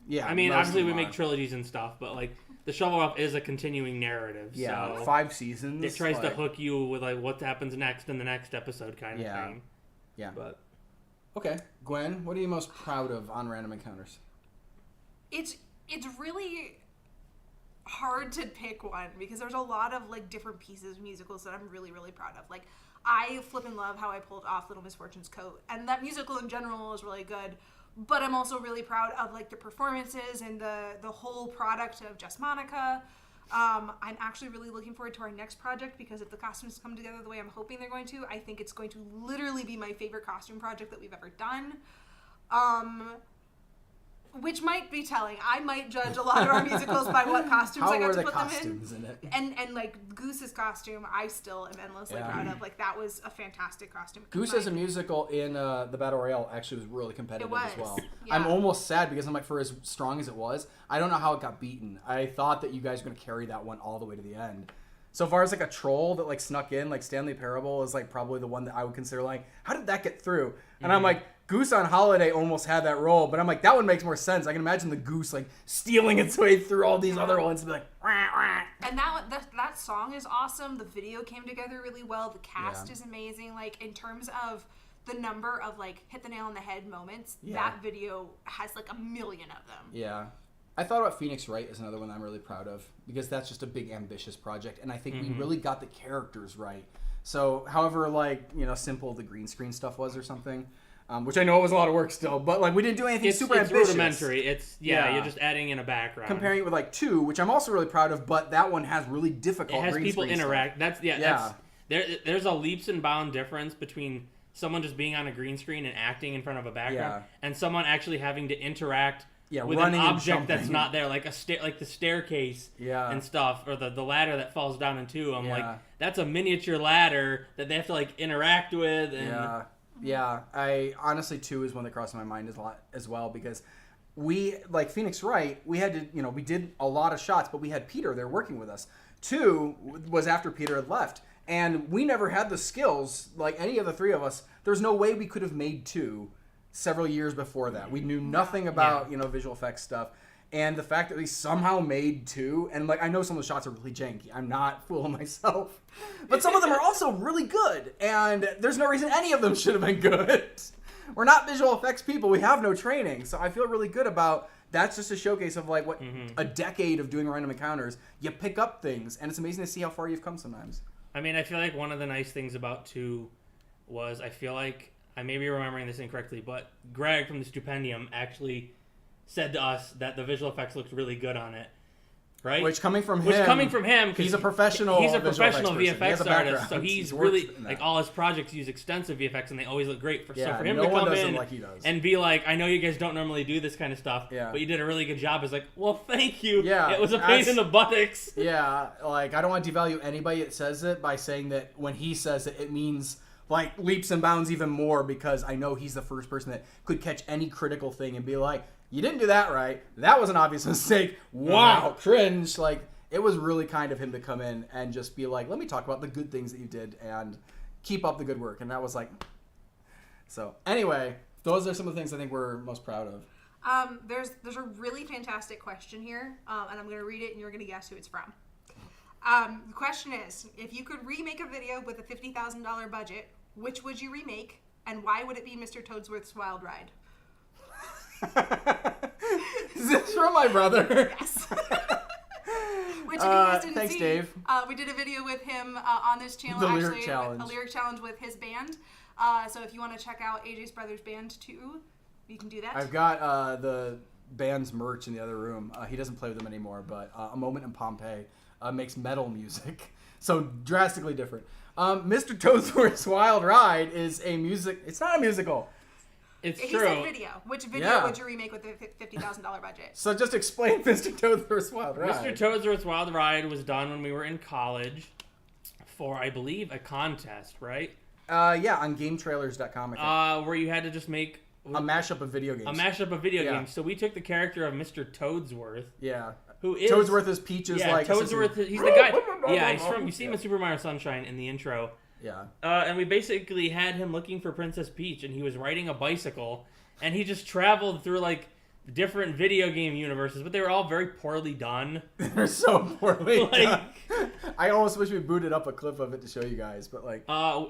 Yeah, I mean, most of obviously we them make are. trilogies and stuff, but like, The Shovel Werewolf is a continuing narrative. Yeah, so 5 seasons. it tries to like- hook you with like what happens next in the next episode kind of Yeah. thing. Yeah. But Okay, Gwen, what are you most proud of on Random Encounters? It's really hard to pick one because there's a lot of like different pieces of musicals that I'm really, really proud of. Like, I flippin' love how I pulled off Little Miss Fortune's coat, and that musical in general is really good. But I'm also really proud of like the performances and the whole product of Just Monica. I'm actually really looking forward to our next project because if the costumes come together the way I'm hoping they're going to, I think it's going to literally be my favorite costume project that we've ever done. Which might be telling. I might judge a lot of our musicals by what costumes I How got were to the put costumes them in it? in. And like Goose's costume, I still am endlessly Yeah. proud of. Like that was a fantastic costume. Goose as a musical in the Battle Royale actually was really competitive It was, as well. yeah. I'm almost sad because I'm like, for as strong as it was, I don't know how it got beaten. I thought that you guys were going to carry that one all the way to the end. So far as like a troll that like snuck in, like Stanley Parable is like probably the one that I would consider like, how did that get through? And I'm like, Goose on Holiday almost had that role, but I'm like, that one makes more sense. I can imagine the goose like stealing its way through all these other ones and be like, wah, wah. And that song is awesome. The video came together really well. The cast is amazing. Like in terms of the number of like hit the nail on the head moments, that video has like 1 million of them. Yeah. I thought about Phoenix Wright as another one I'm really proud of because that's just a big ambitious project and I think we really got the characters right. So however like, simple the green screen stuff was or something, which I know it was a lot of work still, but like we didn't do anything super it's ambitious. rudimentary. It's Yeah. you're just adding in a background. Comparing it with like 2, which I'm also really proud of, but that one has really difficult it has green people screen interact. stuff. That's there's a leaps and bound difference between someone just being on a green screen and acting in front of a background and someone actually having to interact with an running and object that's jumping. not there, like like the staircase and stuff, or the ladder that falls down in 2. I'm like, that's a miniature ladder that they have to like interact with. And Yeah. I honestly 2 is one that crossed my mind a lot as well because we, like Phoenix Wright, we had to, we did a lot of shots, but we had Peter there working with us. 2 was after Peter had left. And we never had the skills, like any of the 3 of us. There's no way we could have made 2 several years before that. We knew nothing about, visual effects stuff. And the fact that we somehow made 2, and like I know some of the shots are really janky. I'm not fooling myself. But some of them are also really good. And there's no reason any of them should have been good. We're not visual effects people. We have no training. So I feel really good about that's just a showcase of like what a decade of doing random encounters. You pick up things, and it's amazing to see how far you've come sometimes. I mean, I feel like one of the nice things about 2 was I feel like, I may be remembering this incorrectly, but Greg from the Stupendium actually said to us that the visual effects looked really good on it. Right? Which coming from him, he's a professional. He's a professional VFX artist, so he's really like all his projects use extensive VFX, and they always look great. So for him to come in and be like, "I know you guys don't normally do this kind of stuff, but you did a really good job." Is like, well, thank you. Yeah, it was a pain in the buttocks. Yeah, like I don't want to devalue anybody that says it by saying that when he says it, it means like leaps and bounds even more, because I know he's the first person that could catch any critical thing and be like, you didn't do that right. That was an obvious mistake. Wow, cringe. Like, it was really kind of him to come in and just be like, let me talk about the good things that you did and keep up the good work. And that was like, so anyway, those are some of the things I think we're most proud of. There's a really fantastic question here, and I'm going to read it and you're going to guess who it's from. The question is, if you could remake a video with a $50,000 budget, which would you remake, and why would it be Mr. Toadsworth's Wild Ride? Is this from my brother? Yes. Which if you guys didn't thanks, see, Dave. We did a video with him on this channel, The actually, lyric challenge. a lyric challenge with his band. So if you want to check out AJ's brother's band too, you can do that. I've got the band's merch in the other room. He doesn't play with them anymore, but A Moment in Pompeii makes metal music, so drastically different. Mr. Toadsworth's Wild Ride is a music. It's not a musical. It's he true. said video. Which video would you remake with a $50,000 budget? So just explain Mr. Toadsworth's Wild Ride. Mr. Toadsworth's Wild Ride was done when we were in college for, I believe, a contest, right? Yeah, on GameTrailers.com, I think. Where you had to just make a mashup of video games. A mashup of video games. So we took the character of Mr. Toadsworth. Yeah. Who is Toadsworth is Peach's like Toadsworth. He's the guy. Yeah, he's from. You see him in Super Mario Sunshine in the intro. Yeah. And we basically had him looking for Princess Peach, and he was riding a bicycle, and he just traveled through like different video game universes, but they were all very poorly done. They're so poorly done. I almost wish we booted up a clip of it to show you guys, but like, I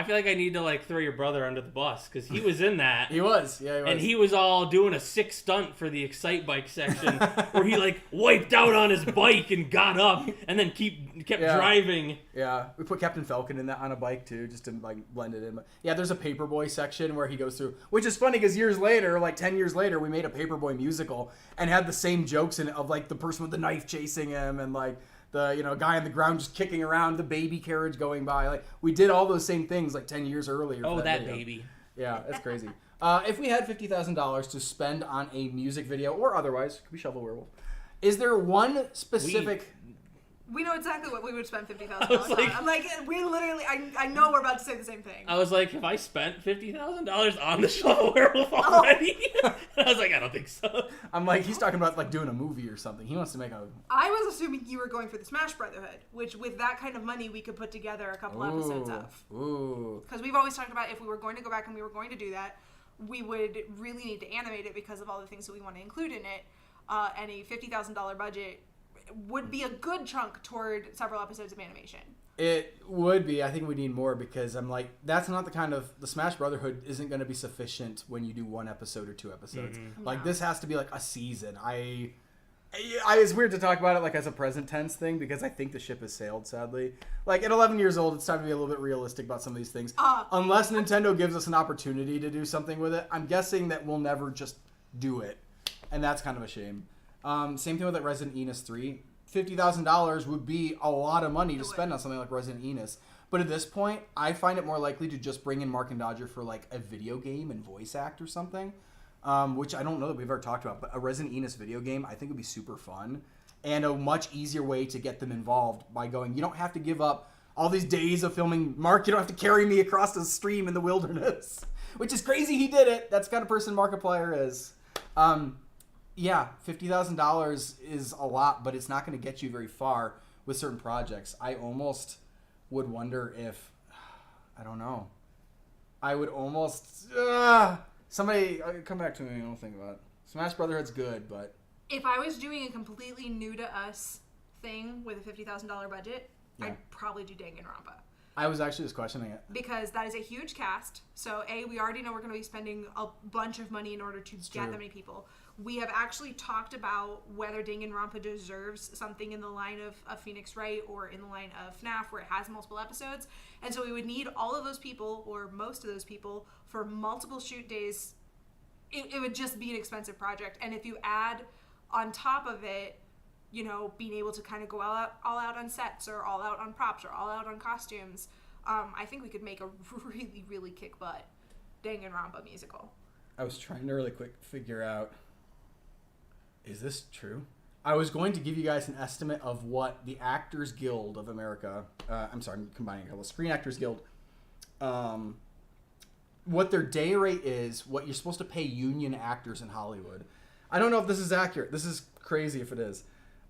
feel like I need to like throw your brother under the bus because he was in that. He was, yeah, he was. And he was all doing a sick stunt for the Excite Bike section where he like wiped out on his bike and got up and then kept driving. Yeah, we put Captain Falcon in that on a bike too, just to like blend it in. But yeah, there's a Paperboy section where he goes through, which is funny because years later, like 10 years later, we made a Paperboy musical and had the same jokes in it of like the person with the knife chasing him and like the guy on the ground just kicking around, the baby carriage going by. Like we did all those same things like 10 years earlier. Oh, that baby. Yeah, that's crazy. If we had $50,000 to spend on a music video or otherwise, could be Shovel Werewolf. Is there one specific? We know exactly what we would spend $50,000 on. I'm like, we literally, I know we're about to say the same thing. I was like, have I spent $50,000 on the Shovel Werewolf already? I was like, I don't think so. I'm like, he's talking about like doing a movie or something. He wants to make a. I was assuming you were going for the Smash Brotherhood, which with that kind of money, we could put together a couple episodes of. Ooh. Because we've always talked about if we were going to go back and we were going to do that, we would really need to animate it because of all the things that we want to include in it. And a $50,000 budget would be a good chunk toward several episodes of animation. It would be. I think we need more because I'm like, that's not the kind of, the Smash Brotherhood isn't going to be sufficient when you do one episode or two episodes. Mm-hmm. Like this has to be like a season. It's weird to talk about it like as a present tense thing because I think the ship has sailed, sadly. Like at 11 years old, it's time to be a little bit realistic about some of these things. Unless Nintendo gives us an opportunity to do something with it, I'm guessing that we'll never just do it. And that's kind of a shame. Same thing with like Resident Enos 3. $50,000 would be a lot of money to spend on something like Resident Enos. But at this point, I find it more likely to just bring in Mark and Dodger for like a video game and voice act or something. Which I don't know that we've ever talked about. But a Resident Enos video game, I think would be super fun. And a much easier way to get them involved by going, you don't have to give up all these days of filming. Mark, you don't have to carry me across the stream in the wilderness. Which is crazy he did it. That's the kind of person Markiplier is. Yeah, $50,000 is a lot, but it's not going to get you very far with certain projects. I almost would wonder if, I don't know. I would almost, somebody, come back to me and I'll think about it. Smash Brotherhood's good, but. If I was doing a completely new to us thing with a $50,000 budget, Yeah. I'd probably do Danganronpa. I was actually just questioning it. Because that is a huge cast. So, we already know we're going to be spending a bunch of money in order to get true. that many people. We have actually talked about whether Danganronpa deserves something in the line of Phoenix Wright or in the line of FNAF where it has multiple episodes. And so we would need all of those people, or most of those people, for multiple shoot days. It would just be an expensive project. And if you add on top of it, you know, being able to kind of go all out on sets or all out on props or all out on costumes, I think we could make a really, really kick butt Danganronpa musical. I was trying to really quick figure out, is this true? I was going to give you guys an estimate of what the Actors Guild of America, I'm combining a couple, Screen Actors Guild, what their day rate is, what you're supposed to pay union actors in Hollywood. I don't know if this is accurate. This is crazy if it is.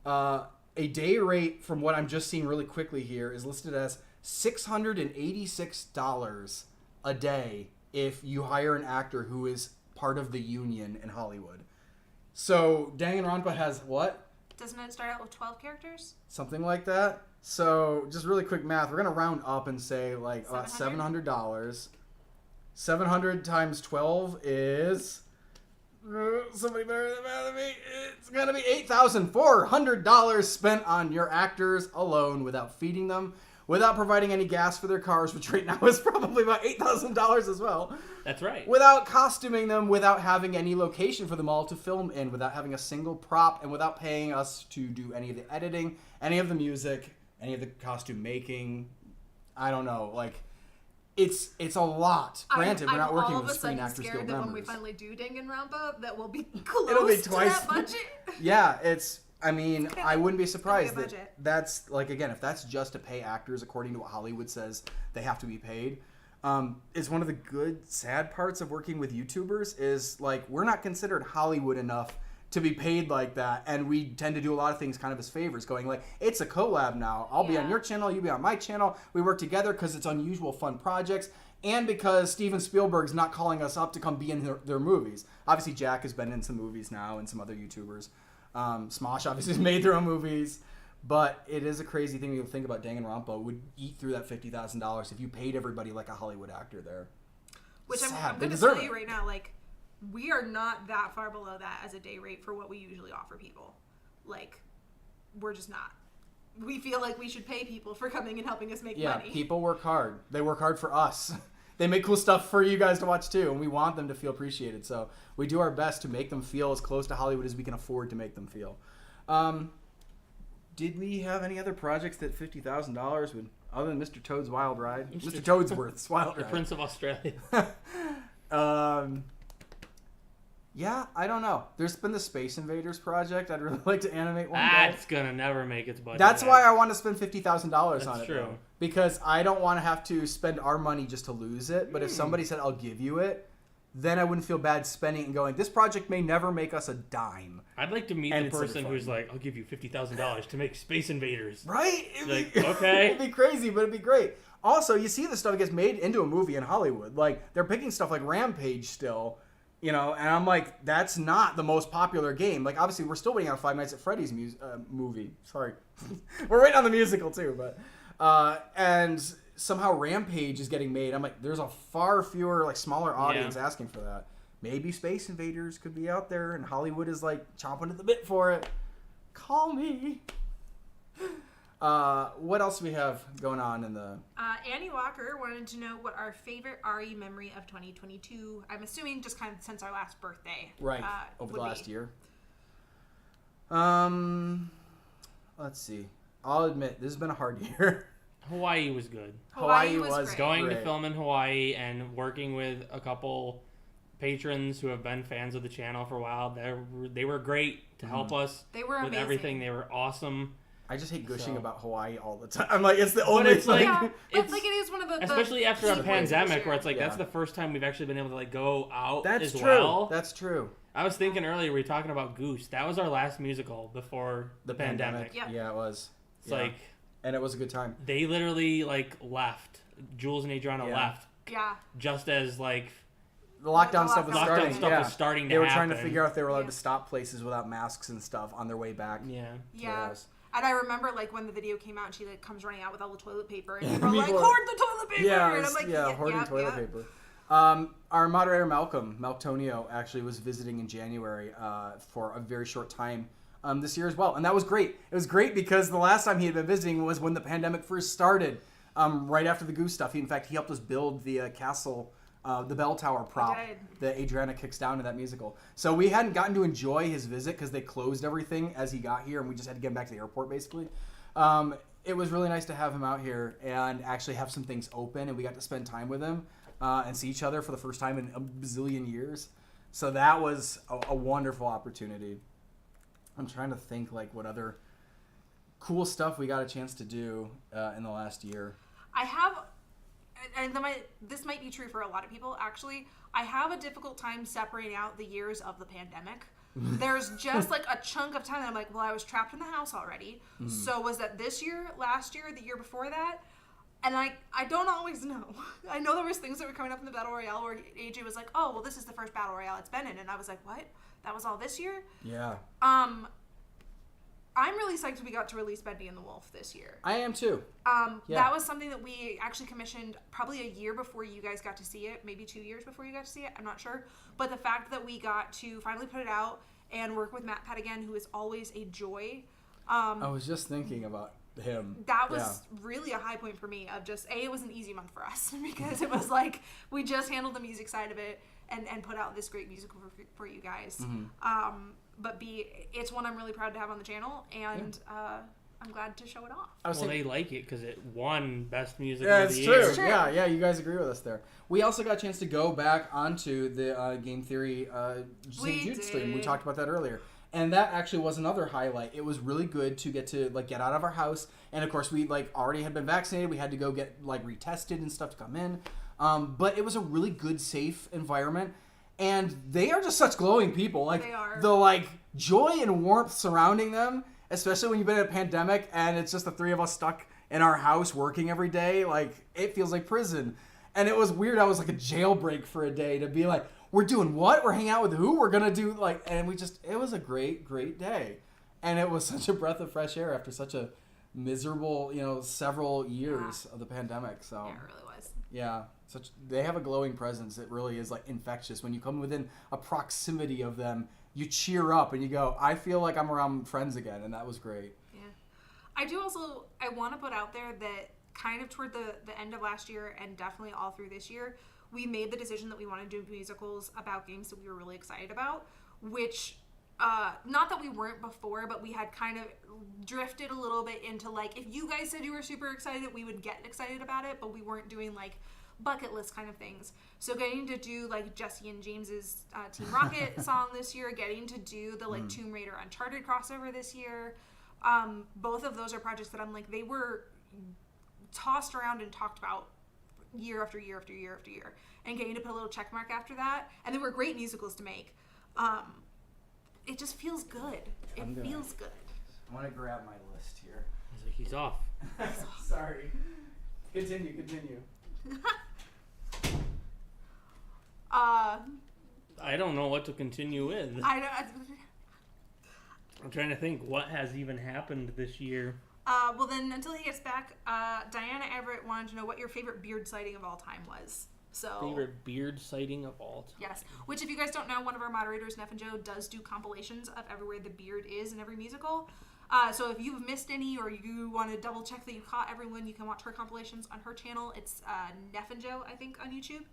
A day rate, from what I'm just seeing really quickly here, is listed as $686 a day if you hire an actor who is part of the union in Hollywood. So Danganronpa has what? Doesn't it start out with 12 characters? Something like that. So just really quick math. We're going to round up and say like about $700. 700 times 12 is... somebody better than math than me. It's going to be $8,400 spent on your actors alone without feeding them, without providing any gas for their cars, which right now is probably about $8,000 as well. That's right. Without costuming them, without having any location for them all to film in, without having a single prop, and without paying us to do any of the editing, any of the music, any of the costume making. I don't know. Like, it's a lot. Granted, we're not working with Screen Actors Guild members. When we finally do Danganronpa, that will be close It'll be to twice. that budget. Yeah, I wouldn't be surprised It'll be a that budget. that's, like, again, if that's just to pay actors according to what Hollywood says they have to be paid, it's one of the good, sad parts of working with YouTubers is, like, we're not considered Hollywood enough to be paid like that, and we tend to do a lot of things kind of as favors, going like, it's a collab now. I'll be on your channel, you be on my channel. We work together because it's unusual, fun projects, and because Steven Spielberg's not calling us up to come be in their movies. Obviously, Jack has been in some movies now, and some other YouTubers. Smosh obviously has made their own movies, but it is a crazy thing to think about. Danganronpa would eat through that $50,000 if you paid everybody like a Hollywood actor there. Which Sad. I'm They going to deserve tell you it. right now, like, we are not that far below that as a day rate for what we usually offer people. Like, we're just not. We feel like we should pay people for coming and helping us make money. Yeah, people work hard. They work hard for us. They make cool stuff for you guys to watch too, and we want them to feel appreciated. So we do our best to make them feel as close to Hollywood as we can afford to make them feel. Did we have any other projects that $50,000 would, other than Mr. Toad's Wild Ride? Mr. Toadsworth's Wild The Ride. Prince of Australia. Yeah, I don't know. There's been the Space Invaders project. I'd really like to animate one day. That's gonna never make its budget. That's why I want to spend $50,000 on it. true. Though, because I don't want to have to spend our money just to lose it. But if somebody said, I'll give you it, then I wouldn't feel bad spending it and going, this project may never make us a dime. I'd like to meet And the it's super person fun. who's like, I'll give you $50,000 to make Space Invaders. Right? Like, okay. It'd be crazy, but it'd be great. Also, you see this stuff gets made into a movie in Hollywood. Like, they're picking stuff like Rampage still. You know, and I'm like, that's not the most popular game. Like, obviously, we're still waiting on Five Nights at Freddy's movie. Sorry. We're waiting on the musical, too. But and somehow Rampage is getting made. I'm like, there's a far fewer, like, smaller audience asking for that. Maybe Space Invaders could be out there, and Hollywood is, like, chomping at the bit for it. Call me. What else do we have going on in the... Annie Walker wanted to know what our favorite RE memory of 2022, I'm assuming just kind of since our last birthday. Right, over the would last be. year. Let's see. I'll admit, this has been a hard year. Hawaii was good. Hawaii was great. Going to great. film in Hawaii and working with a couple patrons who have been fans of the channel for a while. They were great to help us They were with amazing. everything. They were awesome. I just hate gushing So- about Hawaii all the time. I'm like, it's the only it's like- thing. Yeah, but It's- like it is one of the Especially after key a points of this pandemic year. where it's like Yeah. that's the first time we've actually been able to like go out That's as true. well. That's true. I was thinking earlier, we were talking about Goose. That was our last musical before the pandemic. Yep. Yeah, it was. It's like... And it was a good time. They literally, like, left. Jules and Adriana left. Yeah. Just as, like... The lockdown stuff was starting. was starting to They were happen. trying to figure out if they were allowed to stop places without masks and stuff on their way back. Yeah. Yeah. Yes. And I remember, like, when the video came out, and she, like, comes running out with all the toilet paper, and people are like, People are- hoard the toilet paper! Yeah, And I'm like, hoarding toilet yeah. paper. Our moderator, Maltonio, actually was visiting in January for a very short time this year as well. And that was great. It was great because the last time he had been visiting was when the pandemic first started, right after the Goose stuff. In fact, he helped us build the castle, the bell tower prop that Adriana kicks down in that musical. So we hadn't gotten to enjoy his visit because they closed everything as he got here, and we just had to get him back to the airport, basically. It was really nice to have him out here and actually have some things open, and we got to spend time with him and see each other for the first time in a bazillion years. So that was a wonderful opportunity. I'm trying to think like what other cool stuff we got a chance to do in the last year. I have, and this might be true for a lot of people, actually. I have a difficult time separating out the years of the pandemic. There's just like a chunk of time that I'm like, well, I was trapped in the house already. So was that this year, last year, the year before that? And I don't always know. I know there was things that were coming up in the Battle Royale where AJ was like, oh, well, this is the first Battle Royale it's been in. And I was like, what? That was all this year? Yeah. I'm really psyched we got to release Bendy and the Wolf this year. I am too. That was something that we actually commissioned probably a year before you guys got to see it, maybe 2 years before you got to see it, I'm not sure. But the fact that we got to finally put it out and work with Matt Pettigan, who is always a joy. I was just thinking about him. That was really a high point for me of just, it was an easy month for us because it was like we just handled the music side of it and put out this great musical for you guys. But B, it's one I'm really proud to have on the channel, and I'm glad to show it off. They like it because it won Best Music Yeah, of the it's Year. true. Yeah, you guys agree with us there. We also got a chance to go back onto the Game Theory St. Jude stream. We talked about that earlier. And that actually was another highlight. It was really good to get out of our house. And of course, we already had been vaccinated. We had to go get retested and stuff to come in. But it was a really good, safe environment. And they are just such glowing people. They are. The joy and warmth surrounding them, especially when you've been in a pandemic and it's just the three of us stuck in our house working every day. It feels like prison. And it was weird. I was like a jailbreak for a day to be like, we're doing what? We're hanging out with who? We're going to do and it was a great, great day. And it was such a breath of fresh air after such a miserable, several years of the pandemic. So Yeah, it really was. yeah, they have a glowing presence. It really is infectious. When you come within a proximity of them, you cheer up and you go, I feel like I'm around friends again. And that was great. Yeah. I want to put out there that kind of toward the end of last year and definitely all through this year, we made the decision that we wanted to do musicals about games that we were really excited about, which, not that we weren't before, but we had kind of drifted a little bit into if you guys said you were super excited, we would get excited about it, but we weren't doing bucket list kind of things. So getting to do Jesse and James's Team Rocket song this year, getting to do the Tomb Raider Uncharted crossover this year, both of those are projects that I'm they were tossed around and talked about year after year after year after year, and getting to put a little check mark after that, and they were great musicals to make. It just feels good. It feels good. I want to grab my list here. He's off. Sorry. Continue. I don't know what to continue with. I'm trying to think what has even happened this year. Well, then, until he gets back, Diana Everett wanted to know what your favorite beard sighting of all time was. So favorite beard sighting of all time. Yes, which if you guys don't know, one of our moderators, Neff and Joe, does do compilations of everywhere the beard is in every musical. So if you've missed any or you want to double check that you caught everyone, you can watch her compilations on her channel. It's Neff and Joe, I think, on YouTube.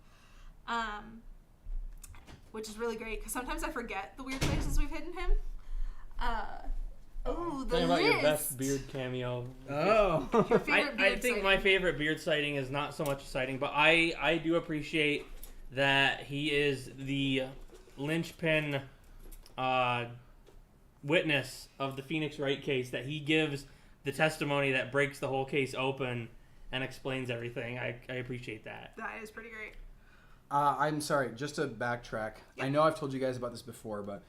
Which is really great because sometimes I forget the weird places we've hidden him. Oh, the Tell me about list. your best beard cameo. Oh. Your favorite I beard think sighting. my favorite beard sighting is not so much sighting, but I do appreciate that he is the linchpin witness of the Phoenix Wright case, that he gives the testimony that breaks the whole case open and explains everything. I appreciate that. That is pretty great. I'm sorry, just to backtrack. Yep. I know I've told you guys about this before, but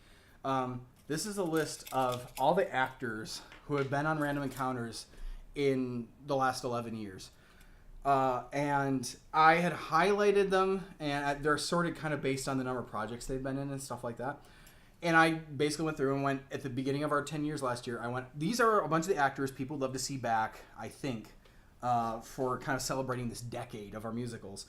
this is a list of all the actors who have been on Random Encounters in the last 11 years. And I had highlighted them, and they're sorted kind of based on the number of projects they've been in and stuff like that. And I basically went through and went, at the beginning of our 10 years last year, I went, these are a bunch of the actors people would love to see back, I think, for kind of celebrating this decade of our musicals.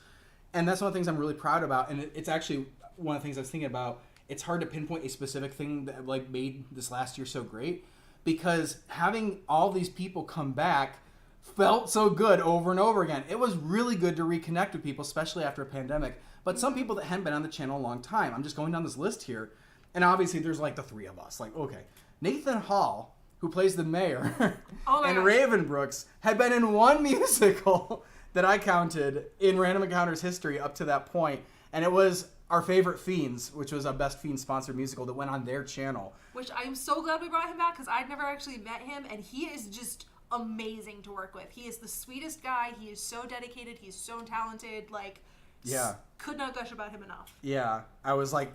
And that's one of the things I'm really proud about. And it's actually one of the things I was thinking about. It's hard to pinpoint a specific thing that like made this last year so great, because having all these people come back felt so good over and over again. It was really good to reconnect with people, especially after a pandemic. But some people that hadn't been on the channel a long time, I'm just going down this list here. And obviously there's like the three of us. Like, okay, Nathan Hall, who plays the mayor, and gosh. Raven Brooks had been in one musical that I counted in Random Encounters history up to that point. And it was our favorite Fiends, which was a Best Fiends sponsored musical that went on their channel. Which I'm so glad we brought him back, because I'd never actually met him, and he is just amazing to work with. He is the sweetest guy. He is so dedicated. He's so talented. Like, Yeah. could not gush about him enough. Yeah, I was like,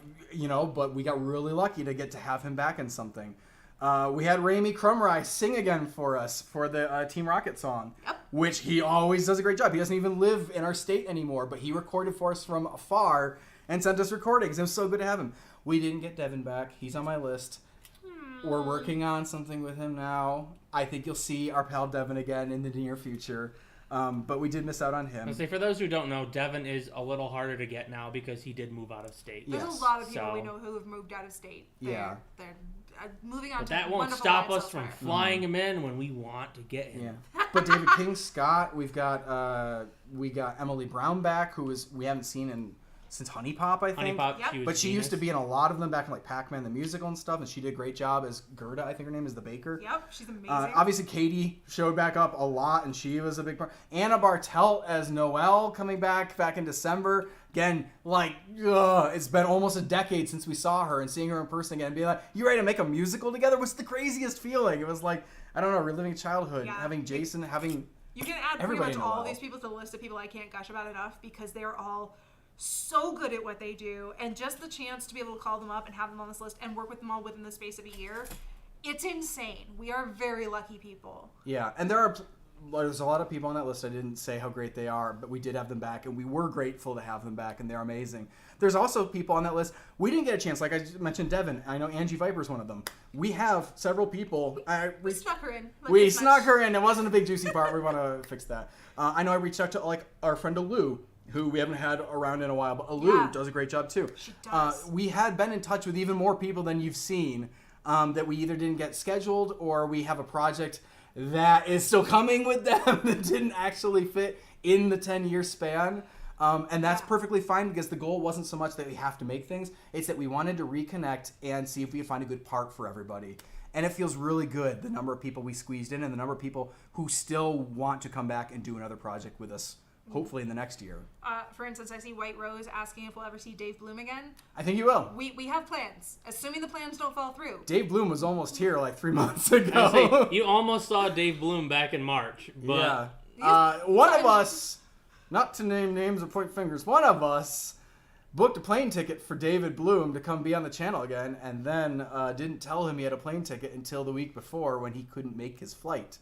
but we got really lucky to get to have him back in something. We had Rami Crumry sing again for us for the Team Rocket song, Yep. which he always does a great job. He doesn't even live in our state anymore, but he recorded for us from afar and sent us recordings. It was so good to have him. We didn't get Devin back. He's on my list. We're working on something with him now. I think you'll see our pal Devin again in the near future. But we did miss out on him. I'll say, for those who don't know, Devin is a little harder to get now because he did move out of state. There's Yes. a lot of people we So- know who have moved out of state. Yeah. They're moving on But to that won't wonderful stop lives us from elsewhere. flying him in when we want to get him. Yeah, but David King Scott, we got Emily Brown back, we haven't seen since Honey Pop, I think. Honey Pop, Yep. But she used to be in a lot of them back in like Pac-Man the musical and stuff, and she did a great job as Gerda. I think her name is the baker. Yep, she's amazing. Obviously, Katie showed back up a lot, and she was a big part. Anna Bartelt as Noelle coming back in December. Again, it's been almost a decade since we saw her, and seeing her in person again and being like, you ready to make a musical together? Was the craziest feeling. It was like, I don't know, reliving childhood, Yeah. having Jason, having... You can add pretty everybody much in all Noelle. of these people to the list of people I can't gush about enough, because they're all so good at what they do, and just the chance to be able to call them up and have them on this list and work with them all within the space of a year, it's insane. We are very lucky people. Yeah, and there's a lot of people on that list I didn't say how great they are, but we did have them back, and we were grateful to have them back, and they're amazing. There's also people on that list we didn't get a chance, like I just mentioned Devin. I know Angie Viper's one of them. We have several people. We snuck her in. Like We this snuck much. her in. It wasn't a big juicy part. We want to fix that. I know I reached out to like our friend Alou, who we haven't had around in a while, but Alou Yeah. does a great job too. She does. We had been in touch with even more people than you've seen that we either didn't get scheduled, or we have a project that is still coming with them that didn't actually fit in the 10-year span. And that's Yeah. perfectly fine, because the goal wasn't so much that we have to make things, it's that we wanted to reconnect and see if we could find a good part for everybody. And it feels really good, the number of people we squeezed in and the number of people who still want to come back and do another project with us, hopefully in the next year. For instance, I see White Rose asking if we'll ever see Dave Bloom again. I think you will. We have plans, assuming the plans don't fall through. Dave Bloom was almost here like 3 months I'll ago. say, you almost saw Dave Bloom back in March, but Yeah. One of us, not to name names or point fingers, one of us booked a plane ticket for David Bloom to come be on the channel again, and then didn't tell him he had a plane ticket until the week before when he couldn't make his flight.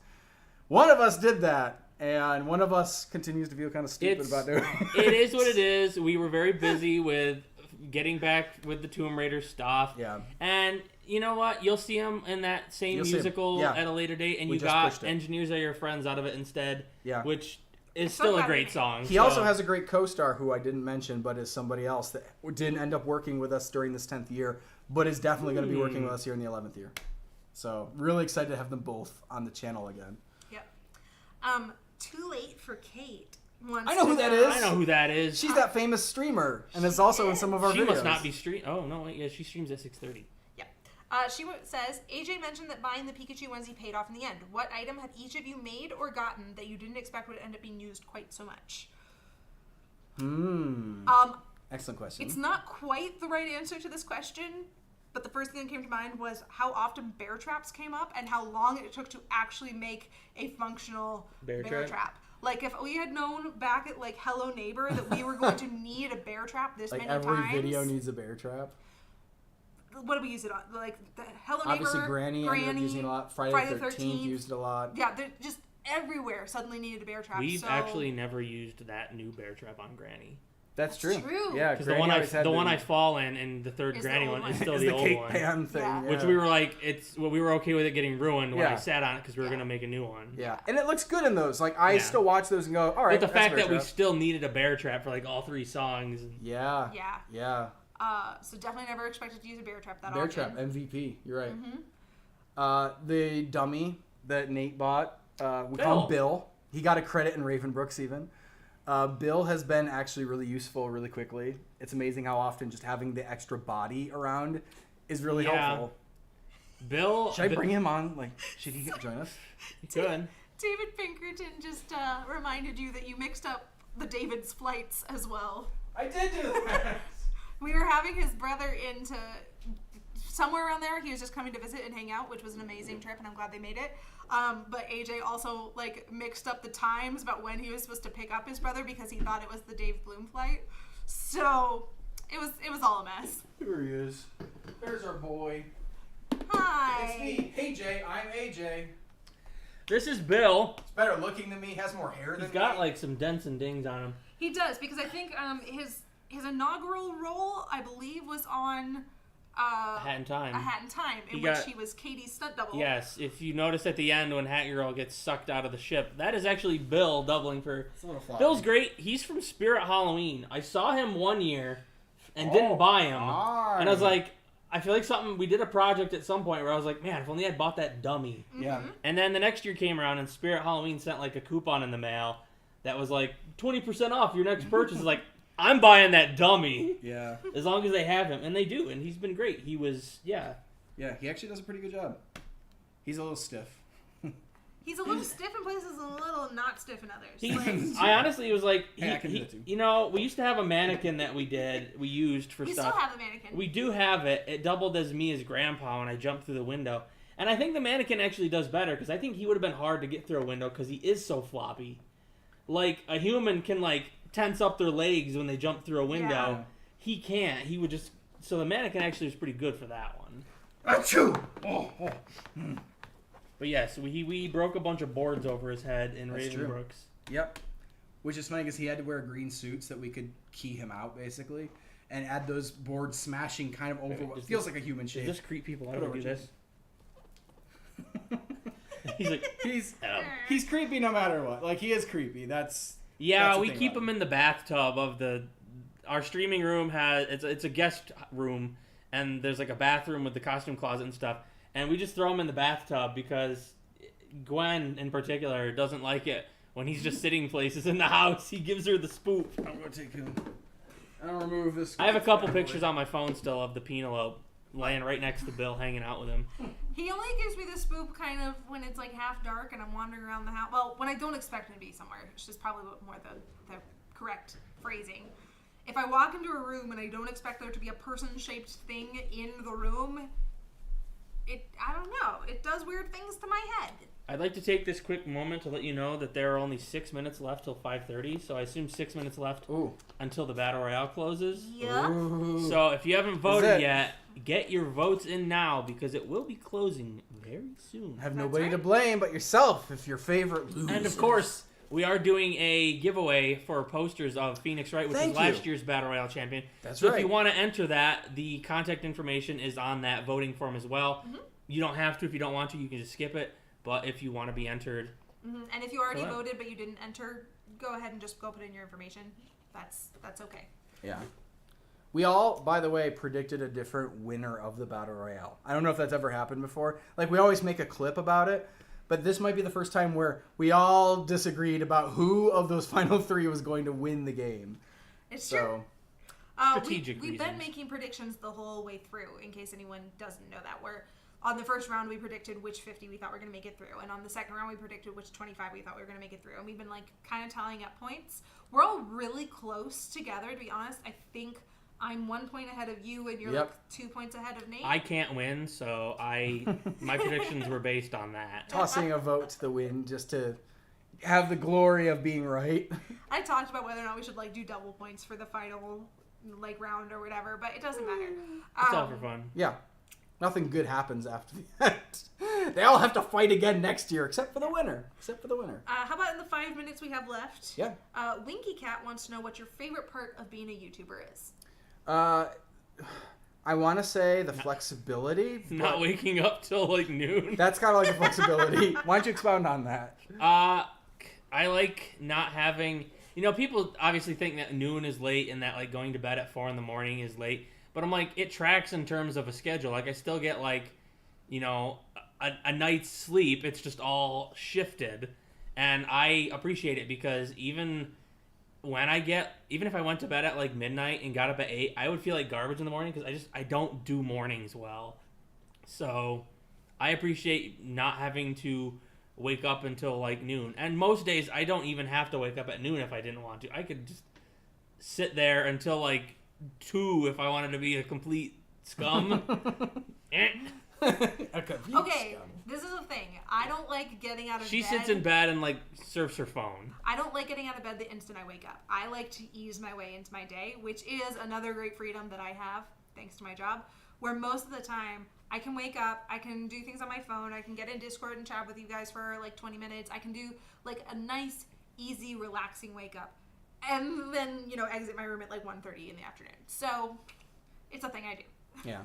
One of us did that, and one of us continues to feel kind of stupid about doing it. It is what it is. We were very busy with getting back with the Tomb Raider stuff. Yeah. And you know what? You'll see him in that same You'll see 'em. musical Yeah. at a later date, and We you just got pushed it. Engineers Are Your Friends out of it instead. Yeah. Which is So still a glad great we- song. He so- also has a great co-star who I didn't mention, but is somebody else that didn't end up working with us during this 10th year, but is definitely going to be working with us here in the 11th year. So really excited to have them both on the channel again. Yep. Too Late for Kate. I know who that is. I know who that is. She's that famous streamer, and is also in some of our She videos. must not be stream. Oh no, wait, yeah, she streams at 6:30. Yeah. Says, AJ mentioned that buying the Pikachu onesie paid off in the end. What item have each of you made or gotten that you didn't expect would end up being used quite so much? Excellent question. It's not quite the right answer to this question, but the first thing that came to mind was how often bear traps came up and how long it took to actually make a functional Bear bear trap? trap. Like, if we had known back at, like, Hello Neighbor that we were going to need a bear trap this Like many every times. video needs a bear trap. What do we use it on? Like, the Hello Neighbor, Obviously, Granny ended up using it a lot. Friday the 13th used it a lot. Yeah, they're just everywhere suddenly needed a bear trap. We've so... actually never used that new bear trap on Granny. That's true. true. Yeah, Because the one I fall in the third Is the Granny old one one. is still is the the old cake one. pan thing. Yeah. Yeah. Which we were like, we were okay with it getting ruined when I Yeah. sat on it because we were Yeah. gonna make a new one. Yeah, and it looks good in those. Like I Yeah. still watch those and go, all right. But the that's a fact bear that we trap. still needed a bear trap for like all 3 songs. Yeah. Yeah. Yeah. So definitely never expected to use a bear trap that Bear often. trap MVP. You're right. Mm-hmm. The dummy that Nate bought, we Bill. call him Bill. He got a credit in Ravenbrooks even. Bill has been actually really useful really quickly. It's amazing how often just having the extra body around is really Yeah. helpful. Bill. Should I bring him on? Like, should he join us? Good. David Pinkerton just reminded you that you mixed up the David's flights as well. I did do that. We were having his brother into somewhere around there. He was just coming to visit and hang out, which was an amazing trip, and I'm glad they made it. But AJ also like mixed up the times about when he was supposed to pick up his brother because he thought it was the Dave Bloom flight. So it was all a mess. Here he is. There's our boy. Hi. It's me. Hey Jay, I'm AJ. This is Bill. He's better looking than me. Has more hair than He's got me. like some dents and dings on him. He does because I think his inaugural role, I believe, was on Hat in Time. A Hat in Time, in He which got- he was Katie's stunt double. Yes, if you notice at the end when Hat Girl gets sucked out of the ship, that is actually Bill doubling for. It's a little floppy. Bill's great. He's from Spirit Halloween. I saw him one year and didn't buy him. And I was like, I feel like we did a project at some point where I was like, man, if only I'd bought that dummy. Yeah. And then the next year came around and Spirit Halloween sent like a coupon in the mail that was like 20% off your next purchase. Is like, I'm buying that dummy Yeah. as long as they have him. And they do. And he's been great. He was, yeah. Yeah, he actually does a pretty good job. He's a little stiff. He's a little stiff in places, a little not stiff in others. He, Like, I honestly was like, Hey, I can do that too. you know, we used to have a mannequin that we used for we stuff. still have the mannequin. We do have it. It doubled as me as grandpa when I jumped through the window. And I think the mannequin actually does better because I think he would have been hard to get through a window because he is so floppy. Like, a human can, like, tense up their legs when they jump through a window. Yeah. He can't. He would just... So the mannequin actually was pretty good for that one. Achoo! Oh. But yes, we broke a bunch of boards over his head in That's true. Ravenbrooks. Yep. Which is funny because he had to wear green suits that we could key him out, basically, and add those boards smashing kind of over what Is feels this- like a human shape. Does this creep people out Put to over do to this? He's like... He's creepy no matter what. Like, he is creepy. That's Yeah, the we thing keep about him in the bathtub of our streaming room has it's a guest room and there's like a bathroom with the costume closet and stuff, and we just throw him in the bathtub because Gwen in particular doesn't like it when he's just sitting places in the house. He gives her the spook. I'm gonna take him. I'll remove this. I have a couple pictures on my phone still of the Penelope laying right next to Bill, hanging out with him. He only gives me the spook kind of when it's like half dark and I'm wandering around the house. Well, when I don't expect him to be somewhere, which is probably more the correct phrasing. If I walk into a room and I don't expect there to be a person-shaped thing in the room, I don't know. It does weird things to my head. I'd like to take this quick moment to let you know that there are only 6 minutes left till 5:30, so I assume 6 minutes left Ooh. until the Battle Royale closes. Yeah. Ooh. So if you haven't it. voted yet, get your votes in now because it will be closing very soon. Have That's nobody to right. blame but yourself if your favorite loses. And of course, we are doing a giveaway for posters of Phoenix Wright, which Thank is last you. year's Battle Royale champion. That's so right. if you want to enter that, the contact information is on that voting form as well. Mm-hmm. You don't have to if you don't want to. You can just skip it. But if you want to be entered, Mm-hmm. And if you already Go ahead. voted but you didn't enter, go ahead and just go put in your information. That's okay. Yeah. We all, by the way, predicted a different winner of the Battle Royale. I don't know if that's ever happened before. Like, we always make a clip about it, but this might be the first time where we all disagreed about who of those final 3 was going to win the game. It's true. So, Strategic We've been reasons. making predictions the whole way through, in case anyone doesn't know that. Where on the first round we predicted which 50 we thought were going to make it through, and on the second round we predicted which 25 we thought we were going to make it through, and we've been like kind of tallying up points. We're all really close together, to be honest. I think I'm 1 point ahead of you, and you're Yep. like 2 points ahead of Nate. I can't win, so my predictions were based on that. tossing a vote to the wind just to have the glory of being right. I talked about whether or not we should like do double points for the final like round or whatever, but it doesn't matter. It's all for fun. Yeah. Nothing good happens after the end. They all have to fight again next year, except for the winner. How about in the 5 minutes we have left? Yeah. Winky Cat wants to know what your favorite part of being a YouTuber is. I want to say the flexibility. Not waking up till like noon. That's kind of like the flexibility. Why don't you expound on that? I like not having... people obviously think that noon is late and that like going to bed at 4 in the morning is late. But I'm like, it tracks in terms of a schedule. Like I still get like, a night's sleep. It's just all shifted. And I appreciate it because even if I went to bed at like midnight and got up at 8, I would feel like garbage in the morning because I don't do mornings well. So I appreciate not having to wake up until like noon. And most days I don't even have to wake up at noon if I didn't want to. I could just sit there until like 2 if I wanted to be a complete scum. Okay, this is the thing. I don't like getting out of bed. She sits in bed and like surfs her phone. I don't like getting out of bed the instant I wake up. I like to ease my way into my day, which is another great freedom that I have thanks to my job, where most of the time I can wake up, I can do things on my phone, I can get in Discord and chat with you guys for like 20 minutes. I can do like a nice, easy, relaxing wake up. And then, exit my room at like 1:30 in the afternoon. So it's a thing I do. Yeah.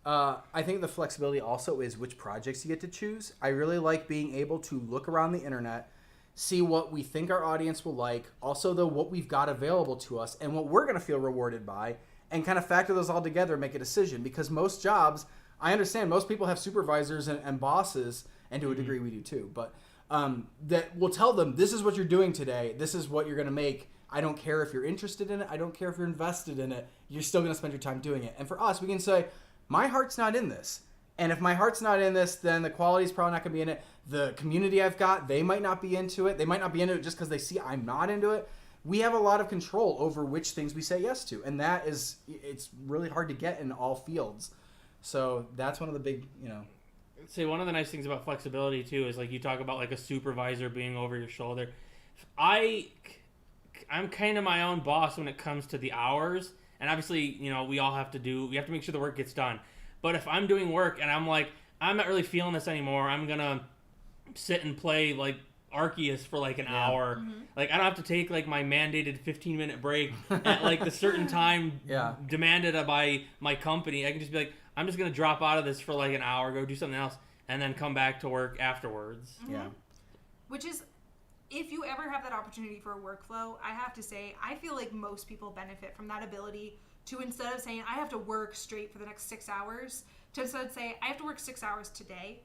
I think the flexibility also is which projects you get to choose. I really like being able to look around the internet, see what we think our audience will like, also what we've got available to us and what we're going to feel rewarded by, and kind of factor those all together and make a decision. Because most jobs, I understand most people have supervisors and bosses, and to a degree we do too, but that will tell them, this is what you're doing today, this is what you're going to make. I don't care if you're interested in it, I don't care if you're invested in it, you're still going to spend your time doing it. And for us, we can say, my heart's not in this. And if my heart's not in this, then the quality's probably not going to be in it. The community I've got, they might not be into it. They might not be into it just because they see I'm not into it. We have a lot of control over which things we say yes to. And it's really hard to get in all fields. So that's one of the big, I'd say one of the nice things about flexibility too is like you talk about like a supervisor being over your shoulder. I'm kind of my own boss when it comes to the hours. And obviously, we have to make sure the work gets done. But if I'm doing work and I'm like, I'm not really feeling this anymore, I'm going to sit and play like Arceus for like an hour. Mm-hmm. Like I don't have to take like my mandated 15-minute break at like the certain time demanded by my company. I can just be like, I'm just going to drop out of this for like an hour, go do something else, and then come back to work afterwards. Mm-hmm. Yeah. Which is... if you ever have that opportunity for a workflow, I have to say, I feel like most people benefit from that ability to, instead of saying, I have to work straight for the next 6 hours, to instead say, I have to work 6 hours today,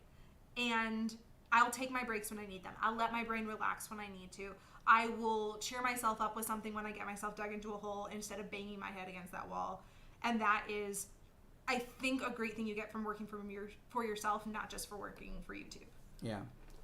and I'll take my breaks when I need them. I'll let my brain relax when I need to. I will cheer myself up with something when I get myself dug into a hole instead of banging my head against that wall. And that is, I think, a great thing you get from working for yourself, not just for working for YouTube. Yeah.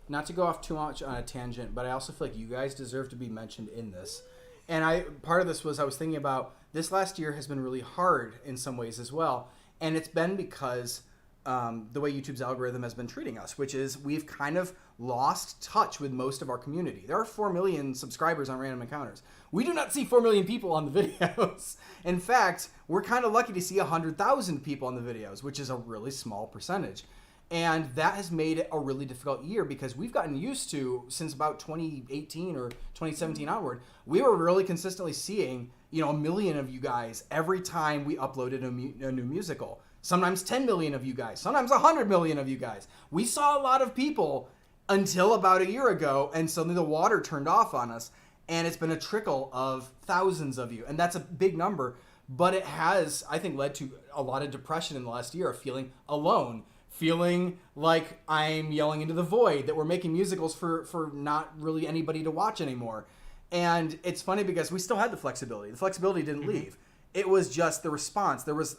Not to go off too much on a tangent, but I also feel like you guys deserve to be mentioned in this. And part of this was I was thinking about this last year has been really hard in some ways as well. And it's been because the way YouTube's algorithm has been treating us, which is we've kind of lost touch with most of our community. There are 4 million subscribers on Random Encounters. We do not see 4 million people on the videos. In fact, we're kind of lucky to see 100,000 people on the videos, which is a really small percentage. And that has made it a really difficult year because we've gotten used to, since about 2018 or 2017 onward, we were really consistently seeing, 1 million of you guys every time we uploaded a new musical. Sometimes 10 million of you guys, sometimes 100 million of you guys. We saw a lot of people until about a year ago, and suddenly the water turned off on us, and it's been a trickle of thousands of you. And that's a big number, but it has, I think, led to a lot of depression in the last year of feeling alone, feeling like I'm yelling into the void, that we're making musicals for not really anybody to watch anymore. And it's funny because we still had the flexibility. The flexibility didn't leave. It was just the response. There was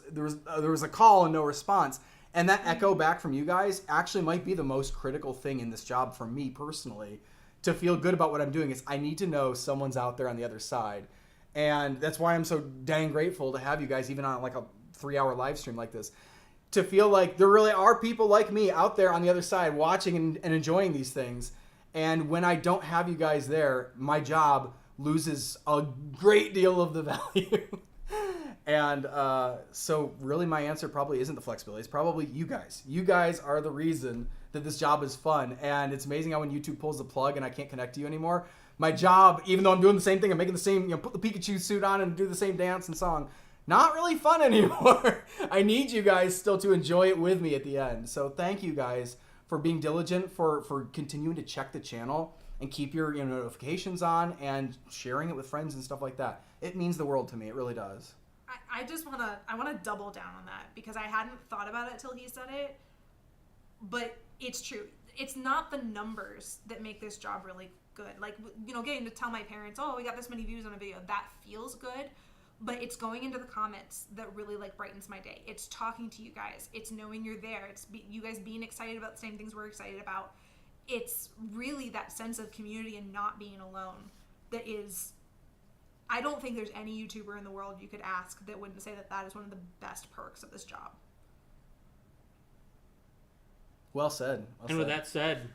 a call and no response. And that echo back from you guys actually might be the most critical thing in this job for me personally. To feel good about what I'm doing is I need to know someone's out there on the other side. And that's why I'm so dang grateful to have you guys even on like a 3-hour live stream like this. To feel like there really are people like me out there on the other side watching and enjoying these things. And when I don't have you guys there, my job loses a great deal of the value. And so really my answer probably isn't the flexibility. It's probably you guys. You guys are the reason that this job is fun. And it's amazing how when YouTube pulls the plug and I can't connect to you anymore, my job, even though I'm doing the same thing, I'm making the same, put the Pikachu suit on and do the same dance and song, not really fun anymore. I need you guys still to enjoy it with me at the end. So thank you guys for being diligent, for continuing to check the channel and keep your notifications on and sharing it with friends and stuff like that. It means the world to me. It really does. I just want to double down on that because I hadn't thought about it till he said it, but it's true. It's not the numbers that make this job really good. Like, getting to tell my parents, oh, we got this many views on a video, that feels good, but it's going into the comments that really brightens my day. It's talking to you guys. It's knowing you're there. It's you guys being excited about the same things we're excited about. It's really that sense of community and not being alone that is, I don't think there's any YouTuber in the world you could ask that wouldn't say that is one of the best perks of this job. Well said. And with that said,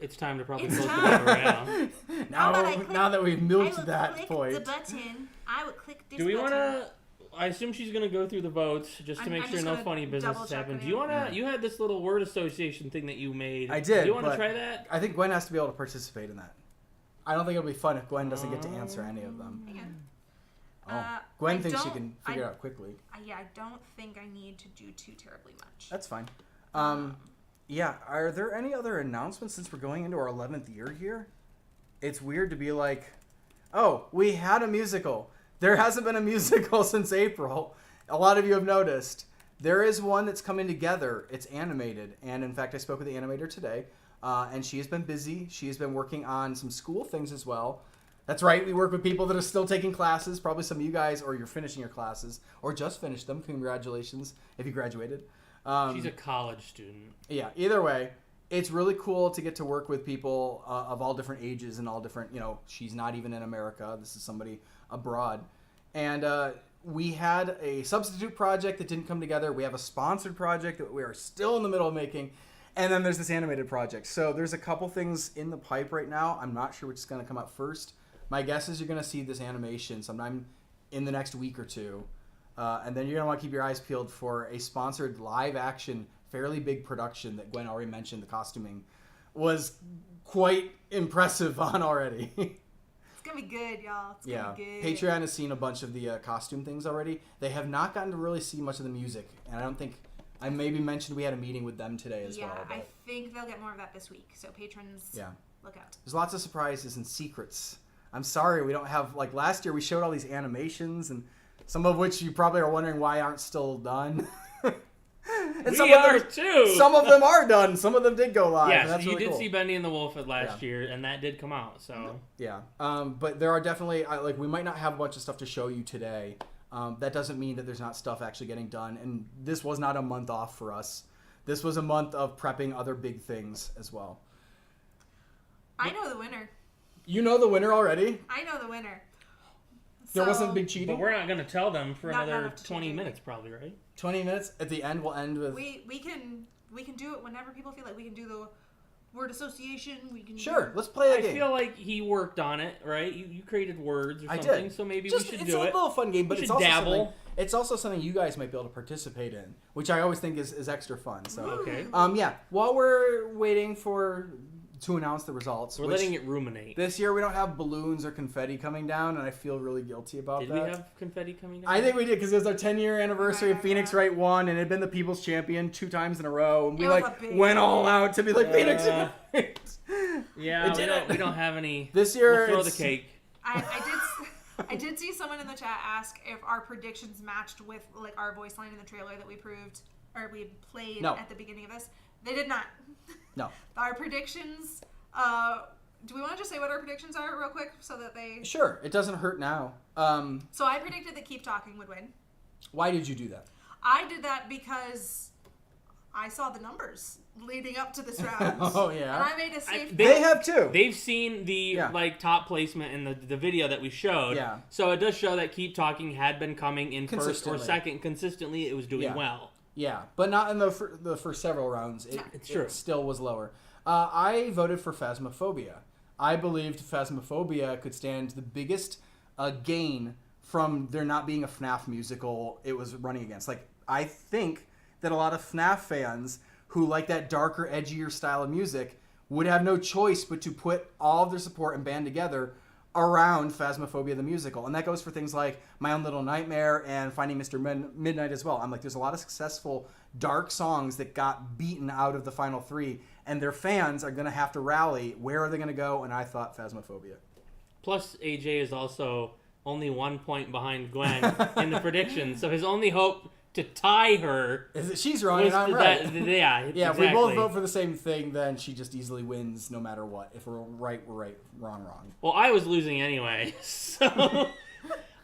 it's time to probably It's close the time. Battle Royale. Now that we've milked I will that click point. the button. I would click this Do we button. want to... I assume she's going to go through the votes just to I'm make sure just no gonna funny business double-check happens. with Do you you. want to... You had this little word association thing that you made. I did. Do you want to but try that? I think Gwen has to be able to participate in that. I don't think it'll be fun if Gwen doesn't get to answer any of them. Hang on. Oh. Gwen I thinks she don't- can figure it out quickly. I don't think I need to do too terribly much. That's fine. Yeah, are there any other announcements since we're going into our 11th year here? It's weird to be like, oh, we had a musical. There hasn't been a musical since April. A lot of you have noticed. There is one that's coming together. It's animated. And in fact, I spoke with the animator today. And she has been busy. She has been working on some school things as well. That's right. We work with people that are still taking classes. Probably some of you guys, or you're finishing your classes, or just finished them. Congratulations if you graduated. She's a college student. Yeah, either way, it's really cool to get to work with people of all different ages and all different, she's not even in America. This is somebody abroad. And we had a substitute project that didn't come together. We have a sponsored project that we are still in the middle of making. And then there's this animated project. So there's a couple things in the pipe right now. I'm not sure which is going to come out first. My guess is you're going to see this animation sometime in the next week or two. And then you're going to want to keep your eyes peeled for a sponsored live action, fairly big production that Gwen already mentioned. The costuming was quite impressive on already. It's going to be good, y'all. It's going to be good. Patreon has seen a bunch of the costume things already. They have not gotten to really see much of the music. And I don't think, I maybe mentioned we had a meeting with them today as well. Yeah, But I think they'll get more of that this week. So patrons, look out. there's lots of surprises and secrets. I'm sorry we don't have, last year we showed all these animations and some of which you probably are wondering why aren't still done. And We are too! Some of them are done. Some of them did go live. Yeah, and so that's you really did cool. see Bendy and the Wolf at last year, and that did come out, so... Yeah, but there are definitely, we might not have a bunch of stuff to show you today. That doesn't mean that there's not stuff actually getting done. And this was not a month off for us. This was a month of prepping other big things as well. I know the winner. You know the winner already? I know the winner. There So- wasn't big cheating? But we're not going to tell them for Not another enough to 20 cheat. minutes, probably, right? 20 minutes. At the end, we'll end with... We can do it whenever people feel like. We can do the word association. We can Sure, let's play a I game. feel like he worked on it, right? You created words or I something, did. so maybe Just, we should it's do a it. little fun game, but We it's should also dabble. something. It's also something you guys might be able to participate in, which I always think is extra fun. So, Okay. yeah. While we're waiting to announce the results, We're which letting it ruminate. this year we don't have balloons or confetti coming down, and I feel really guilty about Did that. we have confetti coming down? I think we did because it was our 10-year anniversary and Phoenix Wright won, and it had been the People's Champion 2 times in a row, and we It was a big went all out to be like Phoenix. Yeah, It did we don't have any. This year, We'll throw the it's- cake. I did see someone in the chat ask if our predictions matched with our voice line in the trailer that we played No. at the beginning of this. They did not. No. Our predictions. Do we want to just say what our predictions are real quick so that they? Sure, it doesn't hurt now. So I predicted that Keep Talking would win. Why did you do that? I did that because I saw the numbers leading up to this round. Oh, yeah. And I made a safe. They have too. They've seen the top placement in the video that we showed. Yeah. So it does show that Keep Talking had been coming in first or Consistently. second consistently. It was doing Yeah. well. Yeah, but not in the first several rounds. It's true. It still was lower. I voted for Phasmophobia. I believed Phasmophobia could stand the biggest gain from there not being a FNAF musical it was running against. Like, I think that a lot of FNAF fans who like that darker, edgier style of music would have no choice but to put all of their support and band together around Phasmophobia the musical. And that goes for things like My Own Little Nightmare and Finding Mr. Midnight as well. I'm like, there's a lot of successful dark songs that got beaten out of the final three, and their fans are going to have to rally. Where are they going to go? And I thought Phasmophobia. Plus, AJ is also only 1 point behind Gwen in the prediction, so his only hope to tie her is that she's wrong and I'm right. Yeah, yeah. Exactly. If we both vote for the same thing, then she just easily wins no matter what. If we're right, we're right. Wrong. Well, I was losing anyway, so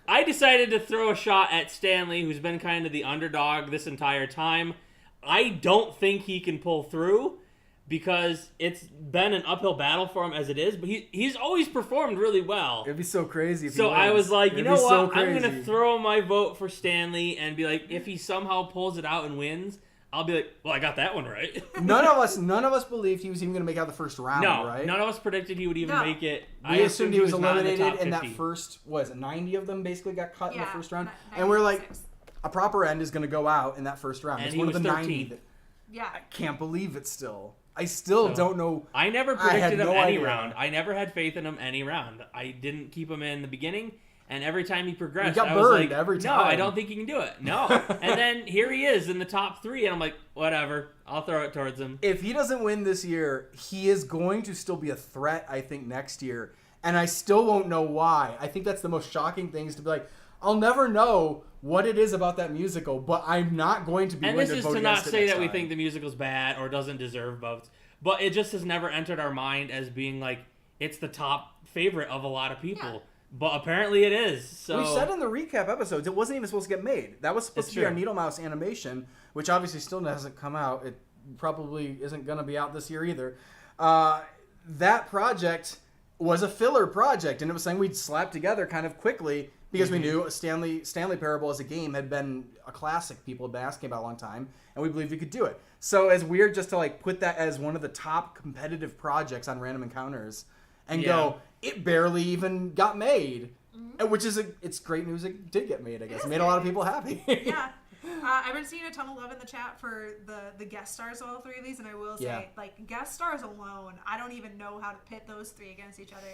I decided to throw a shot at Stanley, who's been kind of the underdog this entire time. I don't think he can pull through because it's been an uphill battle for him as it is, but he's always performed really well. It'd be so crazy if he So wins. I was like, you know so what? I'm going to crazy. throw my vote for Stanley and be like, if he somehow pulls it out and wins, I'll be like, well, I got that one right. None of us believed he was even going to make out the first round, No, right? none of us predicted he would even make it. We assumed he was not in the eliminated, top and that 50. first, what is it, 90 of them basically got cut in the first round? 96. And we're like, a proper end is going to go out in that first round. And it's he one was of the 13th. 90 that Yeah. I can't believe it still. I still don't know. I never I had predicted him no any idea. round. I never had faith in him any round. I didn't keep him in the beginning, and every time he progressed, He got I was burned like, every no, I time." don't think he can do it. No. And then here he is in the top 3, and I'm like, whatever. I'll throw it towards him. If he doesn't win this year, he is going to still be a threat, I think, next year. And I still won't know why. I think that's the most shocking thing is to be like, I'll never know what it is about that musical, but I'm not going to be And willing this to is vote to not against it say next that we time. think the musical's bad or doesn't deserve votes, but it just has never entered our mind as being like it's the top favorite of a lot of people. Yeah. But apparently it is. So We said in the recap episodes it wasn't even supposed to get made. That was supposed It's to be our true. Needle Mouse animation, which obviously still hasn't come out. It probably isn't going to be out this year either. That project was a filler project, and it was something we'd slapped together kind of quickly because we knew Stanley Parable as a game had been a classic people had been asking about a long time, and we believed we could do it. So it's weird just to like put that as one of the top competitive projects on Random Encounters and go, it barely even got made. Which is it's great news it did get made, I guess. It made a lot of people happy. Yeah. I've been seeing a ton of love in the chat for the guest stars of all 3 of these, and I will say, like, guest stars alone, I don't even know how to pit those 3 against each other.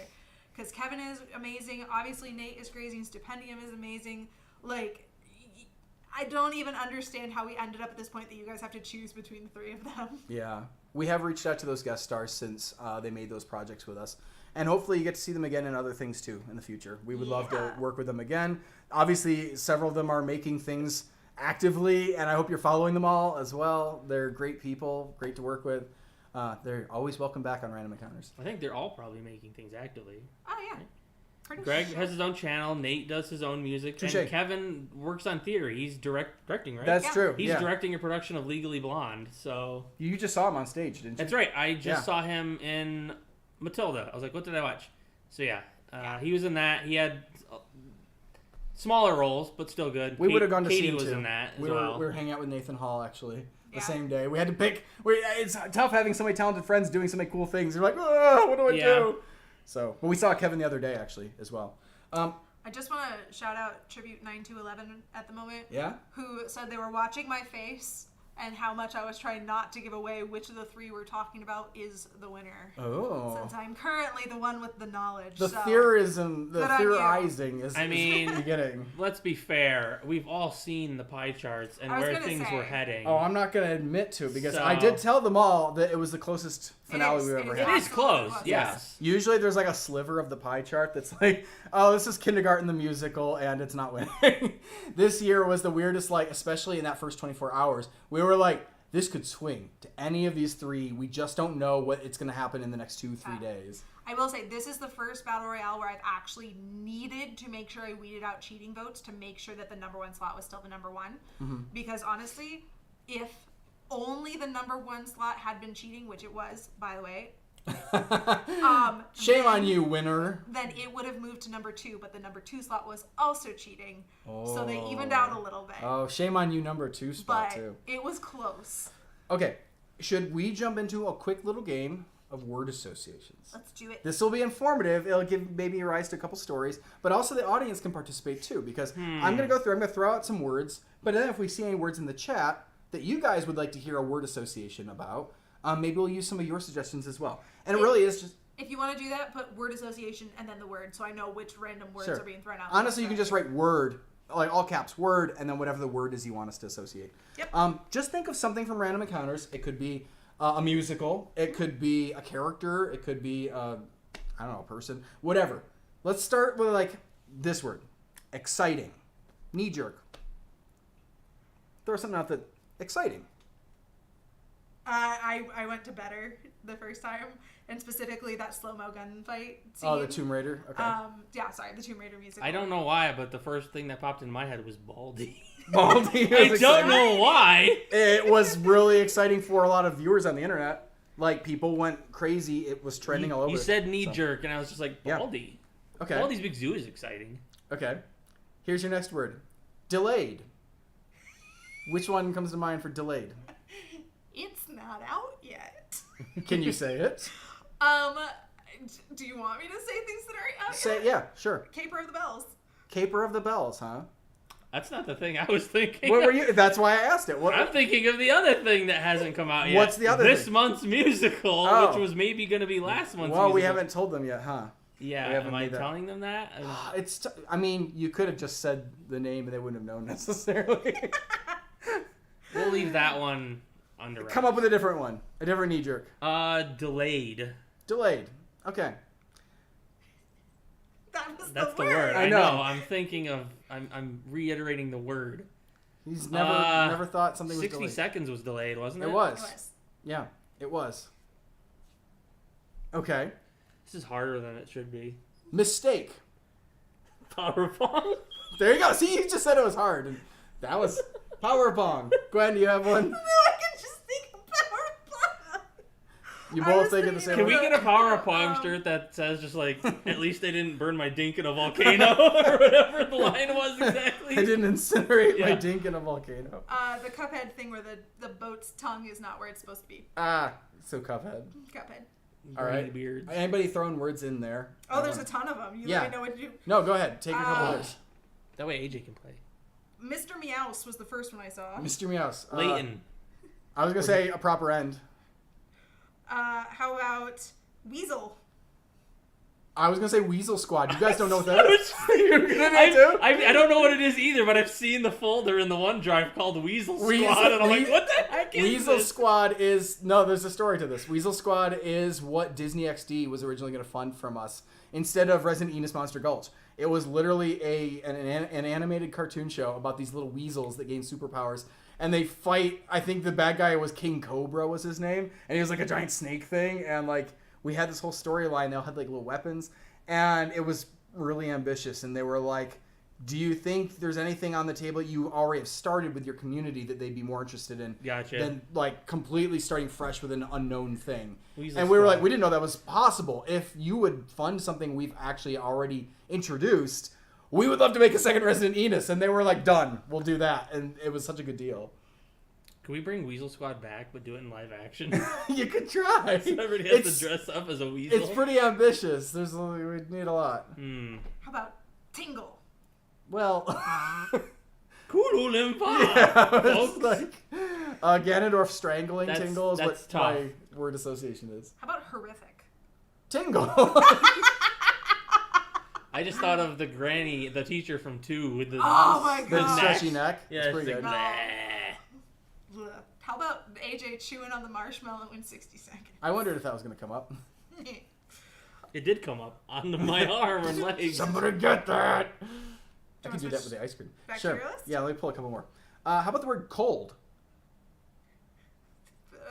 Because Kevin is amazing. Obviously, Nate is crazy. And Stipendium is amazing. Like, I don't even understand how we ended up at this point that you guys have to choose between the 3 of them. Yeah. We have reached out to those guest stars since they made those projects with us. And hopefully you get to see them again in other things, too, in the future. We would love to work with them again. Obviously, several of them are making things actively, and I hope you're following them all as well. They're great people, great to work with. They're always welcome back on Random Encounters. I think they're all probably making things actively. Oh, yeah. Pretty Greg sure. has his own channel. Nate does his own music. Touché. And Kevin works on theater. He's directing, right? That's true. He's yeah. directing a production of Legally Blonde. So You just saw him on stage, didn't you? that's right. I just Yeah. saw him in Matilda. I was like, what did I watch? So yeah, he was in that. He had smaller roles, but still good. We would have gone to Katie see him, was too. in that as we well. were hanging out with Nathan Hall, actually, the Yeah. same day. We had to pick. It's tough having so many talented friends doing so many cool things. You're like, oh, what do I do? So, but we saw Kevin the other day, actually, as well. I just want to shout out Tribute 9211 at the moment. Yeah? Who said they were watching my face and how much I was trying not to give away which of the 3 we're talking about is the winner. Oh. Since I'm currently the one with the knowledge. The so. theorizing Good on you. is I mean, beginning. Let's be fair. We've all seen the pie charts and I was where gonna things say. were heading. Oh, I'm not going to admit to it because So- I did tell them all that it was the closest finale is, we've it ever is. It had. is close, Yes. yes. Usually there's like a sliver of the pie chart that's like, oh, this is Kindergarten the musical and it's not winning. This year was the weirdest, like, especially in that first 24 hours. We were like, this could swing to any of these 3. We just don't know what it's going to happen in the next 2-3 days. I will say, this is the first Battle Royale where I've actually needed to make sure I weeded out cheating votes to make sure that the number 1 slot was still the number 1. Mm-hmm. Because honestly, if only the number 1 slot had been cheating, which it was, by the way, Shame then- on you, winner. then it would have moved to number 2, but the number 2 slot was also cheating. So they evened out a little bit. Oh, shame on you, number 2 spot, but too. it was close. Okay, should we jump into a quick little game of word associations. Let's do it. This will be informative. It'll give maybe rise to a couple stories, but also the audience can participate too, because I'm going to go through, I'm going to throw out some words, but then if we see any words in the chat that you guys would like to hear a word association about, maybe we'll use some of your suggestions as well. And it really is just... If you want to do that, put word association and then the word, so I know which random words are being thrown out. Honestly, you can just write word, like all caps, word, and then whatever the word is you want us to associate. Yep. Just think of something from Random Encounters. It could be a musical. It could be a character. It could be, I don't know, a person. Whatever. Let's start with, like, this word. Exciting. Knee-jerk. Throw something out that... Exciting. I went to better the first time, and specifically that slow-mo gunfight scene. Oh, the Tomb Raider? Okay. Yeah, sorry, the Tomb Raider music. I don't know why, but the first thing that popped in my head was Baldy. Baldy. I don't know why. It was really exciting for a lot of viewers on the internet. Like, people went crazy. It was trending all over. You said knee-jerk, and I was just like, Yeah. Baldy. Okay. Baldy's Big Zoo is exciting. Okay. Here's your next word. Delayed. Which one comes to mind for delayed? It's not out yet. Can you say it? Do you want me to say things that aren't out Say yet? yeah, sure. Caper of the Bells. Caper of the Bells, huh? That's not the thing I was thinking. What were you? That's why I asked it. What? I'm thinking of the other thing that hasn't come out yet. What's the other This thing? month's musical, Oh. which was maybe going to be last month's Well, musical. we haven't told them yet, huh? Yeah, we haven't am I made that. telling them that? It's. I mean, you could have just said the name and they wouldn't have known necessarily. We'll leave that one under wraps. Come up with a different one. A different knee jerk. Delayed. Delayed. Okay. That's the word. word. I I know. know. I'm thinking of. I'm reiterating the word. He's never thought something was 60 delayed. seconds was delayed, wasn't it? It It was. was. Yeah, it was. Okay. This is harder than it should be. Mistake. Powerbomb. There you go. See, you just said it was hard. And that was power pong. Gwen, do you have one? No, I can just think of Power You I both was think of the thinking same Can one? we get a Powerbomb shirt that says just like, at least they didn't burn my dink in a volcano or whatever the line was exactly? I didn't incinerate my Yeah. dink in a volcano. The Cuphead thing where the boat's tongue is not where it's supposed to be. So Cuphead. Cuphead. All right. Green beards. Anybody throwing words in there? Oh, there's a ton of them. You Yeah. let me know what to do. No, go ahead. Take a couple words. That way AJ can play. Mr. Meowse was the first one I saw. Mr. Meows. Leighton. I was going to say a proper end. How about Weasel? I was going to say Weasel Squad. You guys don't know what that is? You're gonna do? I don't know what it is either, but I've seen the folder in the OneDrive called Weasel Squad, and I'm like, what the heck is Weasel this? Squad is... No, there's a story to this. Weasel Squad is what Disney XD was originally going to fund from us instead of Resident Enos Monster Gulch. It was literally an animated cartoon show about these little weasels that gain superpowers. And they fight... I think the bad guy was King Cobra was his name. And he was like a giant snake thing. And like we had this whole storyline. They all had like little weapons. And it was really ambitious. And they were like... Do you think there's anything on the table you already have started with your community that they'd be more interested in Gotcha. than like completely starting fresh with an unknown thing? Weasel And we were Squad. like, we didn't know that was possible. If you would fund something we've actually already introduced, we would love to make a second Resident Enos. And they were like, done. We'll do that. And it was such a good deal. Can we bring Weasel Squad back, but do it in live action? You could try. Everybody has to dress up as a weasel. It's pretty ambitious. We need a lot. How about Tingle? Well, Cool Limpa, yeah, folks. it's like Ganondorf strangling That's- Tingle is that's what tough. my word association is. How about Horrific? Tingle. I just thought of the granny, the teacher from 2 with the Oh my The God. stretchy neck. Yeah, It's pretty it's good. like, Ugh. How about AJ chewing on the marshmallow in 60 seconds? I wondered if that was going to come up. it did come up on my arm and legs. Somebody get that. I you can do wanna that with switch the ice cream. back to Sure. your list? Yeah, let me pull a couple more. How about the word cold?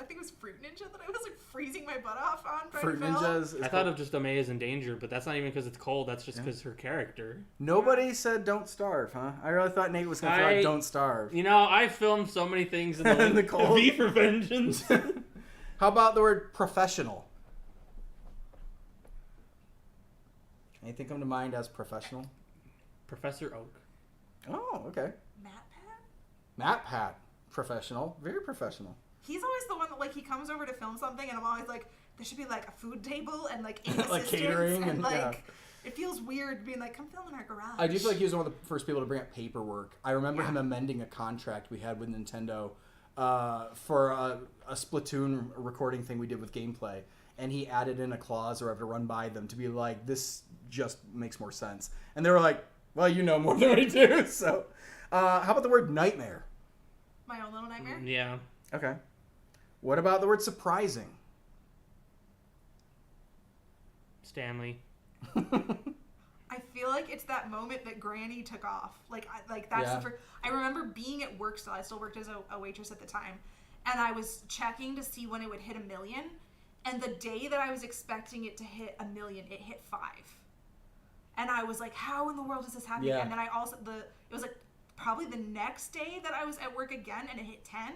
I think it was Fruit Ninja that I was like freezing my butt off on. trying Fruit to fill. Ninjas. Is I thought cold. of just Amaya in danger, but that's not even because it's cold. That's just because her character. Nobody said don't starve, huh? I really thought Nate was going to throw out don't starve. You know, I filmed so many things in the, In the cold. V for Vengeance. How about the word professional? Anything come to mind as professional? Professor Oak. Oh, okay. Matt Pat? Matt Pat. Professional. Very professional. He's always the one that like he comes over to film something and I'm always like, there should be like a food table and like 8 assistants Like catering and like yeah. it feels weird being like, come film in our garage. I do feel like he was one of the first people to bring up paperwork. I remember Yeah. him amending a contract we had with Nintendo for a Splatoon recording thing we did with gameplay. And he added in a clause or have to run by them to be like, this just makes more sense. And they were like, well, you know more than we do. So how about the word nightmare? My own little nightmare. Yeah. Okay. What about the word surprising? Stanley. I feel like it's that moment that Granny took off. Like that's Yeah. the first. I remember being at work still. I still worked as a waitress at the time, and I was checking to see when it would hit 1 million. And the day that I was expecting it to hit 1 million, it hit 5. And I was like, how in the world is this happening? Yeah. And then it was like probably the next day that I was at work again, and it hit 10.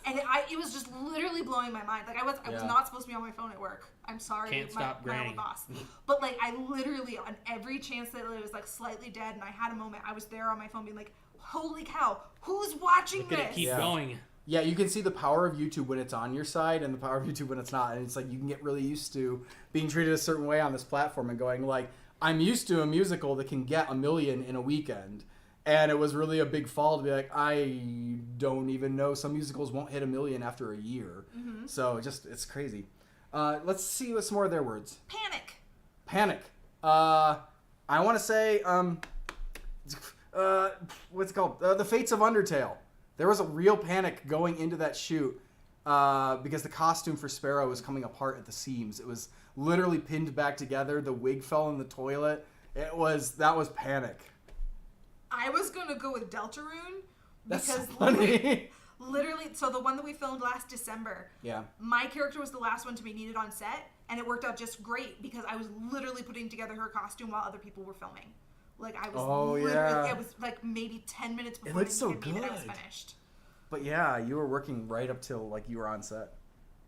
And it was just literally blowing my mind. Like I was Yeah. not supposed to be on my phone at work. I'm sorry, Can't stop my Granny. old boss. But like I literally, on every chance that it was like slightly dead, and I had a moment, I was there on my phone being like, holy cow, who's watching Look at it this? keep Yeah. going. Yeah, you can see the power of YouTube when it's on your side and the power of YouTube when it's not. And it's like you can get really used to being treated a certain way on this platform and going like, I'm used to a musical that can get 1 million in a weekend. And it was really a big fall to be like, I don't even know some musicals won't hit 1 million after a year. Mm-hmm. So it's crazy. Let's see what some more of their words. Panic. Panic. I want to say, what's it called? The Fates of Undertale. There was a real panic going into that shoot because the costume for Sparrow was coming apart at the seams. It was literally pinned back together. The wig fell in the toilet. That was panic. I was gonna go with Deltarune That's because funny. literally, so the one that we filmed last December, Yeah. my character was the last one to be needed on set, and it worked out just great because I was literally putting together her costume while other people were filming. Like I was literally, it was like maybe 10 minutes before looked they so needed me that I was good. finished. But yeah, you were working right up till like you were on set.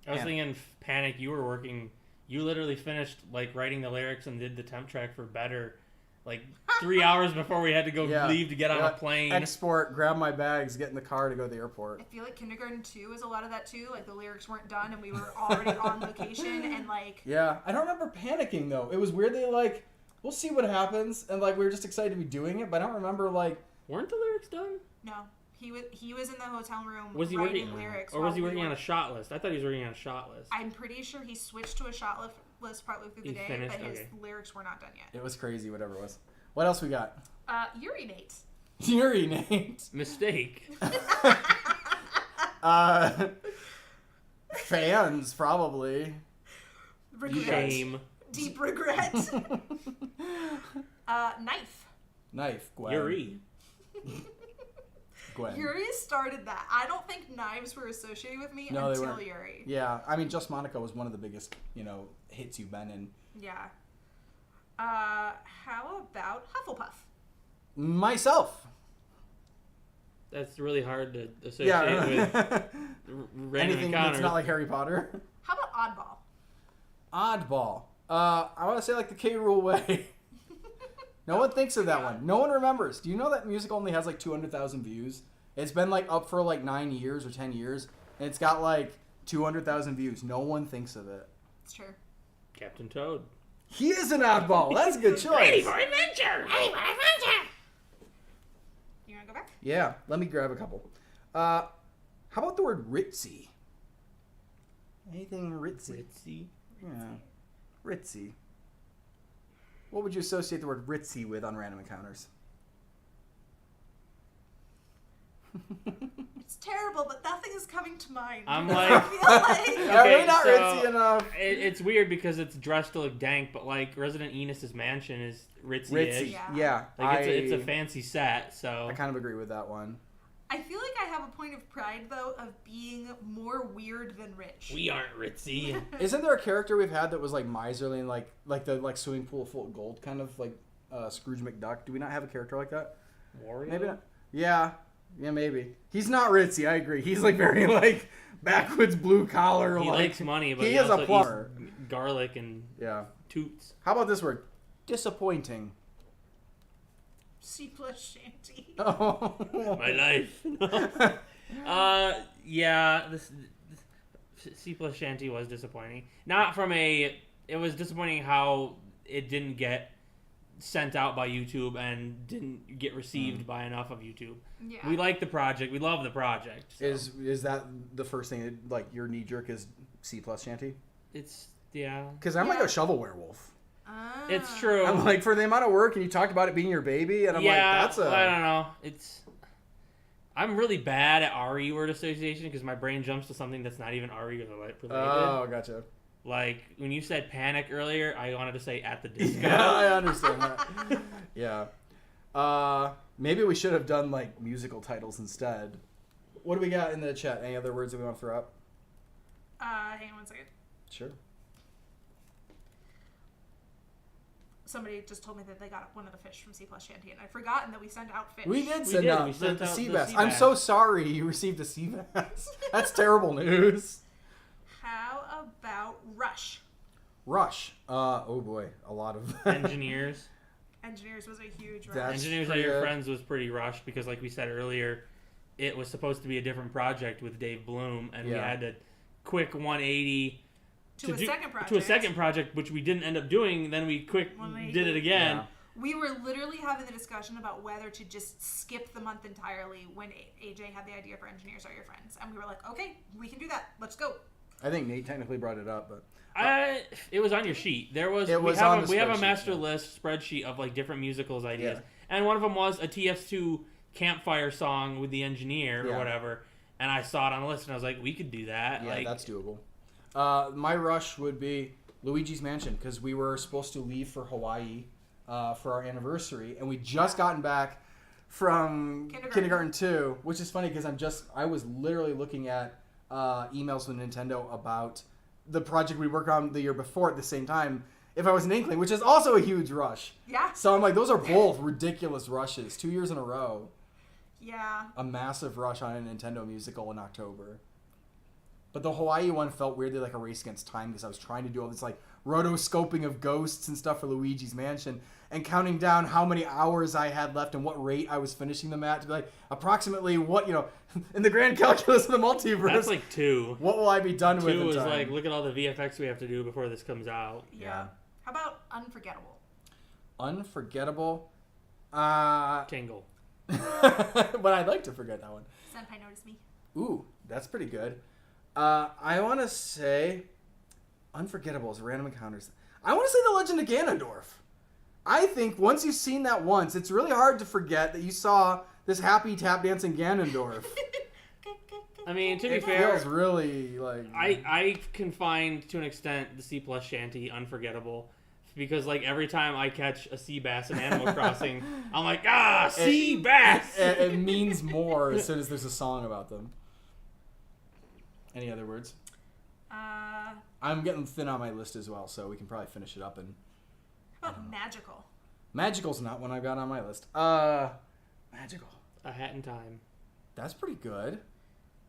I was Yeah. thinking Panic, you were working, you literally finished like writing the lyrics and did the temp track for Better like 3 hours before we had to go leave to get on a plane. Export, grab my bags, get in the car to go to the airport. I feel like Kindergarten 2 is a lot of that too. Like the lyrics weren't done and we were already on location and like. Yeah, I don't remember panicking though. It was weirdly like, we'll see what happens, and like we were just excited to be doing it, but I don't remember like. Weren't the lyrics done? No, he was in the hotel room Was he writing working, lyrics. or was while he we working were- on a shot list? I thought he was working on a shot list. I'm pretty sure he switched to a shot list partly through the He day, finished, but his okay. lyrics were not done yet. It was crazy, whatever it was. What else we got? Urinate. Urinate. Mistake. Fans, probably. Regret. Shame. Deep regret. Knife. Knife, Gwen. Yuri. Gwen. Yuri started that. I don't think knives were associated with me No, they until weren't. Yuri. Yeah, I mean, Just Monica was one of the biggest, hits you've been in. Yeah. How about Hufflepuff? Myself. That's really hard to associate Yeah. with random Anything encounters. that's not like Harry Potter. How about Oddball? Oddball. I want to say like the K. Rool Way. No one thinks of that one. No one remembers. Do you know that music only has like 200,000 views? It's been like up for like 9 years or 10 years, and it's got like 200,000 views. No one thinks of it. It's true. Captain Toad. He is an oddball. That's a good choice. Ready for adventure! Ready for adventure! You want to go back? Yeah, let me grab a couple. How about the word ritzy? Anything ritzy? Ritzy. Yeah. Ritzy. What would you associate the word ritzy with on Random Encounters? It's terrible, but nothing is coming to mind. I'm I like- feel like Are we not so ritzy enough? It's weird because it's dressed to look dank, but like Resident Enos's mansion is ritzy-ish. Ritzy. Yeah. Yeah. Like it's a fancy set, so I kind of agree with that one. I feel like I have a point of pride though of being more weird than rich. we aren't ritzy. Isn't there a character we've had that was like miserly and like the swimming pool full of gold, kind of like Scrooge McDuck? Do we not have a character like that? Wario? Maybe not. Yeah, maybe. He's not ritzy. I agree. He's like very like backwoods blue collar. He like, likes money, but he he is a also plumber. eats garlic and Yeah. toots. How about this word? Disappointing. C plus shanty. Oh. My life. Yeah, this C plus Shanty was disappointing. Not from a. It was disappointing how it didn't get sent out by YouTube and didn't get received by enough of YouTube. Yeah. We like the project. We love the project. So. Is that the first thing? Like your knee jerk is C plus Shanty? It's yeah. Because I'm like a shovel werewolf. It's true. I'm like, for the amount of work, and you talked about it being your baby, and I'm like, that's I don't know. I'm really bad at RE word association because my brain jumps to something that's not even RE related. Oh, gotcha. Like when you said panic earlier, I wanted to say at the disco. Yeah, I understand that. Yeah. Maybe we should have done like musical titles instead. What do we got in the chat? Any other words that we want to throw up? Hang on one second. Sure. Somebody just told me that they got one of the fish from C plus Shanty, and I'd forgotten that we sent out fish. We did We send did. out We the sent out sea the bass. sea I'm bass. so sorry you received a sea bass. That's terrible news. How about Rush? Rush. Oh boy, a lot of Engineers. Engineers was a huge Rush. That's Engineers Are pretty Your good. Friends was pretty rushed because, like we said earlier, it was supposed to be a different project with Dave Bloom, and we Yeah. had to quick 180 to a second project. to a second project, which we didn't end up doing. Then we quick 180. did it again. Yeah. We were literally having the discussion about whether to just skip the month entirely when AJ had the idea for Engineers Are Your Friends. And we were like, okay, we can do that. Let's go. I think Nate technically brought it up, but It was on your sheet. There was. It was we have on a, the we have a spreadsheet, master yeah. list spreadsheet of like different musicals ideas, Yeah. and one of them was a TF2 campfire song with the engineer or Yeah. whatever. And I saw it on the list, and I was like, we could do that. yeah, like, that's doable. My rush would be Luigi's Mansion because we were supposed to leave for Hawaii for our anniversary, and we just gotten back from Kindergarten 2, which is funny because I was literally looking at emails from Nintendo about the project we worked on the year before at the same time. If I was an Inkling, which is also a huge rush. Yeah. So I'm like, those are both ridiculous rushes. 2 years in a row. Yeah. A massive rush on a Nintendo musical in October. But the Hawaii one felt weirdly like a race against time because I was trying to do all this like rotoscoping of ghosts and stuff for Luigi's Mansion and counting down how many hours I had left and what rate I was finishing them at to be like approximately what, in the grand calculus of the multiverse. that's like 2. What will I be done with 2 in is time? like, look at all the VFX we have to do before this comes out. Yeah. How about Unforgettable? Unforgettable. Tingle. But I'd like to forget that one. Senpai Noticed Me. Ooh, that's pretty good. I want to say Unforgettable is Random Encounters. I want to say The Legend of Ganondorf. I think once you've seen that once, it's really hard to forget that you saw this happy tap dancing Ganondorf. I mean, to be It fair, feels really like... I can find to an extent the C plus Shanty unforgettable because like every time I catch a sea bass in Animal Crossing, I'm like, sea bass. It means more as soon as there's a song about them. Any other words? I'm getting thin on my list as well, so we can probably finish it up. And How about Magical? Magical's not one I've got on my list. Magical. A Hat in Time. That's pretty good.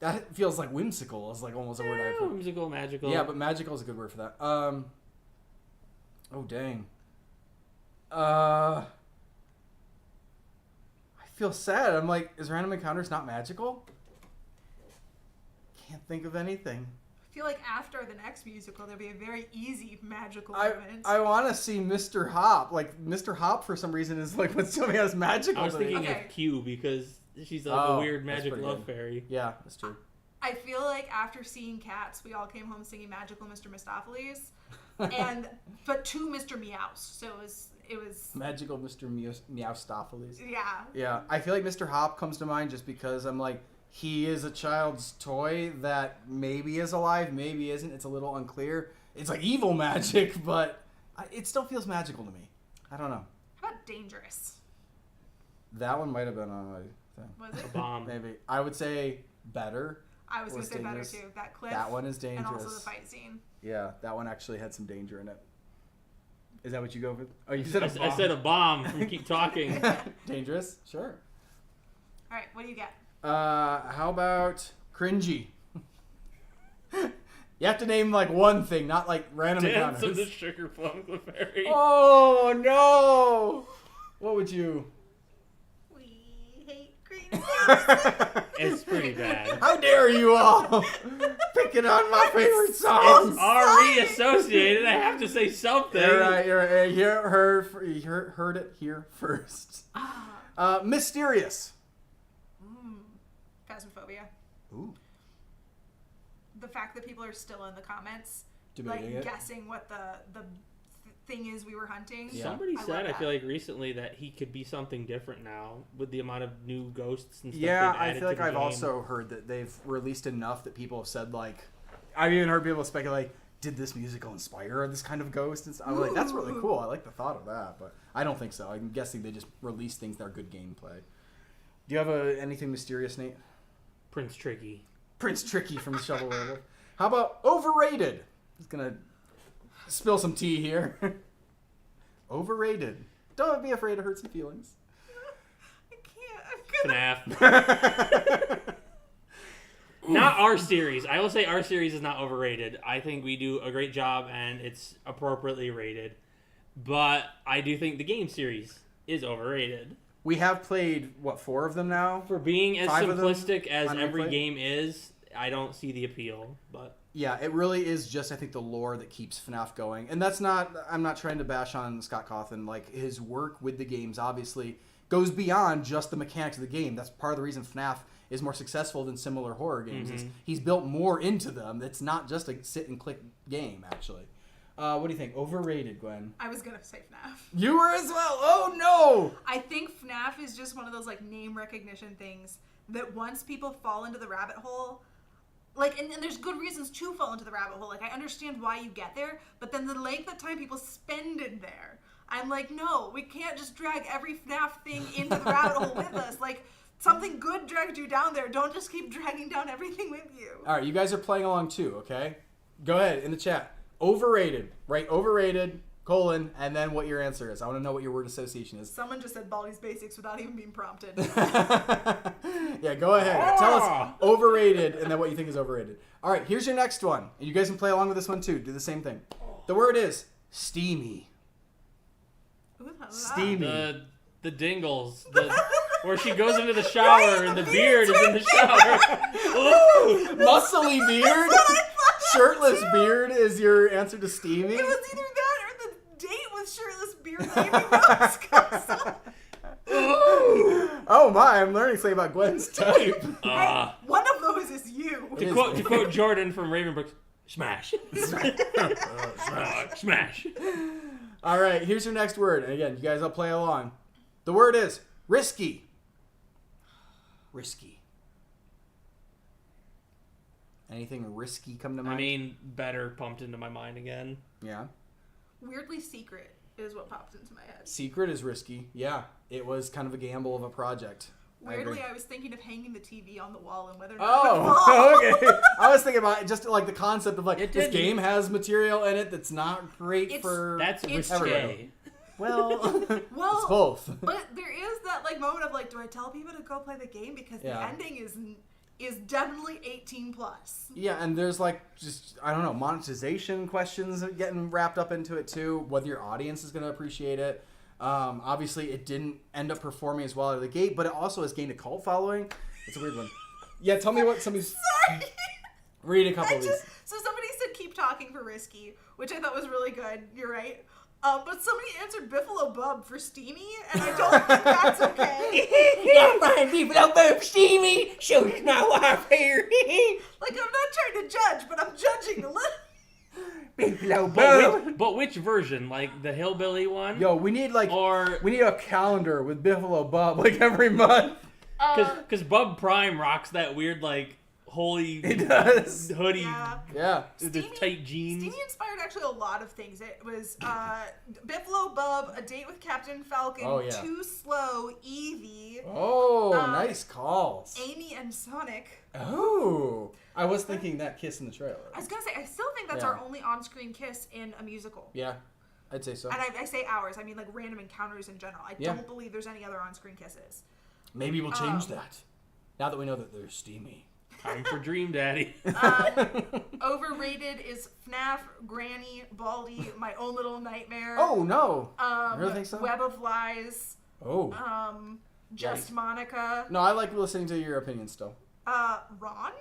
That feels like whimsical. It's like almost a word I've heard. Whimsical, magical. Yeah, but magical is a good word for that. Oh dang. I feel sad. I'm like, is Random Encounters not magical? Can't think of anything. I feel like after the next musical, there'll be a very easy magical moment. I want to see Mr. Hop. Like Mr. Hop for some reason is like what's something that's magical. I was to me. thinking Okay. of Q because she's like Oh, a weird that's magic pretty love good. fairy. Yeah, that's true. I feel like after seeing Cats, we all came home singing Magical Mr. Mistopheles, but to Mr. Meows. So it was Magical Mr. Meowstopheles. yeah. Yeah, I feel like Mr. Hop comes to mind just because I'm like, he is a child's toy that maybe is alive, maybe isn't. It's a little unclear. It's like evil magic, but it still feels magical to me. I don't know. How about Dangerous? That one might have been on my thing. Was it? Bomb. Maybe. I would say better. I was going Was to say better Dangerous. too. That cliff. That one is And dangerous. also the fight scene. Yeah, that one actually had some danger in it. Is that what you go with? Oh, you said a bomb. I said a bomb from Keep Talking. Dangerous? Sure. All right, what do you get? How about cringy? You have to name like one thing, not like random Dance of encounters. the Sugar Plum Fairy. Oh no! What would you? We hate cringy. screen. It's pretty bad. How dare you all picking on my favorite songs? It's already associated. I have to say something. You're right. You heard it here first. Mysterious. Phasmophobia. Ooh. The fact that people are still in the comments, Debating it. guessing what the thing is we were hunting. Yeah. Somebody I said, love I that. feel like recently, that he could be something different now with the amount of new ghosts and stuff. Yeah, they've I added feel like to the I've game. also heard that they've released enough that people have said, like, I've even heard people speculate, did this musical inspire this kind of ghost? And stuff. I'm like, that's really cool. I like the thought of that, but I don't think so. I'm guessing they just release things that are good gameplay. Do you have anything mysterious, Nate? Prince Tricky. Prince Tricky from the Shovel Werewolf. How about overrated? Just gonna spill some tea here. Overrated. Don't be afraid to hurt some feelings. I can't. I'm gonna... FNAF. Not our series. I will say our series is not overrated. I think we do a great job and it's appropriately rated. But I do think the game series is overrated. We have played, 4 of them now? For being as 5 of them simplistic as on every replay? game is, I don't see the appeal. But Yeah, it really is just, I think, the lore that keeps FNAF going. And that's not, I'm not trying to bash on Scott Cawthon. Like, his work with the games obviously goes beyond just the mechanics of the game. That's part of the reason FNAF is more successful than similar horror games. Is he's built more into them. It's not just a sit and click game, actually. What do you think? Overrated, Gwen? I was gonna say FNAF. You were as well. Oh no! I think FNAF is just one of those like name recognition things that once people fall into the rabbit hole, like, and there's good reasons to fall into the rabbit hole. Like, I understand why you get there, but then the length of time people spend in there, I'm like, no, we can't just drag every FNAF thing into the rabbit hole with us. Like, something good dragged you down there. Don't just keep dragging down everything with you. All right, you guys are playing along too, okay? Go ahead in the chat. Overrated. Write overrated, colon, and then what your answer is. I want to know what your word association is. Someone just said Baldi's Basics without even being prompted. Yeah, go ahead. Tell us overrated and then what you think is overrated. All right, here's your next one. And you guys can play along with this one too. Do the same thing. The word is steamy. Ooh la la. Steamy. the dingles, where she goes into the shower and the beard is in the shower. Ooh. Muscly beard? Shirtless beard is your answer to steamy? It was either that or the date with shirtless beard that Amy Rose comes up. Oh my, I'm learning something about Gwen's type. One of those is you. To quote Jordan from Ravenbrook, smash. Smash. All right, here's your next word. And again, you guys all play along. The word is risky. Risky. Anything risky come to mind? I mean, better pumped into my mind again. Yeah. Weirdly secret is what popped into my head. Secret is risky. Yeah. It was kind of a gamble of a project. Weirdly, I was thinking of hanging the TV on the wall and whether or not Oh, okay. I was thinking about just like the concept of like, It this did- game has material in it that's not great It's- for... That's It's risque. Well, Well, it's both. But there is that like moment of like, do I tell people to go play the game because the Yeah. ending is definitely 18 plus. Yeah, and there's like just, I don't know, monetization questions getting wrapped up into it too, whether your audience is going to appreciate it. Obviously, it didn't end up performing as well out of the gate, but it also has gained a cult following. It's a weird one. Yeah, tell me what somebody's... Sorry. Read a couple of these. So somebody said keep talking for risky, which I thought was really good. You're right. But somebody answered Biffalo Bub for steamy, and I don't think that's okay. Yeah, my people are both steamy. Shoot my wife here. Like, I'm not trying to judge, but I'm judging a little. People are But which version? Like the hillbilly one? Yo, we need like... Or We need a calendar with Biffalo Bob like every month. because Bub Prime rocks that weird like holy It does. hoodie Yeah. Yeah. with the tight jeans. Steamy inspired actually a lot of things. It was Biffalo Bub, A Date with Captain Falcon, Oh, yeah. Too Slow, Eevee, Oh, nice calls. Amy and Sonic. Oh. I was thinking that kiss in the trailer. I was gonna say, I still think that's Yeah. our only on-screen kiss in a musical. Yeah, I'd say so. And I say ours, I mean like random encounters in general. I Yeah. don't believe there's any other on-screen kisses. Maybe we'll change that. Now that we know that they're steamy. Time for Dream Daddy. Overrated is FNAF, Granny, Baldi, My Own Little Nightmare. Oh, no. You really think so? Web of Lies. Oh. Just Monica. No, I like listening to your opinion still. Ron?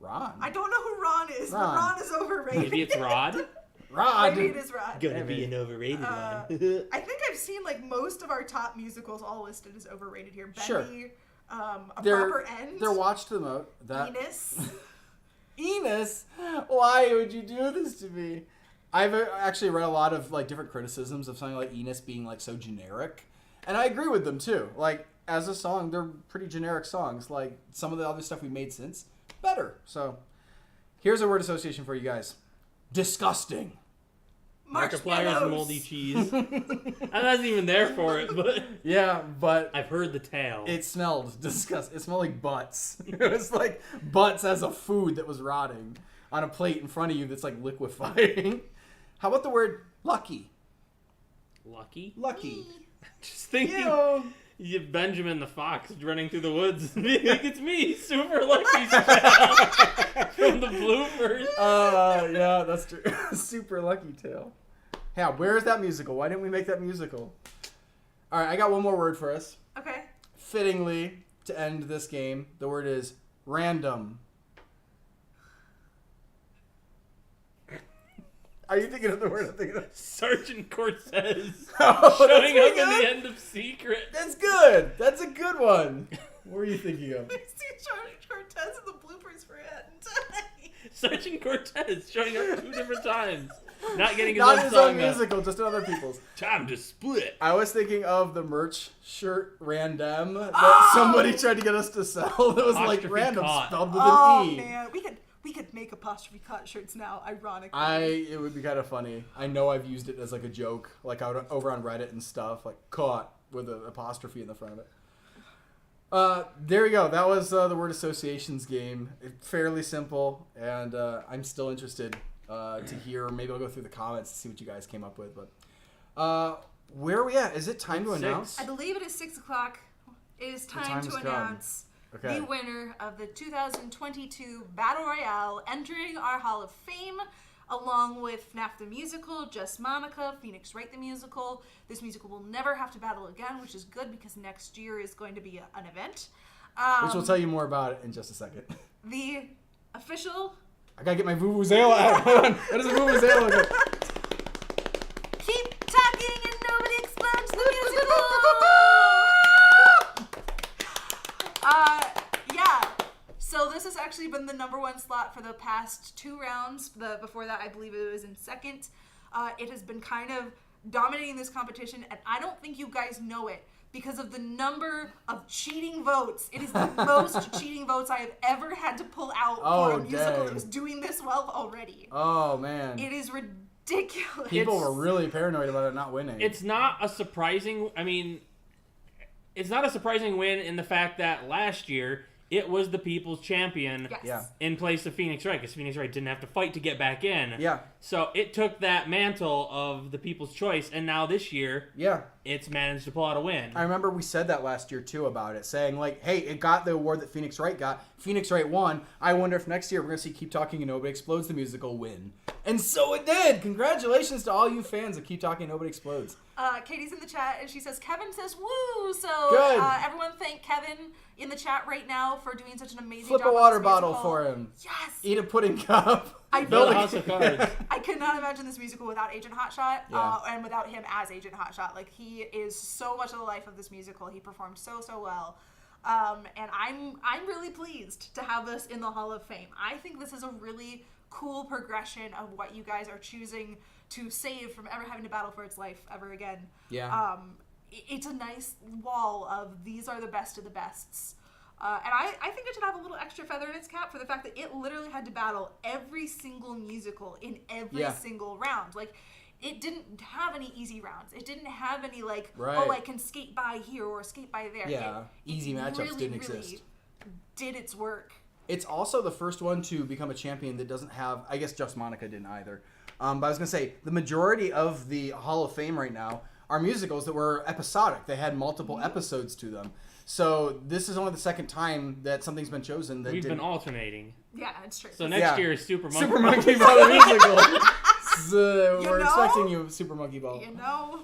Ron. I don't know who Ron is, Ron. but Ron is overrated. Maybe it's Rod. Rod. Maybe it is Rod. Gonna be an overrated one. I think I've seen like most of our top musicals all listed as overrated here. Sure. Benny, A Proper End. They're watched to the moat. Enos. Enos, why would you do this to me? I've actually read a lot of like different criticisms of something like Enos being like so generic, and I agree with them too. Like as a song, they're pretty generic songs. Like some of the other stuff we made since, better. So here's a word association for you guys: disgusting. Markiplier's moldy cheese. I wasn't even there for it, but Yeah, but I've heard the tale. it smelled disgusting. It smelled like butts. It was like butts as a food that was rotting on a plate in front of you that's like liquefying. How about the word lucky? Lucky? Lucky. Just thinking Ew. you Benjamin the Fox running through the woods. It's me, Super Lucky Spell from the bloopers. Yeah, that's true. Super lucky tale. Yeah, where's that musical? Why didn't we make that musical? All right, I got one more word for us. Okay. Fittingly, to end this game, the word is random. Are you thinking of the word I'm thinking of? Sergeant Cortez Oh, showing that's up pretty in good. the end of Secret. That's good. That's a good one. What were you thinking of? I see George Cortez in the bloopers for it. Sergeant Cortez showing up 2 different times. Not getting his Not own his song own up. musical, just in other people's. Time to split. I was thinking of the merch shirt random that somebody tried to get us to sell. That was like Apostrophe random caught. spelled with Oh an E. man, we could make apostrophe cut shirts now. Ironically. It would be kind of funny. I know I've used it as like a joke, like out over on Reddit and stuff, like caught with an apostrophe in the front of it. There we go. That was the word associations game. Fairly simple, and I'm still interested to hear. Maybe I'll go through the comments to see what you guys came up with. But where are we at? Is it time to Six. announce? I believe it is 6 o'clock. It is time time to has come. announce Okay. the winner of the 2022 Battle Royale, entering our Hall of Fame, along with FNAF the Musical, Just Monica, Phoenix Wright the Musical. This musical will never have to battle again, which is good because next year is going to be an event. Which we'll tell you more about it in just a second. The official I gotta get my vuvuzela out. Hold on. What does a vuvuzela look like? Keep Talking and Nobody Explodes the Musical! Yeah. So this has actually been the #1 slot for the past 2 rounds. Before that, I believe it was in second. It has been kind of dominating this competition, and I don't think you guys know it because of the number of cheating votes. It is the most cheating votes I have ever had to pull out for a musical that was doing this well already. Oh, man. It is ridiculous. People were really paranoid about it not winning. It's not a surprising. I mean, it's not a surprising win in the fact that last year it was the people's champion Yes. Yeah. in place of Phoenix Wright, because Phoenix Wright didn't have to fight to get back in. Yeah. So it took that mantle of the people's choice, and now this year Yeah. it's managed to pull out a win. I remember we said that last year, too, about it, saying, like, hey, it got the award that Phoenix Wright got. Phoenix Wright won. I wonder if next year we're going to see Keep Talking and Nobody Explodes the musical win. And so it did! Congratulations to all you fans of Keep Talking and Nobody Explodes. Katie's in the chat, and she says, Kevin says, woo! So Good. Everyone thank Kevin in the chat right now for doing such an amazing Flip job a on water this bottle musical. for him. Yes! Eat a pudding cup. I Build a really- house of cards. I could not imagine this musical without Agent Hotshot, Yeah. and without him as Agent Hotshot. Like, he is so much of the life of this musical. He performed so well. And I'm really pleased to have this in the Hall of Fame. I think this is a really cool progression of what you guys are choosing to save from ever having to battle for its life ever again. Yeah. It's a nice wall of these are the best of the bests. And I think it should have a little extra feather in its cap for the fact that it literally had to battle every single musical in every Yeah. single round. Like, it didn't have any easy rounds. It didn't have any, like, Right. oh, I can skate by here or skate by there. Yeah, easy matchups really, didn't really exist. did its work. It's also the first one to become a champion that doesn't have, I guess Just Monica didn't either. But I was going to say, the majority of the Hall of Fame right now are musicals that were episodic. They had multiple episodes to them. So this is only the second time that something's been chosen that We've didn't. been alternating. Yeah, it's true. So next Yeah. year is Super Monkey. Super Monkey Ball the musical. So You we're know? expecting you, Super Monkey Ball. You know,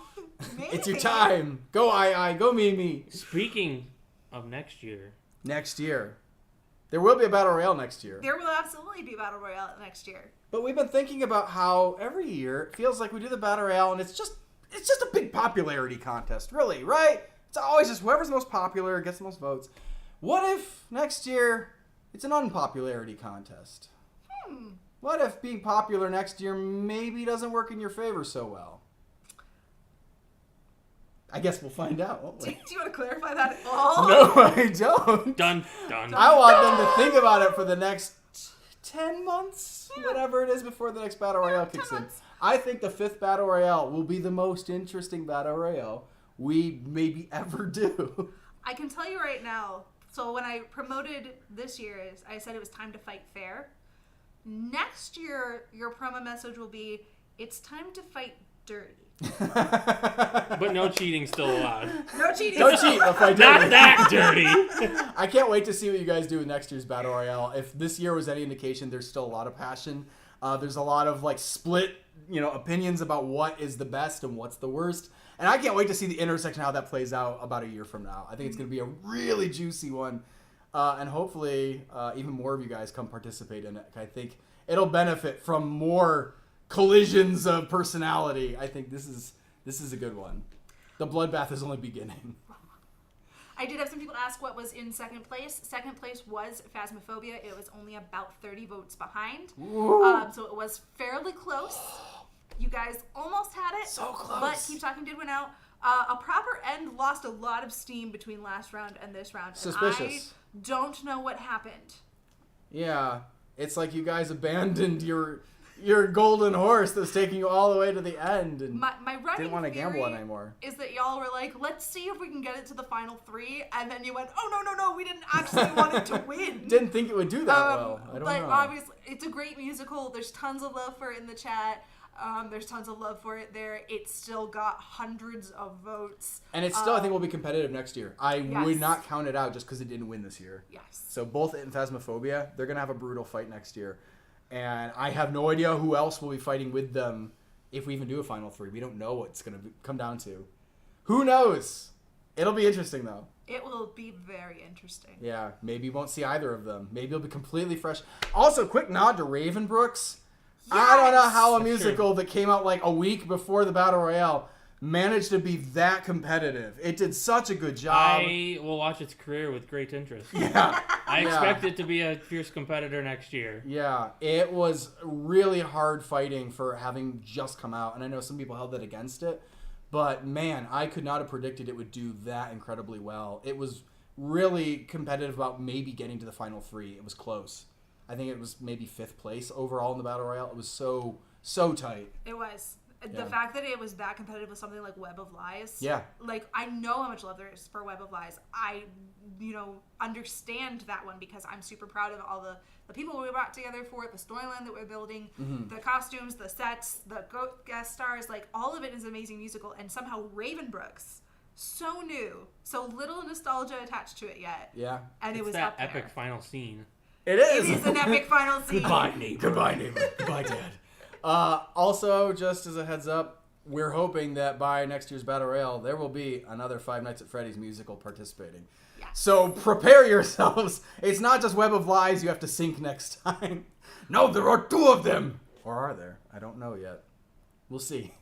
maybe. It's your time. Go I, go me. Speaking of next year. Next year. There will be a Battle Royale next year. There will absolutely be Battle Royale next year. But we've been thinking about how every year it feels like we do the Battle Royale and it's just a big popularity contest, really, right? It's always just whoever's most popular gets the most votes. What if next year it's an unpopularity contest? What if being popular next year maybe doesn't work in your favor so well? I guess we'll find out, won't we? Do you want to clarify that at all? No, I don't. Done. I want them to think about it for the next 10 months, whatever it is, before the next Battle Royale kicks 10 in. months. I think the 5th Battle Royale will be the most interesting Battle Royale we maybe ever do. I can tell you right now, so when I promoted this year's, I said it was time to fight fair. Next year, your promo message will be, it's time to fight dirty. But no cheating still allowed. No cheating. Don't cheat, but fight Not dirty. that dirty. I can't wait to see what you guys do with next year's Battle Royale. If this year was any indication, there's still a lot of passion. There's a lot of split, opinions about what is the best and what's the worst. And I can't wait to see the intersection, how that plays out about a year from now. I think it's going to be a really juicy one. And hopefully even more of you guys come participate in it. I think it'll benefit from more collisions of personality. I think this is a good one. The bloodbath is only beginning. I did have some people ask what was in second place. Second place was Phasmophobia. It was only about 30 votes behind. So it was fairly close. You guys almost had it. So close. But Keep Talking did win out. A Proper End lost a lot of steam between last round and this round. Suspicious. And I don't know what happened. Yeah, it's like you guys abandoned your golden horse that was taking you all the way to the end and My running didn't want to gamble theory anymore. is that y'all were like, let's see if we can get it to the final 3, and then you went, oh no, we didn't actually want it to win. Didn't think it would do that well. I don't but know. obviously, it's a great musical. There's tons of love for it in the chat. There's tons of love for it there. It's still got hundreds of votes. And it's still, I think, will be competitive next year. I Yes. would not count it out just because it didn't win this year. Yes. So both it and Phasmophobia, they're going to have a brutal fight next year. And I have no idea who else will be fighting with them if we even do a Final 3. We don't know what it's going to come down to. Who knows? It'll be interesting, though. It will be very interesting. Yeah, maybe you won't see either of them. Maybe it'll be completely fresh. Also, quick nod to Raven Brooks. I don't know how a musical that came out a week before the Battle Royale managed to be that competitive. It did such a good job. I will watch its career with great interest. Yeah. I expect it to be a fierce competitor next year. Yeah, it was really hard fighting for having just come out, and I know some people held that against it, but man, I could not have predicted it would do that incredibly well. It was really competitive about maybe getting to the final 3. It was close. I think it was maybe 5th place overall in the Battle Royale. It was so tight. It was. Yeah. The fact that it was that competitive with something like Web of Lies. Yeah. I know how much love there is for Web of Lies. I, understand that one because I'm super proud of all the people we brought together for it, the storyline that we're building, the costumes, the sets, the guest stars. All of it is an amazing musical. And somehow Raven Brooks, so new, so little nostalgia attached to it yet. Yeah. And it It's was that up there. epic final scene. It is. It is an epic final scene. Goodbye, neighbor. Goodbye, neighbor. Goodbye, Dad. Also, just as a heads up, we're hoping that by next year's Battle Royale, there will be another Five Nights at Freddy's musical participating. Yes. So prepare yourselves. It's not just Web of Lies you have to sync next time. No, there are 2 of them. Or are there? I don't know yet. We'll see.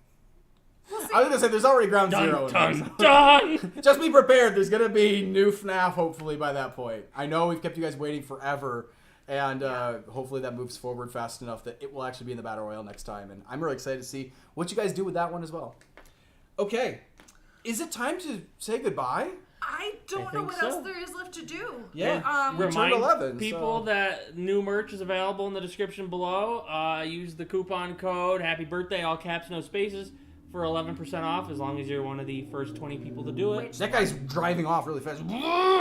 I was going to say, there's already Ground Zero. Done. Just be prepared. There's going to be new FNAF, hopefully, by that point. I know we've kept you guys waiting forever. And hopefully that moves forward fast enough that it will actually be in the Battle Royale next time. And I'm really excited to see what you guys do with that one as well. Okay. Is it time to say goodbye? I don't know think what so. else there is left to do. Yeah. We turned Remind 11, people so- that new merch is available in the description below. Use the coupon code Happy Birthday, all caps, no spaces, for 11% off as long as you're one of the first 20 people to do it. That guy's driving off really fast.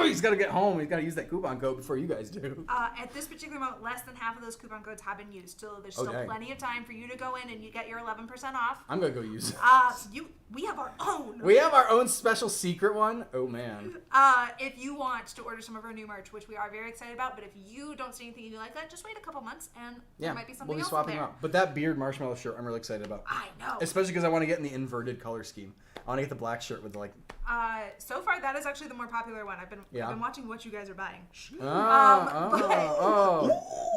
He's got to get home. He's got to use that coupon code before you guys do. At this particular moment, less than half of those coupon codes have been used. So there's still dang. plenty of time for you to go in and you get your 11% off. I'm going to go use it. We have our own. We have our own special secret one. Oh, man. If you want to order some of our new merch, which we are very excited about, but if you don't see anything you like that, just wait a couple months and there might be something we'll be else swapping there. out. But that beard marshmallow shirt, I'm really excited about. I know. Especially because I want to get in the inverted color scheme. I want to get the black shirt with So far, that is actually the more popular one. I've been watching what you guys are buying.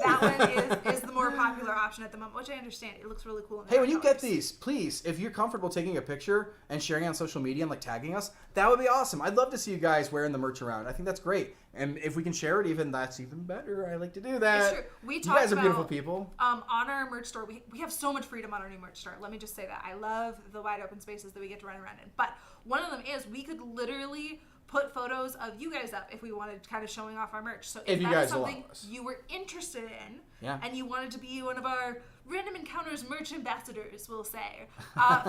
That one is the more popular option at the moment, which I understand. It looks really cool. Hey, when you get these, please, if you're comfortable taking a picture and sharing it on social media and like tagging us, that would be awesome. I'd love to see you guys wearing the merch around. I think that's great. And if we can share it, that's even better. I like to do that. It's true. You guys are beautiful people. On our merch store, we have so much freedom on our new merch store. Let me just say that. I love the wide open spaces that we get to run around in. But one of them is we could literally put photos of you guys up if we wanted kind of showing off our merch. So if you that guys is something allow us. you were interested in Yeah. and you wanted to be one of our Random Encounters merch ambassadors, we'll say,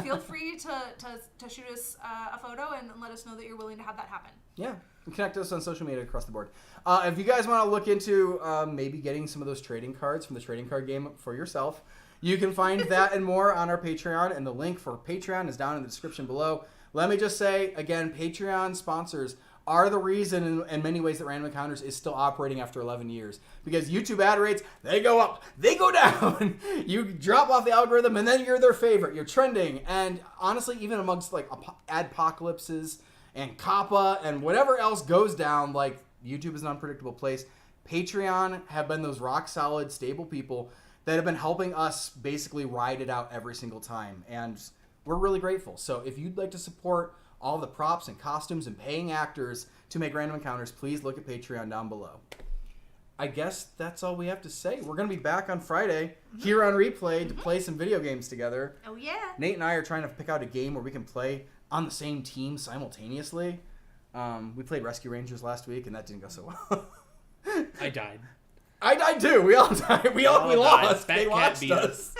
feel free to shoot us a photo and let us know that you're willing to have that happen. Yeah. And connect us on social media across the board. If you guys want to look into maybe getting some of those trading cards from the trading card game for yourself, you can find that and more on our Patreon, and the link for Patreon is down in the description below. Let me just say, again, Patreon sponsors are the reason in many ways that Random Encounters is still operating after 11 years. Because YouTube ad rates, they go up, they go down. You drop off the algorithm, and then you're their favorite. You're trending. And honestly, even amongst like adpocalypses and COPPA and whatever else goes down, like YouTube is an unpredictable place. Patreon have been those rock solid, stable people that have been helping us basically ride it out every single time. And we're really grateful. So if you'd like to support all the props and costumes and paying actors to make Random Encounters, please look at Patreon down below. I guess that's all we have to say. We're going to be back on Friday here on Replay to play some video games together. Oh, yeah. Nate and I are trying to pick out a game where we can play on the same team simultaneously. We played Rescue Rangers last week, and that didn't go so well. I died. I died too. We all died. We lost. They watched us.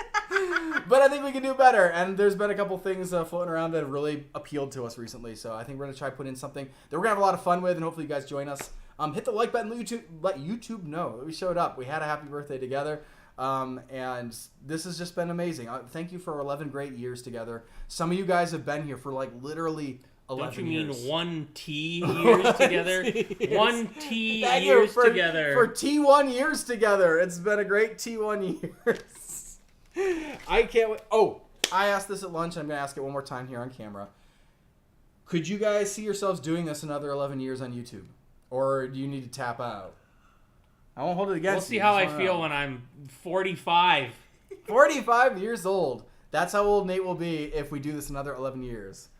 But I think we can do better. And there's been a couple things floating around that have really appealed to us recently. So I think we're going to try to put in something that we're going to have a lot of fun with. And hopefully you guys join us. Hit the like button. Let YouTube know that we showed up. We had a happy birthday together. And this has just been amazing. Thank you for 11 great years together. Some of you guys have been here for like literally 11 Don't you years. mean 1 T years together? 1 T years together. For T1 years together. It's been a great T1 years. I can't wait. Oh, I asked this at lunch, and I'm going to ask it one more time here on camera. Could you guys see yourselves doing this another 11 years on YouTube? Or do you need to tap out? I won't hold it against you. We'll see how I feel when I'm 45. 45 years old. That's how old Nate will be if we do this another 11 years.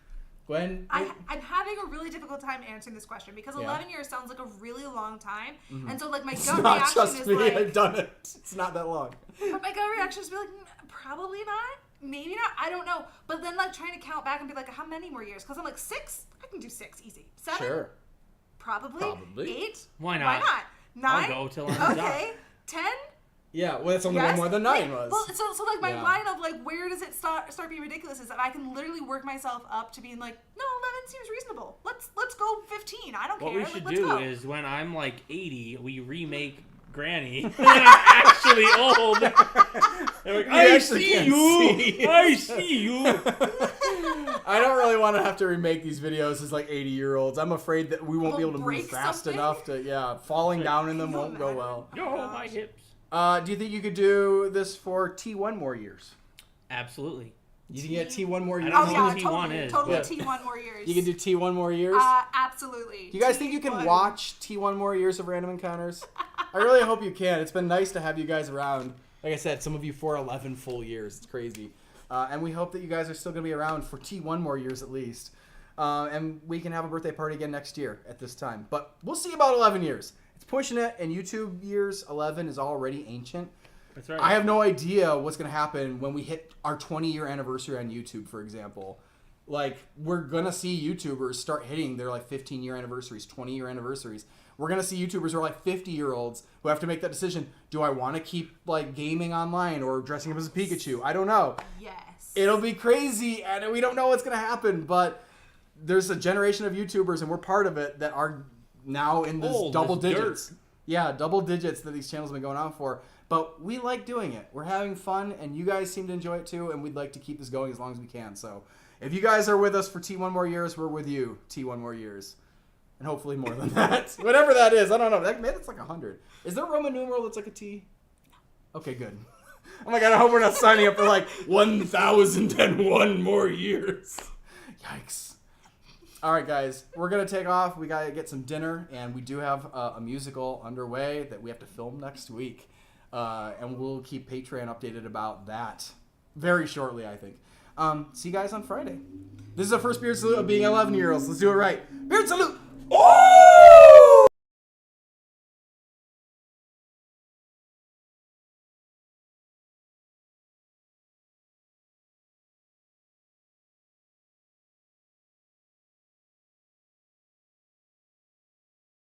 Gwen? I'm having a really difficult time answering this question because 11 years sounds like a really long time. Mm-hmm. And so, like, my It's gut not, reaction trust is me, like... I've done it. It's not that long. But my gut reaction is to be like, probably not. Maybe not. I don't know. But then, like, trying to count back and be like, how many more years? Because I'm like, 6? I can do 6 easy. 7? Sure. Probably. 8? Why not? Why not? 9? I'll go till I'm done. Okay. 10? Yeah, well, that's only Yes. one more than 9 was. Well, so like my Yeah. line of like where does it start being ridiculous is that I can literally work myself up to being like, no, 11 seems reasonable. Let's go 15. I don't What care. we should let's do go. is when I'm like 80, we remake Granny. And I'm actually old. Like, I actually see can't you. see. I see you. I don't really want to have to remake these videos as like 80-year-olds. I'm afraid that we won't be We'll able to break move fast something? enough to, falling down in them Can you won't go imagine? well. Yo, my hips. Do you think you could do this for T1 more years? Absolutely. You can get T1 more I years? don't Oh know yeah, who T1 totally, is, totally but- T1 more years. You can do T1 more years? Absolutely. Do you guys think you can T1. watch T1 more years of Random Encounters? I really hope you can. It's been nice to have you guys around. Like I said, some of you for 11 full years. It's crazy. And we hope that you guys are still going to be around for T1 more years at least. And we can have a birthday party again next year at this time. But we'll see about 11 years. It's pushing it, and YouTube years 11 is already ancient. That's right. I have no idea what's going to happen when we hit our 20-year anniversary on YouTube, for example. Like, we're going to see YouTubers start hitting their, like, 15-year anniversaries, 20-year anniversaries. We're going to see YouTubers who are, like, 50-year-olds who have to make that decision. Do I want to keep, like, gaming online or dressing up as a Pikachu? I don't know. Yes. It'll be crazy, and we don't know what's going to happen, but there's a generation of YouTubers, and we're part of it, that are now in this Old double as digits. dirt. Yeah, double digits that these channels have been going on for. But we like doing it. We're having fun, and you guys seem to enjoy it too, and we'd like to keep this going as long as we can. So if you guys are with us for T1 more years, we're with you T1 more years. And hopefully more than that. Whatever that is. I don't know. That's like 100. Is there a Roman numeral that's like a T? Okay, good. Oh my god, I hope we're not signing up for like 1,001 more years. Yikes. All right, guys, we're gonna take off. We gotta get some dinner, and we do have a musical underway that we have to film next week, and we'll keep Patreon updated about that very shortly, I think. See you guys on Friday. This is our first beard salute of being 11-year-olds. Let's do it right. Beard salute. Oh!